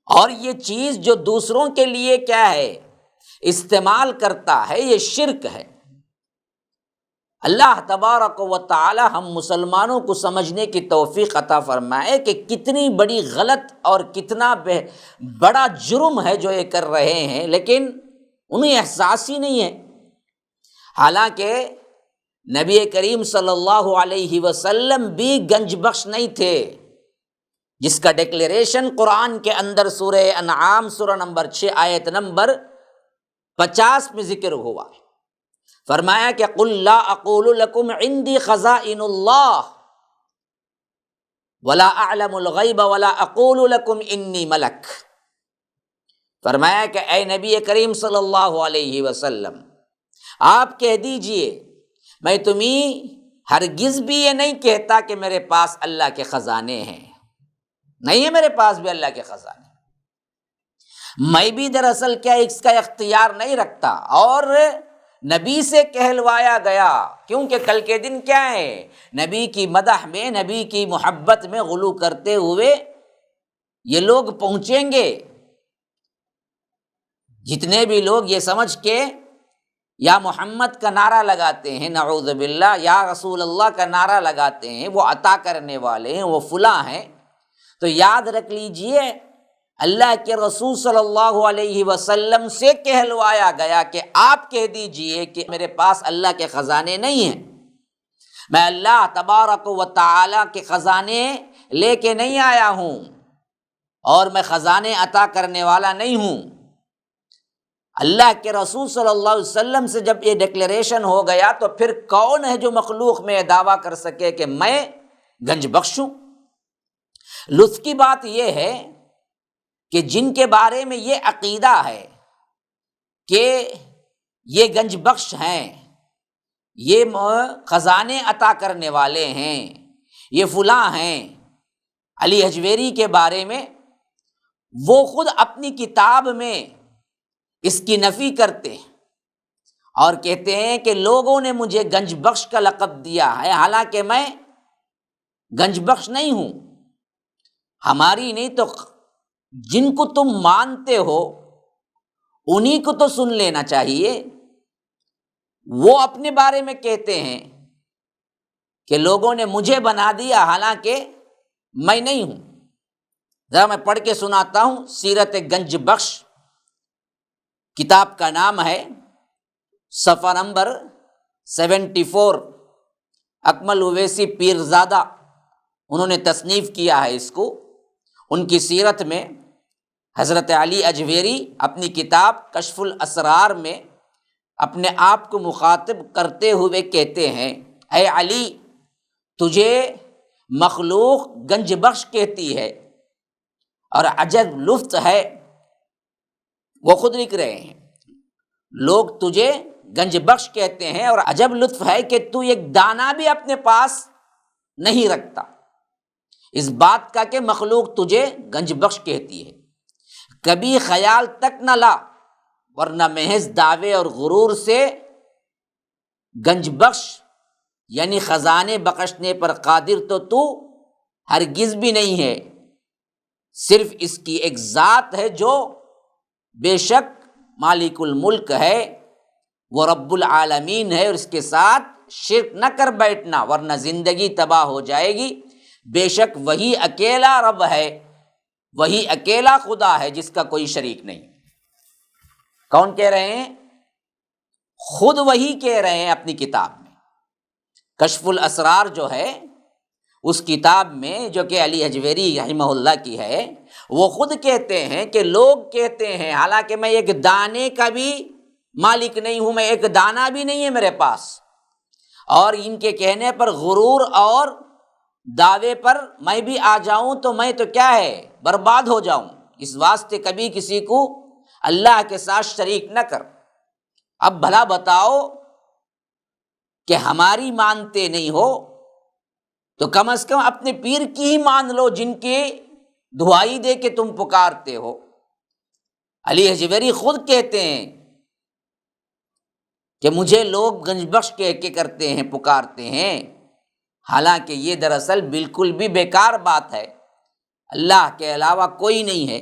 اور یہ چیز جو دوسروں کے لیے کیا ہے استعمال کرتا ہے، یہ شرک ہے۔ اللہ تبارک و تعالی ہم مسلمانوں کو سمجھنے کی توفیق عطا فرمائے کہ کتنی بڑی غلط اور کتنا بڑا جرم ہے جو یہ کر رہے ہیں، لیکن انہیں احساس ہی نہیں ہے۔ حالانکہ نبی کریم صلی اللہ علیہ وسلم بھی گنج بخش نہیں تھے، جس کا ڈکلیریشن قرآن کے اندر سورہ انعام سورہ نمبر 6 آیت نمبر 50 میں ذکر ہوا ہے۔ فرمایا کہ قُلْ لَا أَقُولُ لَكُمْ عِنْدِي خَزَائِنُ اللَّهِ، ولا اعلم الغیب ولا اقول لکم انی ملک۔ فرمایا کہ اے نبی کریم صلی اللہ علیہ وسلم، آپ کہہ دیجئے میں تمہیں ہرگز بھی یہ نہیں کہتا کہ میرے پاس اللہ کے خزانے ہیں، نہیں ہے میرے پاس بھی اللہ کے خزانے، میں بھی دراصل کیا اس کا اختیار نہیں رکھتا، اور نبی سے کہلوایا گیا، کیونکہ کل کے دن کیا ہے، نبی کی مدح میں، نبی کی محبت میں غلو کرتے ہوئے یہ لوگ پہنچیں گے، جتنے بھی لوگ یہ سمجھ کے یا محمد کا نعرہ لگاتے ہیں، نعوذ باللہ، یا رسول اللہ کا نعرہ لگاتے ہیں، وہ عطا کرنے والے ہیں، وہ فلاں ہیں، تو یاد رکھ لیجئے اللہ کے رسول صلی اللہ علیہ وسلم سے کہلوایا گیا کہ آپ کہہ دیجئے کہ میرے پاس اللہ کے خزانے نہیں ہیں، میں اللہ تبارک و تعالی کے خزانے لے کے نہیں آیا ہوں، اور میں خزانے عطا کرنے والا نہیں ہوں۔ اللہ کے رسول صلی اللہ علیہ وسلم سے جب یہ ڈکلیریشن ہو گیا تو پھر کون ہے جو مخلوق میں دعویٰ کر سکے کہ میں گنج بخش ہوں؟ لطف کی بات یہ ہے کہ جن کے بارے میں یہ عقیدہ ہے کہ یہ گنج بخش ہیں، یہ خزانے عطا کرنے والے ہیں، یہ فلاں ہیں، علی حجویری کے بارے میں وہ خود اپنی کتاب میں اس کی نفی کرتے ہیں اور کہتے ہیں کہ لوگوں نے مجھے گنج بخش کا لقب دیا ہے، حالانکہ میں گنج بخش نہیں ہوں۔ ہماری نہیں تو جن کو تم مانتے ہو انہی کو تو سن لینا چاہیے۔ وہ اپنے بارے میں کہتے ہیں کہ لوگوں نے مجھے بنا دیا، حالانکہ میں نہیں ہوں۔ ذرا میں پڑھ کے سناتا ہوں سیرت گنج بخش، کتاب کا نام ہے، صفحہ نمبر 74، اکمل اویسی پیرزادہ انہوں نے تصنیف کیا ہے اس کو۔ ان کی سیرت میں حضرت علی اجویری اپنی کتاب کشف الاسرار میں اپنے آپ کو مخاطب کرتے ہوئے کہتے ہیں، اے علی، تجھے مخلوق گنج بخش کہتی ہے اور عجب لطف ہے، وہ خود لکھ رہے ہیں، لوگ تجھے گنج بخش کہتے ہیں اور عجب لطف ہے کہ تو ایک دانہ بھی اپنے پاس نہیں رکھتا، اس بات کا کہ مخلوق تجھے گنج بخش کہتی ہے، کبھی خیال تک نہ لا، ورنہ محض دعوے اور غرور سے گنج بخش یعنی خزانے بخشنے پر قادر تو ہرگز بھی نہیں ہے، صرف اس کی ایک ذات ہے جو بے شک مالک الملک ہے، وہ رب العالمین ہے، اور اس کے ساتھ شرک نہ کر بیٹھنا ورنہ زندگی تباہ ہو جائے گی۔ بے شک وہی اکیلا رب ہے، وہی اکیلا خدا ہے جس کا کوئی شریک نہیں۔ کون کہہ رہے ہیں؟ خود وہی کہہ رہے ہیں اپنی کتاب میں۔ کشف الاسرار جو ہے اس کتاب میں، جو کہ علی حجویری رحمہ اللہ کی ہے، وہ خود کہتے ہیں کہ لوگ کہتے ہیں حالانکہ میں ایک دانے کا بھی مالک نہیں ہوں، میں ایک دانہ بھی نہیں ہے میرے پاس، اور ان کے کہنے پر غرور اور دعوے پر میں بھی آ جاؤں تو میں تو کیا ہے، برباد ہو جاؤں، اس واسطے کبھی کسی کو اللہ کے ساتھ شریک نہ کر۔ اب بھلا بتاؤ کہ ہماری مانتے نہیں ہو تو کم از کم اپنے پیر کی ہی مان لو جن کی دعائی دے کے تم پکارتے ہو۔ علی حجویری خود کہتے ہیں کہ مجھے لوگ گنج بخش کہہ کے کرتے ہیں، پکارتے ہیں، حالانکہ یہ دراصل بالکل بھی بیکار بات ہے، اللہ کے علاوہ کوئی نہیں ہے۔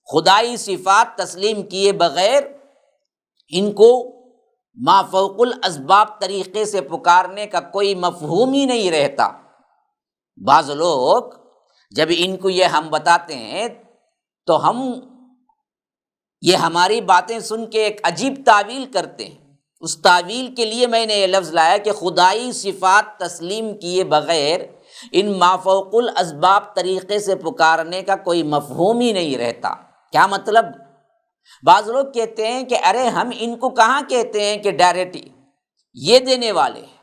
خدائی صفات تسلیم کیے بغیر ان کو مافوق الاسباب طریقے سے پکارنے کا کوئی مفہوم ہی نہیں رہتا۔ بعض لوگ جب ان کو یہ ہم بتاتے ہیں تو یہ ہماری باتیں سن کے ایک عجیب تعویل کرتے ہیں۔ اس تعویل کے لیے میں نے یہ لفظ لایا کہ خدائی صفات تسلیم کیے بغیر ان مافوق الاسباب طریقے سے پکارنے کا کوئی مفہوم ہی نہیں رہتا۔ کیا مطلب؟ بعض لوگ کہتے ہیں کہ ارے ہم ان کو کہاں کہتے ہیں کہ ڈائریکٹ یہ دینے والے ہیں،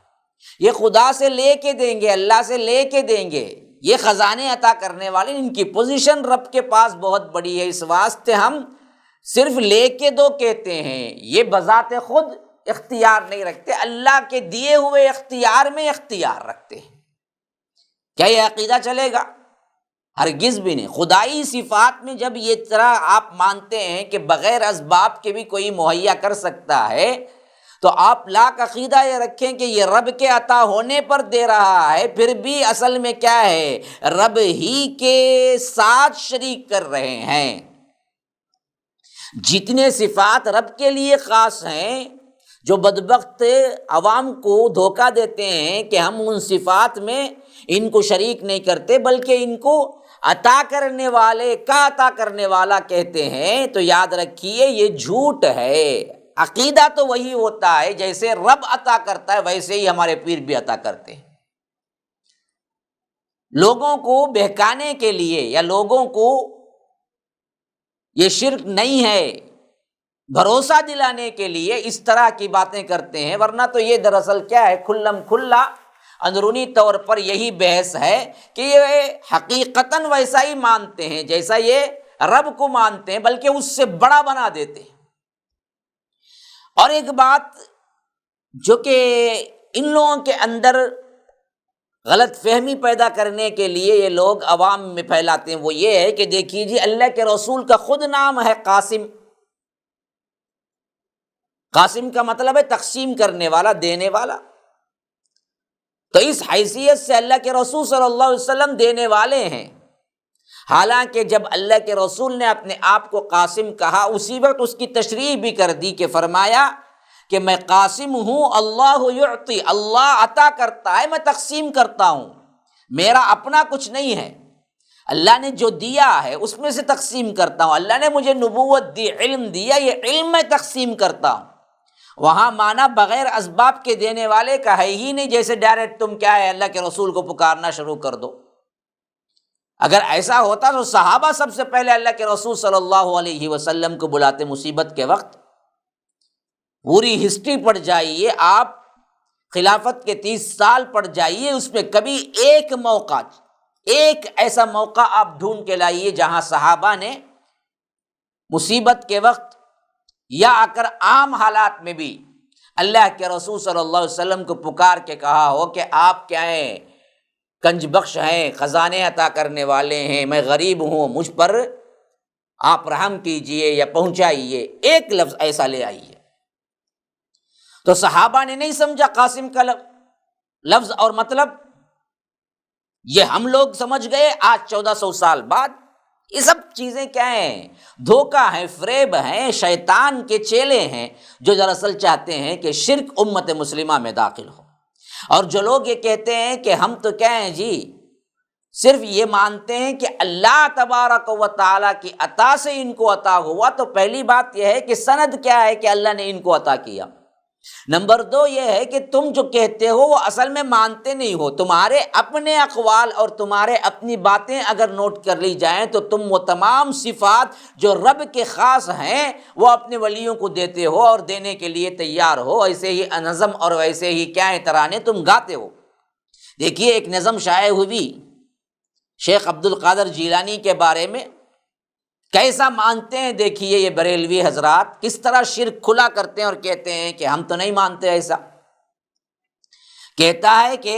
یہ خدا سے لے کے دیں گے، اللہ سے لے کے دیں گے، یہ خزانے عطا کرنے والے، ان کی پوزیشن رب کے پاس بہت بڑی ہے، اس واسطے ہم صرف لے کے دو کہتے ہیں، یہ بذات خود اختیار نہیں رکھتے، اللہ کے دیے ہوئے اختیار میں اختیار رکھتے ہیں۔ کیا یہ عقیدہ چلے گا؟ ہرگز بھی نہیں۔ خدائی صفات میں جب یہ طرح آپ مانتے ہیں کہ بغیر اسباب کے بھی کوئی مہیا کر سکتا ہے، تو آپ لاکھ عقیدہ یہ رکھیں کہ یہ رب کے عطا ہونے پر دے رہا ہے، پھر بھی اصل میں کیا ہے؟ رب ہی کے ساتھ شریک کر رہے ہیں۔ جتنے صفات رب کے لیے خاص ہیں، جو بدبخت عوام کو دھوکہ دیتے ہیں کہ ہم ان صفات میں ان کو شریک نہیں کرتے بلکہ ان کو عطا کرنے والے کا عطا کرنے والا کہتے ہیں، تو یاد رکھیے یہ جھوٹ ہے۔ عقیدہ تو وہی ہوتا ہے جیسے رب عطا کرتا ہے ویسے ہی ہمارے پیر بھی عطا کرتے ہیں۔ لوگوں کو بہکانے کے لیے یا لوگوں کو یہ شرک نہیں ہے بھروسہ دلانے کے لیے اس طرح کی باتیں کرتے ہیں، ورنہ تو یہ دراصل کیا ہے؟ کھلم کھلا اندرونی طور پر یہی بحث ہے کہ یہ حقیقتاً ویسا ہی مانتے ہیں جیسا یہ رب کو مانتے ہیں، بلکہ اس سے بڑا بنا دیتے ہیں۔ اور ایک بات جو کہ ان لوگوں کے اندر غلط فہمی پیدا کرنے کے لیے یہ لوگ عوام میں پھیلاتے ہیں، وہ یہ ہے کہ دیکھیے جی اللہ کے رسول کا خود نام ہے قاسم۔ قاسم کا مطلب ہے تقسیم کرنے والا، دینے والا۔ تو اس حیثیت سے اللہ کے رسول صلی اللہ علیہ وسلم دینے والے ہیں، حالانکہ جب اللہ کے رسول نے اپنے آپ کو قاسم کہا اسی وقت اس کی تشریح بھی کر دی کہ فرمایا کہ میں قاسم ہوں، اللہ یعطی، اللہ عطا کرتا ہے، میں تقسیم کرتا ہوں، میرا اپنا کچھ نہیں ہے، اللہ نے جو دیا ہے اس میں سے تقسیم کرتا ہوں، اللہ نے مجھے نبوت دی، علم دیا، یہ علم میں تقسیم کرتا ہوں۔ وہاں مانا بغیر اسباب کے دینے والے کا ہے ہی نہیں، جیسے ڈائریکٹ تم کیا ہے اللہ کے رسول کو پکارنا شروع کر دو۔ اگر ایسا ہوتا تو صحابہ سب سے پہلے اللہ کے رسول صلی اللہ علیہ وسلم کو بلاتے مصیبت کے وقت۔ پوری ہسٹری پڑھ جائیے آپ، خلافت کے 30 سال پڑھ جائیے، اس میں کبھی ایک موقع، ایک ایسا موقع آپ ڈھونڈ کے لائیے جہاں صحابہ نے مصیبت کے وقت یا آ کر عام حالات میں بھی اللہ کے رسول صلی اللہ علیہ وسلم کو پکار کے کہا ہو کہ آپ کیا ہیں؟ کنج بخش ہیں، خزانے عطا کرنے والے ہیں، میں غریب ہوں، مجھ پر آپ رحم کیجئے یا پہنچائیے، ایک لفظ ایسا لے آئیے۔ تو صحابہ نے نہیں سمجھا قاسم کا لفظ اور مطلب، یہ ہم لوگ سمجھ گئے آج 1400 سال بعد۔ یہ سب چیزیں کیا ہیں؟ دھوکہ ہیں، فریب ہیں، شیطان کے چیلے ہیں جو دراصل چاہتے ہیں کہ شرک امت مسلمہ میں داخل ہو۔ اور جو لوگ یہ کہتے ہیں کہ ہم تو کیا ہیں جی، صرف یہ مانتے ہیں کہ اللہ تبارک و تعالیٰ کی عطا سے ان کو عطا ہوا، تو پہلی بات یہ ہے کہ سند کیا ہے کہ اللہ نے ان کو عطا کیا۔ نمبر 2 یہ ہے کہ تم جو کہتے ہو وہ اصل میں مانتے نہیں ہو، تمہارے اپنے اقوال اور تمہارے اپنی باتیں اگر نوٹ کر لی جائیں تو تم وہ تمام صفات جو رب کے خاص ہیں وہ اپنے ولیوں کو دیتے ہو اور دینے کے لیے تیار ہو، ایسے ہی نظم اور ویسے ہی کیا ہے ترانے تم گاتے ہو۔ دیکھیے ایک نظم شائع ہوئی شیخ عبد القادر جیلانی کے بارے میں، کیسا مانتے ہیں دیکھیے یہ بریلوی حضرات، کس طرح شرک کھلا کرتے ہیں اور کہتے ہیں کہ ہم تو نہیں مانتے ایسا۔ کہتا ہے کہ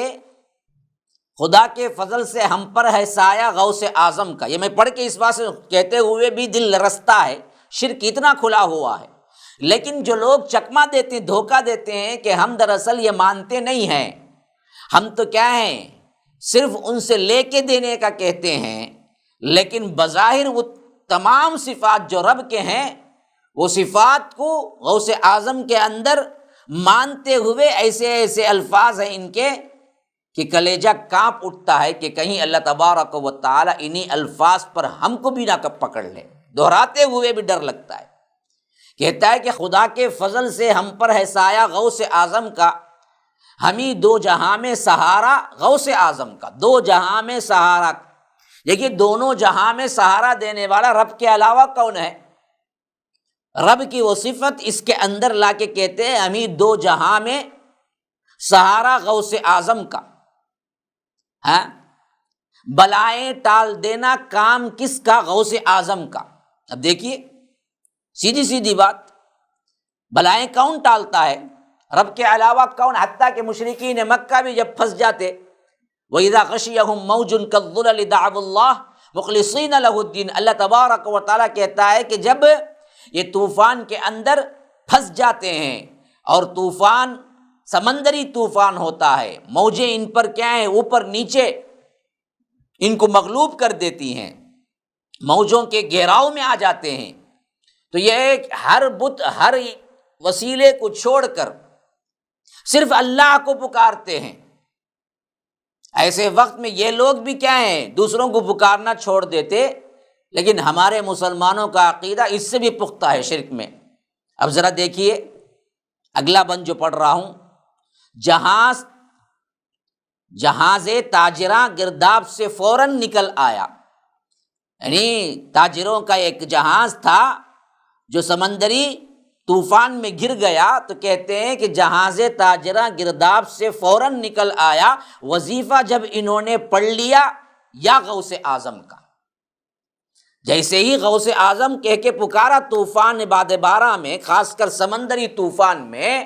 خدا کے فضل سے ہم پر ہے سایہ غوث اعظم کا، یہ میں پڑھ کے اس بات سے کہتے ہوئے بھی دل لرزتا ہے، شرک اتنا کھلا ہوا ہے۔ لیکن جو لوگ چکما دیتے ہیں، دھوکہ دیتے ہیں کہ ہم دراصل یہ مانتے نہیں ہیں، ہم تو کیا ہیں صرف ان سے لے کے دینے کا کہتے ہیں، لیکن بظاہر وہ تمام صفات جو رب کے ہیں وہ صفات کو غوث اعظم کے اندر مانتے ہوئے ایسے ایسے الفاظ ہیں ان کے کہ کلیجہ کانپ اٹھتا ہے کہ کہیں اللہ تبارک و تعالی انہی الفاظ پر ہم کو بھی نہ پکڑ لے، دہراتے ہوئے بھی ڈر لگتا ہے۔ کہتا ہے کہ خدا کے فضل سے ہم پر ہے سایہ غوث اعظم کا، ہمیں دو جہاں میں سہارا غوث اعظم کا، دو جہاں میں سہارا۔ دیکھیے دونوں جہاں میں سہارا دینے والا رب کے علاوہ کون ہے؟ رب کی وہ صفت اس کے اندر لا کے کہتے ہیں ہمیں دو جہاں میں سہارا غوث اعظم کا۔ ہاں بلائیں ٹال دینا کام کس کا؟ غوث اعظم کا۔ اب دیکھیے سیدھی سیدھی بات، بلائیں کون ٹالتا ہے؟ رب کے علاوہ کون؟ حتیٰ کہ مشرکین مکہ بھی جب پھنس جاتے، وَإِذَا غَشِيَهُم مَّوْجٌ كَالظُّلَلِ دَعَوُا اللَّهَ مُخْلِصِينَ لَهُ الدِّينَ، اللہ تبارک و تعالیٰ کہتا ہے کہ جب یہ طوفان کے اندر پھنس جاتے ہیں، اور طوفان سمندری طوفان ہوتا ہے، موجیں ان پر کیا ہیں؟ اوپر نیچے ان کو مغلوب کر دیتی ہیں، موجوں کے گھیراؤ میں آ جاتے ہیں، تو یہ ہر بت ہر وسیلے کو چھوڑ کر صرف اللہ کو پکارتے ہیں۔ ایسے وقت میں یہ لوگ بھی کیا ہیں؟ دوسروں کو پکارنا چھوڑ دیتے، لیکن ہمارے مسلمانوں کا عقیدہ اس سے بھی پختہ ہے شرک میں۔ اب ذرا دیکھیے اگلا بند جو پڑھ رہا ہوں، جہاز تاجراں گرداب سے فوراً نکل آیا، یعنی تاجروں کا ایک جہاز تھا جو سمندری طوفان میں گر گیا، تو کہتے ہیں کہ جہاز تاجراں گرداب سے فوراً نکل آیا، وظیفہ جب انہوں نے پڑھ لیا یا غوث اعظم کا۔ جیسے ہی غوث اعظم کہہ کے پکارا طوفان باد بارہ میں، خاص کر سمندری طوفان میں،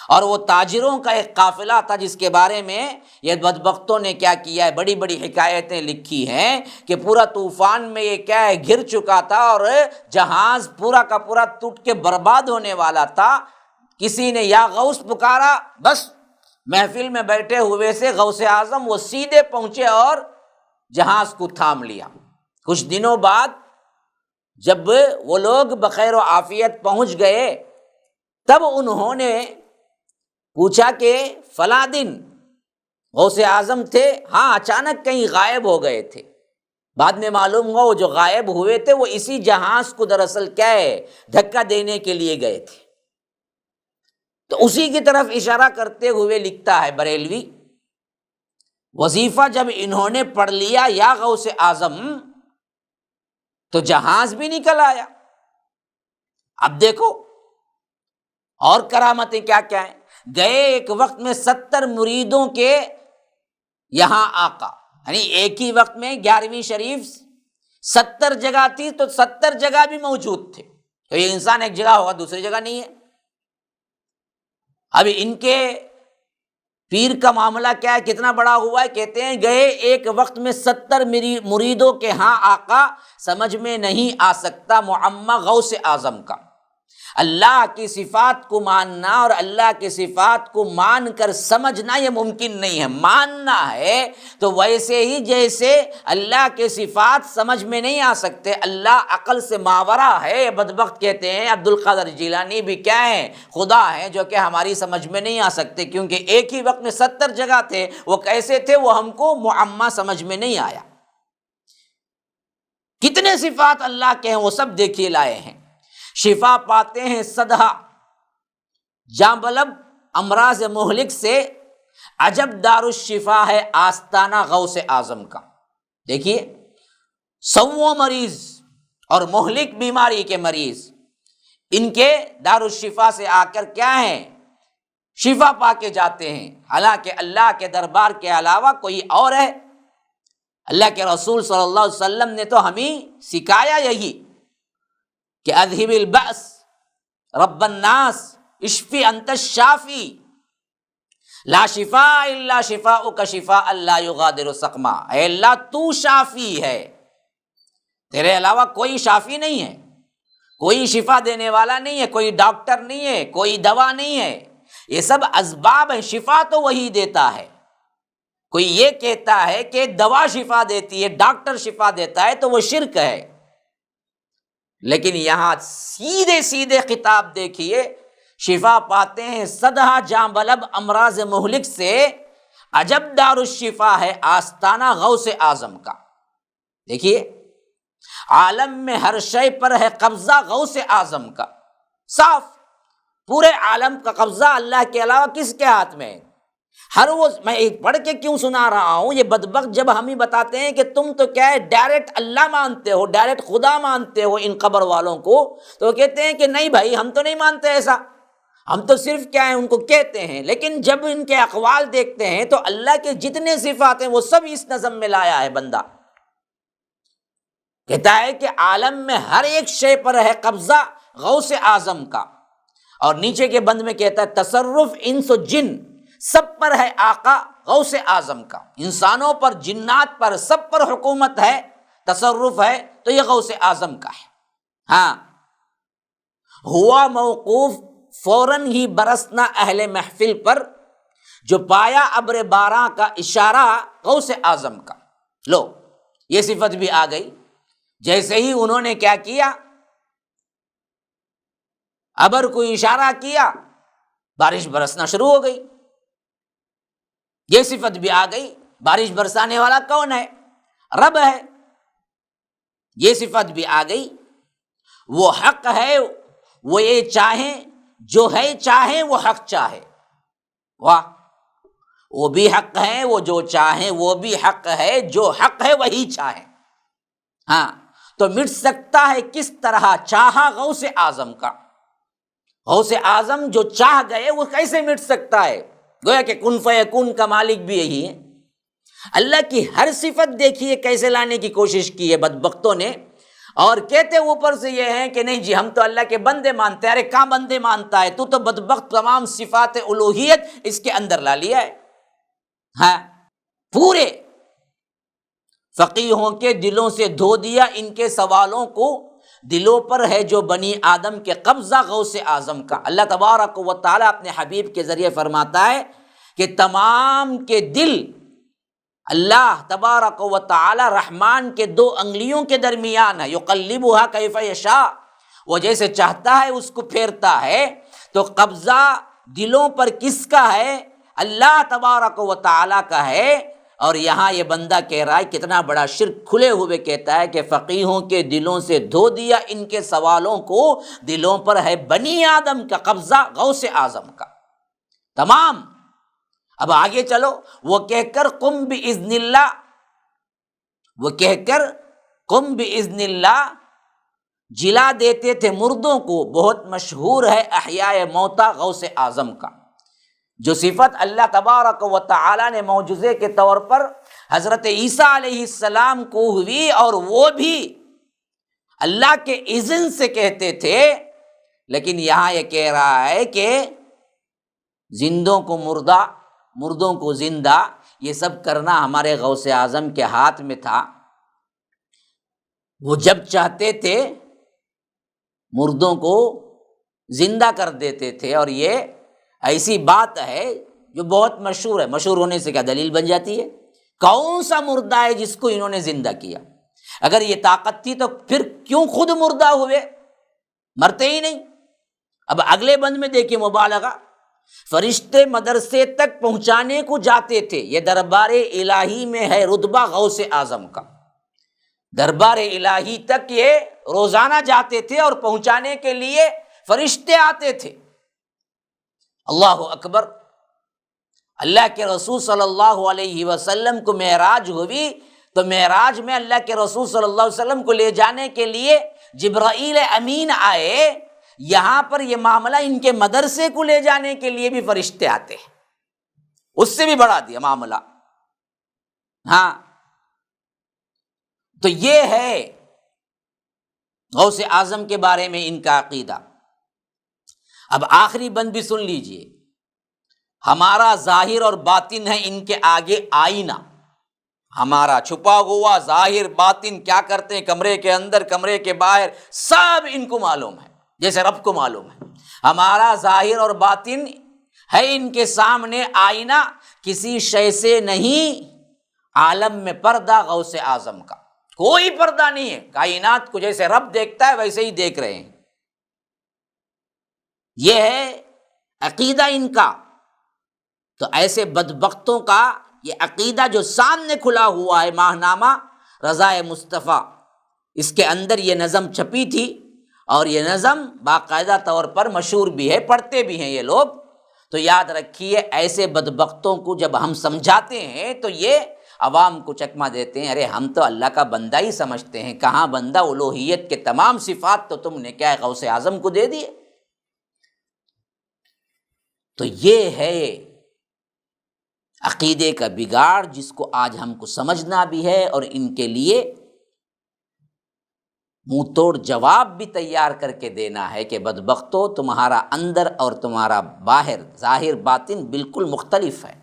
اور وہ تاجروں کا ایک قافلہ تھا جس کے بارے میں یہ بدبختوں نے کیا کیا ہے، بڑی بڑی حکایتیں لکھی ہیں کہ پورا طوفان میں یہ کیا ہے، گر چکا تھا اور جہاز پورا کا پورا ٹوٹ کے برباد ہونے والا تھا۔ کسی نے یا غوث پکارا، بس محفل میں بیٹھے ہوئے سے غوث اعظم وہ سیدھے پہنچے اور جہاز کو تھام لیا۔ کچھ دنوں بعد جب وہ لوگ بخیر و عافیت پہنچ گئے، تب انہوں نے پوچھا کہ فلاں دن غوث اعظم تھے؟ ہاں، اچانک کہیں غائب ہو گئے تھے۔ بعد میں معلوم ہوا وہ جو غائب ہوئے تھے وہ اسی جہاز کو دراصل کیا ہے، دھکا دینے کے لیے گئے تھے۔ تو اسی کی طرف اشارہ کرتے ہوئے لکھتا ہے بریلوی، وظیفہ جب انہوں نے پڑھ لیا یا غوث اعظم، تو جہاز بھی نکل آیا۔ اب دیکھو اور کرامتیں کیا کیا ہیں۔ گئے ایک وقت میں 70 مریدوں کے یہاں آقا، یعنی ایک ہی وقت میں 11ویں شریف 70 جگہ تھی تو 70 جگہ بھی موجود تھے۔ تو یہ انسان ایک جگہ ہوگا دوسری جگہ نہیں ہے۔ اب ان کے پیر کا معاملہ کیا ہے، کتنا بڑا ہوا ہے؟ کہتے ہیں گئے ایک وقت میں 70 مریدوں کے ہاں آقا، سمجھ میں نہیں آ سکتا معمہ غوث اعظم کا۔ اللہ کی صفات کو ماننا اور اللہ کی صفات کو مان کر سمجھنا یہ ممکن نہیں ہے۔ ماننا ہے تو ویسے ہی جیسے اللہ کے صفات سمجھ میں نہیں آ سکتے، اللہ عقل سے ماورا ہے۔ بدبخت کہتے ہیں عبد القادر جیلانی بھی کیا ہے، خدا ہیں جو کہ ہماری سمجھ میں نہیں آ سکتے، کیونکہ ایک ہی وقت میں 70 جگہ تھے، وہ کیسے تھے وہ ہم کو معمہ سمجھ میں نہیں آیا۔ کتنے صفات اللہ کے ہیں وہ سب دیکھیے لائے ہیں۔ شفا پاتے ہیں صدہا جاں بلب امراض مہلک سے، عجب دار الشفا ہے آستانہ غوث اعظم کا۔ دیکھیے 100 مریض اور مہلک بیماری کے مریض ان کے دار الشفا سے آ کر کیا ہیں، شفا پا کے جاتے ہیں، حالانکہ اللہ کے دربار کے علاوہ کوئی اور ہے؟ اللہ کے رسول صلی اللہ علیہ وسلم نے تو ہمیں سکھایا یہی کہ اذہب البأس رب الناس اشفی انت الشافی لا شفاء الا شفاؤک شفاء لا یغادر سقما۔ اے اللہ تو شافی ہے، تیرے علاوہ کوئی شافی نہیں ہے، کوئی شفا دینے والا نہیں ہے، کوئی ڈاکٹر نہیں ہے، کوئی دوا نہیں ہے، یہ سب اسباب ہیں، شفا تو وہی دیتا ہے۔ کوئی یہ کہتا ہے کہ دوا شفا دیتی ہے، ڈاکٹر شفا دیتا ہے، تو وہ شرک ہے۔ لیکن یہاں سیدھے سیدھے خطاب دیکھیے، شفا پاتے ہیں صدہا جاں بلب امراض مہلک سے، عجب دار الشفا ہے آستانہ غوث اعظم کا۔ دیکھیے عالم میں ہر شے پر ہے قبضہ غوث اعظم کا، صاف پورے عالم کا قبضہ اللہ کے علاوہ کس کے ہاتھ میں ہے؟ ہر وہ میں پڑھ کے کیوں سنا رہا ہوں، یہ بدبخت جب ہمیں بتاتے ہیں کہ تم تو کیا ہے ڈائریکٹ اللہ مانتے ہو، ڈائریکٹ خدا مانتے ہو ان قبر والوں کو، تو کہتے ہیں کہ نہیں بھائی ہم تو نہیں مانتے ایسا، ہم تو صرف کیا ہے ان کو کہتے ہیں، لیکن جب ان کے اقوال دیکھتے ہیں تو اللہ کے جتنے صفات ہیں وہ سب اس نظم میں لایا ہے بندہ۔ کہتا ہے کہ عالم میں ہر ایک شے پر ہے قبضہ غوث اعظم کا، اور نیچے کے بند میں کہتا ہے تصرف انس و جن سب پر ہے آقا غوث اعظم کا، انسانوں پر، جنات پر، سب پر حکومت ہے، تصرف ہے، تو یہ غوث اعظم کا ہے۔ ہاں، ہوا موقوف فوراً ہی برسنا اہل محفل پر، جو پایا ابر باراں کا اشارہ غوث اعظم کا۔ لو، یہ صفت بھی آ گئی۔ جیسے ہی انہوں نے کیا کیا، ابر کو اشارہ کیا، بارش برسنا شروع ہو گئی۔ یہ صفت بھی آ گئی۔ بارش برسانے والا کون ہے؟ رب ہے۔ یہ صفت بھی آ گئی۔ وہ حق ہے، وہ یہ چاہے جو ہے چاہے وہ حق چاہے۔ واہ، وہ بھی حق ہے، وہ جو چاہے وہ بھی حق ہے، جو حق ہے وہی چاہے۔ ہاں، تو مٹ سکتا ہے کس طرح چاہا غوث اعظم کا؟ غوث اعظم جو چاہ گئے وہ کیسے مٹ سکتا ہے؟ گویا کہ کن فیکون کا مالک بھی یہی ہے۔ اللہ کی ہر صفت دیکھیے کیسے لانے کی کوشش کی ہے بدبختوں نے، اور کہتے اوپر سے یہ ہیں کہ نہیں جی ہم تو اللہ کے بندے مانتے ہیں۔ ارے کہاں بندے مانتا ہے تو بدبخت تمام صفات الوہیت اس کے اندر لا لیا ہے۔ ہاں، پورے فقیہوں کے دلوں سے دھو دیا ان کے سوالوں کو، دلوں پر ہے جو بنی آدم کے قبضہ غوث اعظم کا۔ اللہ تبارک و تعالیٰ اپنے حبیب کے ذریعے فرماتا ہے کہ تمام کے دل اللہ تبارک و تعالیٰ رحمان کے دو انگلیوں کے درمیان ہے، یقلبها کیف یشاء، وہ جیسے چاہتا ہے اس کو پھیرتا ہے۔ تو قبضہ دلوں پر کس کا ہے؟ اللہ تبارک و تعالیٰ کا ہے۔ اور یہاں یہ بندہ کہہ رہا ہے، کتنا بڑا شرک کھلے ہوئے کہتا ہے کہ فقیہوں کے دلوں سے دھو دیا ان کے سوالوں کو، دلوں پر ہے بنی آدم کا قبضہ غوث اعظم کا تمام۔ اب آگے چلو، وہ کہہ کر قم باذن اللہ، وہ کہہ کر قم باذن اللہ جلا دیتے تھے مردوں کو۔ بہت مشہور ہے احیاء موتا غوث اعظم کا، جو صفت اللہ تبارک و تعالی نے معجزے کے طور پر حضرت عیسیٰ علیہ السلام کو ہوئی، اور وہ بھی اللہ کے اذن سے کہتے تھے۔ لیکن یہاں یہ کہہ رہا ہے کہ زندوں کو مردہ، مردوں کو زندہ، یہ سب کرنا ہمارے غوث اعظم کے ہاتھ میں تھا۔ وہ جب چاہتے تھے مردوں کو زندہ کر دیتے تھے، اور یہ ایسی بات ہے جو بہت مشہور ہے۔ مشہور ہونے سے کیا دلیل بن جاتی ہے؟ کون سا مردہ ہے جس کو انہوں نے زندہ کیا؟ اگر یہ طاقت تھی تو پھر کیوں خود مردہ ہوئے؟ مرتے ہی نہیں۔ اب اگلے بند میں دیکھیں مبالغہ، فرشتے مدرسے تک پہنچانے کو جاتے تھے۔ یہ دربار الہی میں ہے رتبہ غوث اعظم کا۔ دربار الہی تک یہ روزانہ جاتے تھے، اور پہنچانے کے لیے فرشتے آتے تھے۔ اللہ اکبر۔ اللہ کے رسول صلی اللہ علیہ وسلم کو معراج ہوئی، تو معراج میں اللہ کے رسول صلی اللہ علیہ وسلم کو لے جانے کے لیے جبرائیل امین آئے۔ یہاں پر یہ معاملہ ان کے مدرسے کو لے جانے کے لیے بھی فرشتے آتے ہیں، اس سے بھی بڑھا دیا معاملہ۔ ہاں، تو یہ ہے غوث اعظم کے بارے میں ان کا عقیدہ۔ اب آخری بند بھی سن لیجئے، ہمارا ظاہر اور باطن ہے ان کے آگے آئینہ۔ ہمارا چھپا ہوا ظاہر باطن کیا کرتے ہیں کمرے کے اندر، کمرے کے باہر، سب ان کو معلوم ہے، جیسے رب کو معلوم ہے۔ ہمارا ظاہر اور باطن ہے ان کے سامنے آئینہ، کسی شے سے نہیں عالم میں پردہ غوث اعظم کا، کوئی پردہ نہیں ہے۔ کائنات کو جیسے رب دیکھتا ہے ویسے ہی دیکھ رہے ہیں۔ یہ ہے عقیدہ ان کا۔ تو ایسے بدبختوں کا یہ عقیدہ جو سامنے کھلا ہوا ہے، ماہنامہ رضا مصطفیٰ، اس کے اندر یہ نظم چھپی تھی، اور یہ نظم باقاعدہ طور پر مشہور بھی ہے، پڑھتے بھی ہیں یہ لوگ۔ تو یاد رکھیے، ایسے بدبختوں کو جب ہم سمجھاتے ہیں تو یہ عوام کو چکمہ دیتے ہیں، ارے ہم تو اللہ کا بندہ ہی سمجھتے ہیں، کہاں بندہ؟ الوہیت کے تمام صفات تو تم نے کیا ہے غوث اعظم کو دے دیے۔ تو یہ ہے عقیدے کا بگاڑ جس کو آج ہم کو سمجھنا بھی ہے اور ان کے لیے منہ توڑ جواب بھی تیار کر کے دینا ہے کہ بدبختو، تمہارا اندر اور تمہارا باہر، ظاہر باطن بالکل مختلف ہے،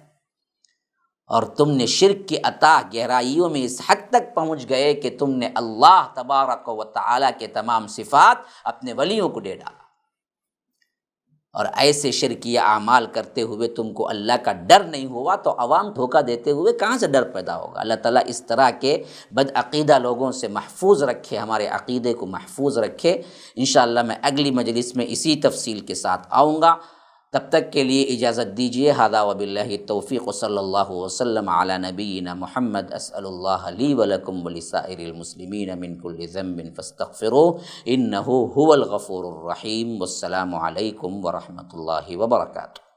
اور تم نے شرک کی اتاہ گہرائیوں میں اس حد تک پہنچ گئے کہ تم نے اللہ تبارک و تعالیٰ کے تمام صفات اپنے ولیوں کو دے ڈالا، اور ایسے شرکیہ اعمال کرتے ہوئے تم کو اللہ کا ڈر نہیں ہوا تو عوام دھوکہ دیتے ہوئے کہاں سے ڈر پیدا ہوگا؟ اللہ تعالیٰ اس طرح کے بدعقیدہ لوگوں سے محفوظ رکھے، ہمارے عقیدے کو محفوظ رکھے۔ انشاءاللہ میں اگلی مجلس میں اسی تفصیل کے ساتھ آؤں گا، تب تک کے لیے اجازت دیجیے۔ ھذا وباللہ التوفیق، صلی اللہ وسلم علی نبینا محمد۔ اسأل اللہ لی ولکم ولسائر المسلمین من کل ذنب فاستغفروہ انہ ھو الغفور الرحیم۔ والسلام علیکم ورحمۃ اللہ وبرکاتہ۔